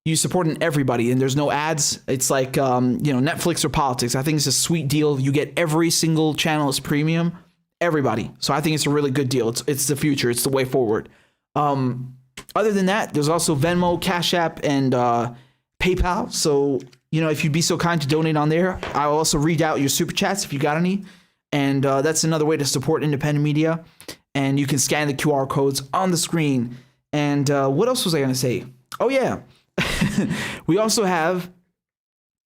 you supporting everybody, and there's no ads. It's like you know, Netflix or politics. I think it's a sweet deal. You get every single channel as premium, everybody. So I think it's a really good deal. It's the future. It's the way forward. Other than that, there's also Venmo, CashApp, and PayPal. So you know, if you'd be so kind to donate on there, I'll also read out your super chats if you got any. And that's another way to support independent media. And you can scan the QR codes on the screen. And what else was I going to say? Oh yeah. we also have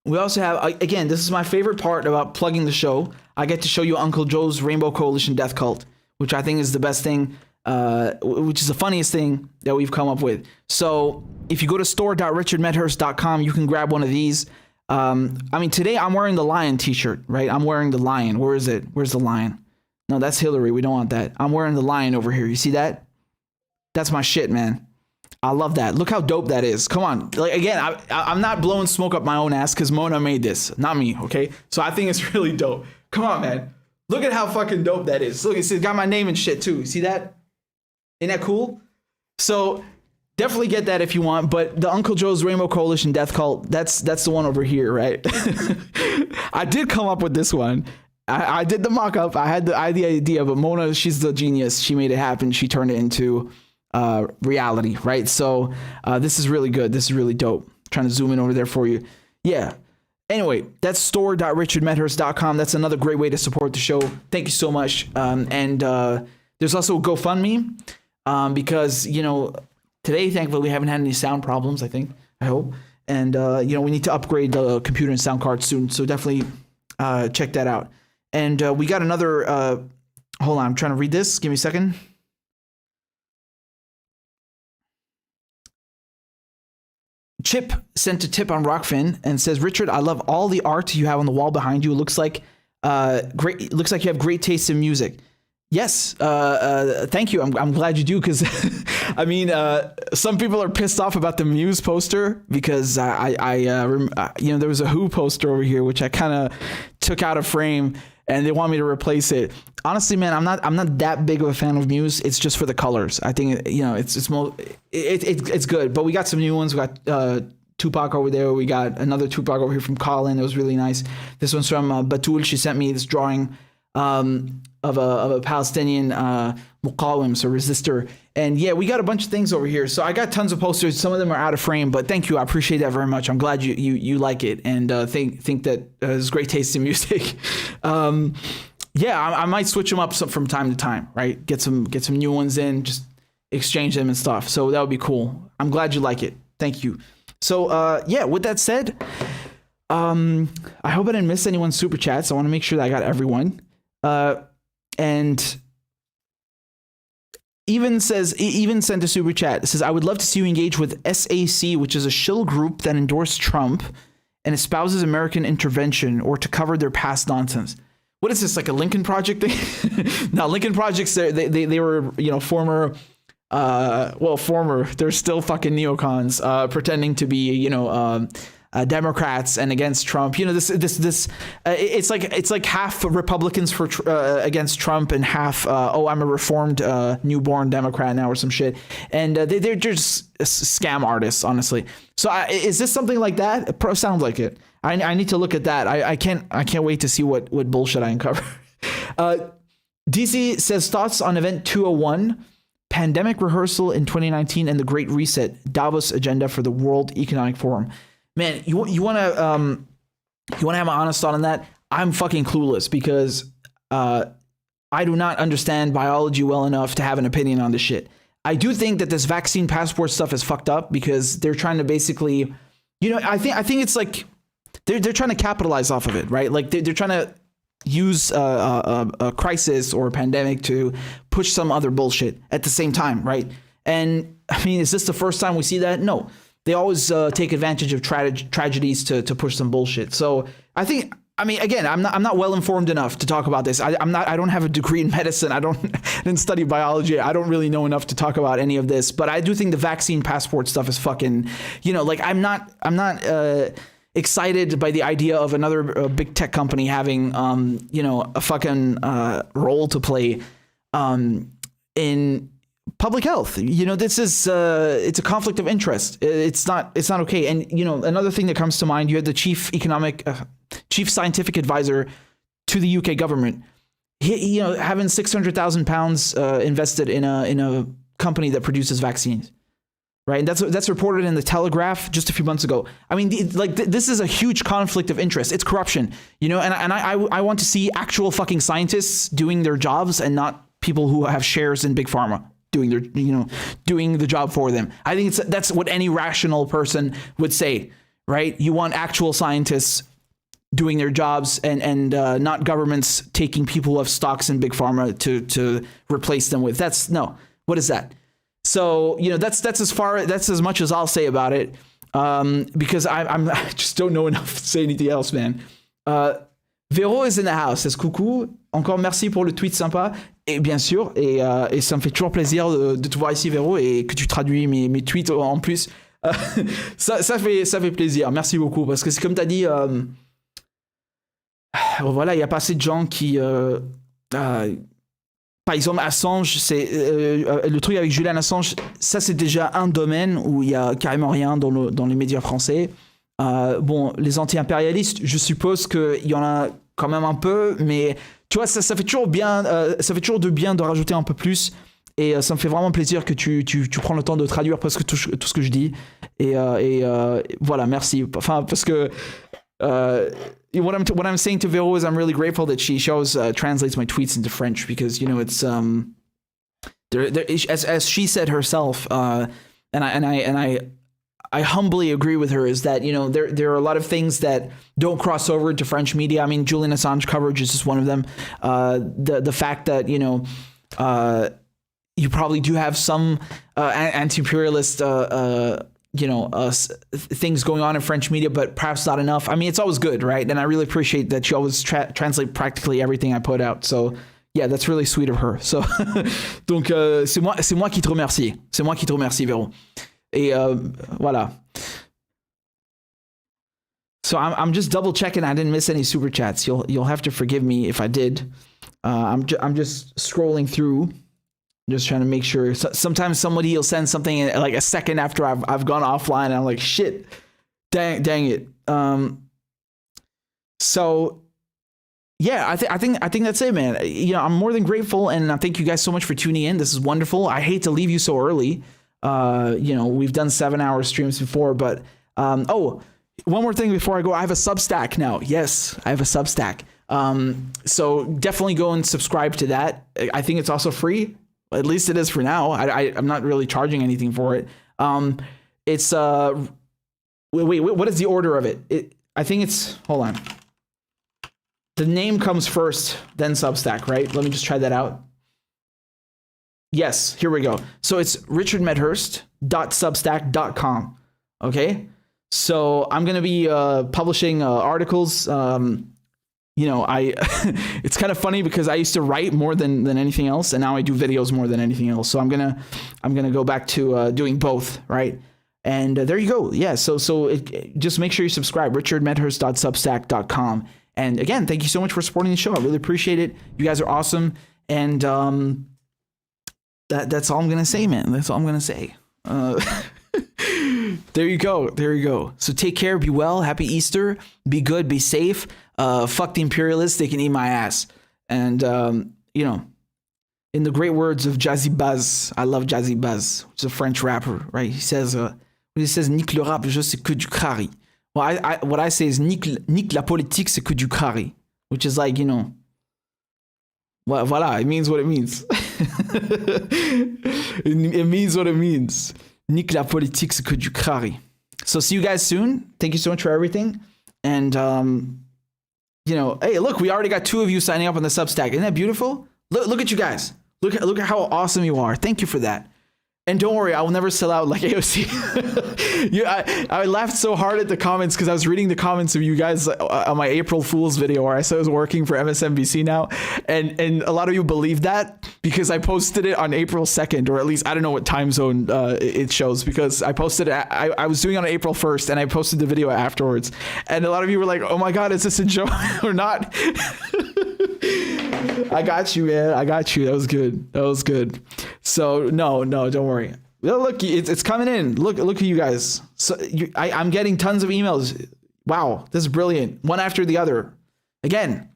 again, this is my favorite part about plugging the show. I get to show you Uncle Joe's Rainbow Coalition Death Cult, which I think is the best thing, which is the funniest thing that we've come up with. So if you go to store.richardmedhurst.com, you can grab one of these. I mean, today I'm wearing the lion t-shirt, right? I'm wearing the lion. Where is it? Where's the lion? No, that's Hillary. We don't want that. I'm wearing the lion over here. You see that? That's my shit, man. I love that. Look how dope that is. Come on. Like, again, I'm not blowing smoke up my own ass because Mona made this, not me, okay? So I think it's really dope. Come on, man. Look at how fucking dope that is. Look, it's got my name and shit too. See that? Isn't that cool? So definitely get that if you want. But the Uncle Joe's Rainbow Coalition Death Cult, that's the one over here, right? I did come up with this one. I did the mock-up. I had the idea, but Mona, she's the genius. She made it happen. She turned it into reality, right? So this is really good. This is really dope. Trying to zoom in over there for you. Yeah. Anyway, that's store.richardmedhurst.com. That's another great way to support the show. Thank you so much. And there's also GoFundMe because, you know, today, thankfully, we haven't had any sound problems, I hope. And, you know, we need to upgrade the computer and sound card soon. So definitely check that out. And we got another, hold on, I'm trying to read this. Give me a second. Chip sent a tip on Rockfin and says, Richard, I love all the art you have on the wall behind you. It looks like great. Looks like you have great taste in music. Yes, thank you. I'm glad you do, because I mean, some people are pissed off about the Muse poster because you know, there was a Who poster over here which I kind of took out of frame, and they want me to replace it. Honestly, man, I'm not that big of a fan of Muse. It's just for the colors. I think, you know, it's good. But we got some new ones. We got Tupac over there. We got another Tupac over here from Colin. It was really nice. This one's from Batul. She sent me this drawing of a Palestinian muqawim, so resistor. And yeah, we got a bunch of things over here. So I got tons of posters. Some of them are out of frame, but thank you. I appreciate that very much. I'm glad you like it, and think that it's great taste in music. Yeah, I might switch them up from time to time, right? Get some new ones in, just exchange them and stuff. So that would be cool. I'm glad you like it. Thank you. So yeah, with that said, I hope I didn't miss anyone's super chats. I want to make sure that I got everyone. And even sent a super chat. It says, I would love to see you engage with SAC, which is a shill group that endorsed Trump and espouses American intervention or to cover their past nonsense. What is this, like a Lincoln Project thing? No, Lincoln Projects, they were, you know, former, they're still fucking neocons, pretending to be, you know, Democrats and against Trump. You know, it's like half Republicans for against Trump and half I'm a reformed newborn Democrat now or some shit. And they're just scam artists, honestly. So is this something like that? It sounds like it. I need to look at that. I can't wait to see what bullshit I uncover. DC says, thoughts on event 201, pandemic rehearsal in 2019 and the Great Reset, Davos agenda for the World Economic Forum. Man, you want to have an honest thought on that? I'm fucking clueless because I do not understand biology well enough to have an opinion on this shit. I do think that this vaccine passport stuff is fucked up because they're trying to basically, you know, I think it's like they're trying to capitalize off of it, right? Like they're trying to use a crisis or a pandemic to push some other bullshit at the same time, right? And I mean, is this the first time we see that? No. They always take advantage of tragedies to push some bullshit. So I think, I mean, again, I'm not well informed enough to talk about this. I don't have a degree in medicine. I didn't study biology. I don't really know enough to talk about any of this. But I do think the vaccine passport stuff is fucking, you know, like I'm not excited by the idea of another big tech company having, you know, a fucking role to play in public health. You know, this is it's a conflict of interest. It's not okay. And you know, another thing that comes to mind, you had the chief scientific advisor to the UK government. He, you know, having £600,000 invested in a company that produces vaccines, right? And that's reported in the Telegraph just a few months ago. I mean, this is a huge conflict of interest. It's corruption, you know. And I want to see actual fucking scientists doing their jobs and not people who have shares in big pharma doing the job for them. I think that's what any rational person would say, right? You want actual scientists doing their jobs and not governments taking people who have stocks in big pharma to replace them with. What is that? So, you know, that's as much as I'll say about it, because I just don't know enough to say anything else, man. Vero is in the house, says coucou. encore merci pour le tweet sympa. Et bien sûr, et ça me fait toujours plaisir de te voir ici, Véro, et que tu traduis mes tweets en plus. Ça fait plaisir. Merci beaucoup. Parce que c'est comme tu as dit, voilà, il n'y a pas assez de gens qui... par exemple, Assange, le truc avec Julian Assange, ça c'est déjà un domaine où il y a carrément rien dans les médias français. Bon, les anti-impérialistes, je suppose qu'il y en a quand même un peu, mais tu vois, ça fait toujours bien, ça fait toujours de bien de rajouter un peu plus. Et ça me fait vraiment plaisir que tu prends le temps de traduire presque tout ce que je dis. Et voilà, merci. Enfin, parce que what I'm saying to Vero is I'm really grateful that she always translates my tweets into French, because you know it's as she said herself, and I humbly agree with her, is that, you know, there are a lot of things that don't cross over into French media. I mean, Julian Assange coverage is just one of them. The fact that, you know, you probably do have some anti-imperialist things going on in French media, but perhaps not enough. I mean, it's always good, right? And I really appreciate that she always translate practically everything I put out. So yeah, that's really sweet of her. So donc c'est moi qui te remercie. C'est moi qui te remercie, Véro. Et voilà. So I'm just double checking I didn't miss any super chats. You'll have to forgive me if I did. I'm just scrolling through, just trying to make sure. Sometimes somebody will send something like a second after I've gone offline, and I'm like, shit, dang it. So yeah, I think that's it, man. You know, I'm more than grateful, and I thank you guys so much for tuning in. This is wonderful. I hate to leave you so early. You know, we've done 7-hour streams before, but one more thing before I go. I have a Substack now. Yes, I have a Substack. So definitely go and subscribe to that. I think it's also free. At least it is for now. I'm not really charging anything for it. It's wait, what is the order of it? I think it's, hold on. The name comes first, then Substack, right? Let me just try that out. Yes, here we go. So it's richardmedhurst.substack.com. Okay. So I'm going to be publishing articles. You know, it's kind of funny because I used to write more than anything else, and now I do videos more than anything else. So I'm gonna go back to doing both, right? And there you go. Yeah. So just make sure you subscribe. richardmedhurst.substack.com. And again, thank you so much for supporting the show. I really appreciate it. You guys are awesome. And that's all I'm gonna say, man. That's all I'm gonna say. There you go. So take care, be well, happy Easter, be good, be safe. Fuck the imperialists, they can eat my ass. And you know, in the great words of Jazzy Baz, I love Jazzy Baz, which is a French rapper, right? He says nique le rap, je sais que du crari. Well, what I say is nique la politique, c'est que du crari, which is like, you know, well, voila, it means what it means. It means what it means. Nique la politique, c'est que du crari. So see you guys soon. Thank you so much for everything. And you know, hey, look, we already got 2 of you signing up on the Substack. Isn't that beautiful? Look at you guys. Look at how awesome you are. Thank you for that. And don't worry, I will never sell out like AOC. I laughed so hard at the comments because I was reading the comments of you guys on my April Fool's video where I said I was working for MSNBC now. And a lot of you believed that because I posted it on April 2nd, or at least I don't know what time zone it shows, because I posted it. I was doing it on April 1st and I posted the video afterwards. And a lot of you were like, oh my God, is this a joke or not? I got you, man. I got you. That was good. So no, don't worry. Look, it's coming in. Look at you guys. So I'm getting tons of emails. Wow, this is brilliant. One after the other. Again,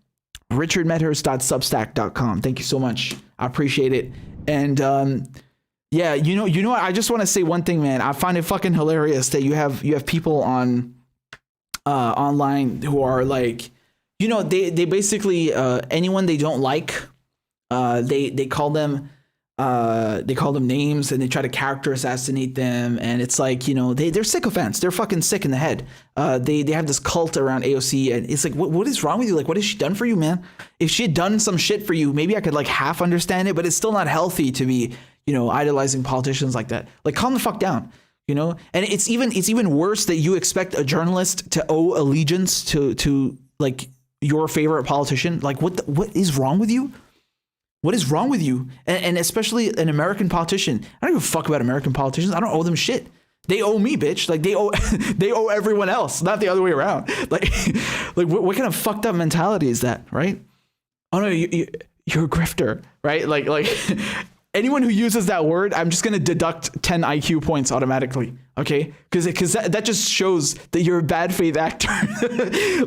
richardmedhurst.substack.com. Thank you so much. I appreciate it. And yeah, you know what? I just want to say one thing, man. I find it fucking hilarious that you have people on online who are like, you know, they basically anyone they don't like, they call them names and they try to character assassinate them, and it's like, you know, they're sycophants. They're fucking sick in the head. They have this cult around AOC, and it's like, what is wrong with you? Like, what has she done for you, man? If she had done some shit for you, maybe I could like half understand it, but it's still not healthy to be, you know, idolizing politicians like that. Like, calm the fuck down. You know, and it's even worse that you expect a journalist to owe allegiance to like your favorite politician? Like, what is wrong with you? What is wrong with you? And especially an American politician. I don't give a fuck about American politicians. I don't owe them shit. They owe me, bitch. Like, they owe everyone else, not the other way around. Like what kind of fucked up mentality is that, right? Oh no, you're a grifter, right? Like anyone who uses that word, I'm just gonna deduct 10 IQ points automatically, okay? Because that just shows that you're a bad faith actor.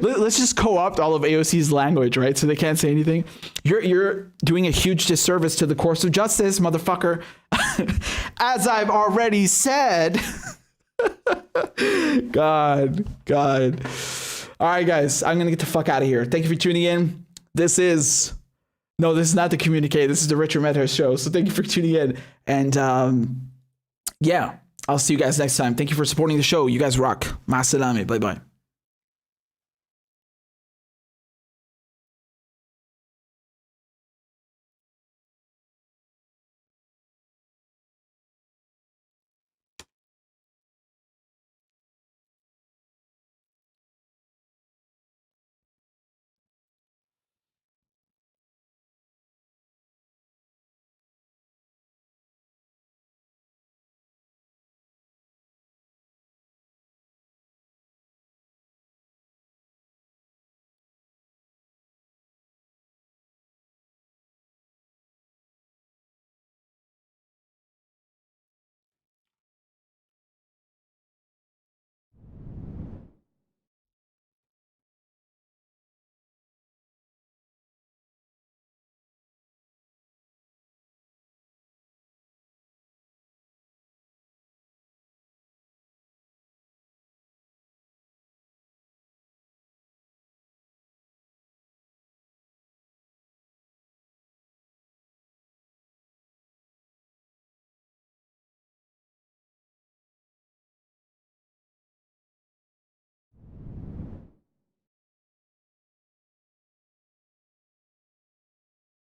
Let's just co-opt all of AOC's language, right? So they can't say anything. You're doing a huge disservice to the course of justice, motherfucker. As I've already said. God. All right, guys, I'm gonna get the fuck out of here. Thank you for tuning in. This is not the Communicate. This is the Richard Medhurst show. So thank you for tuning in. And yeah, I'll see you guys next time. Thank you for supporting the show. You guys rock. Ma salame. Bye-bye.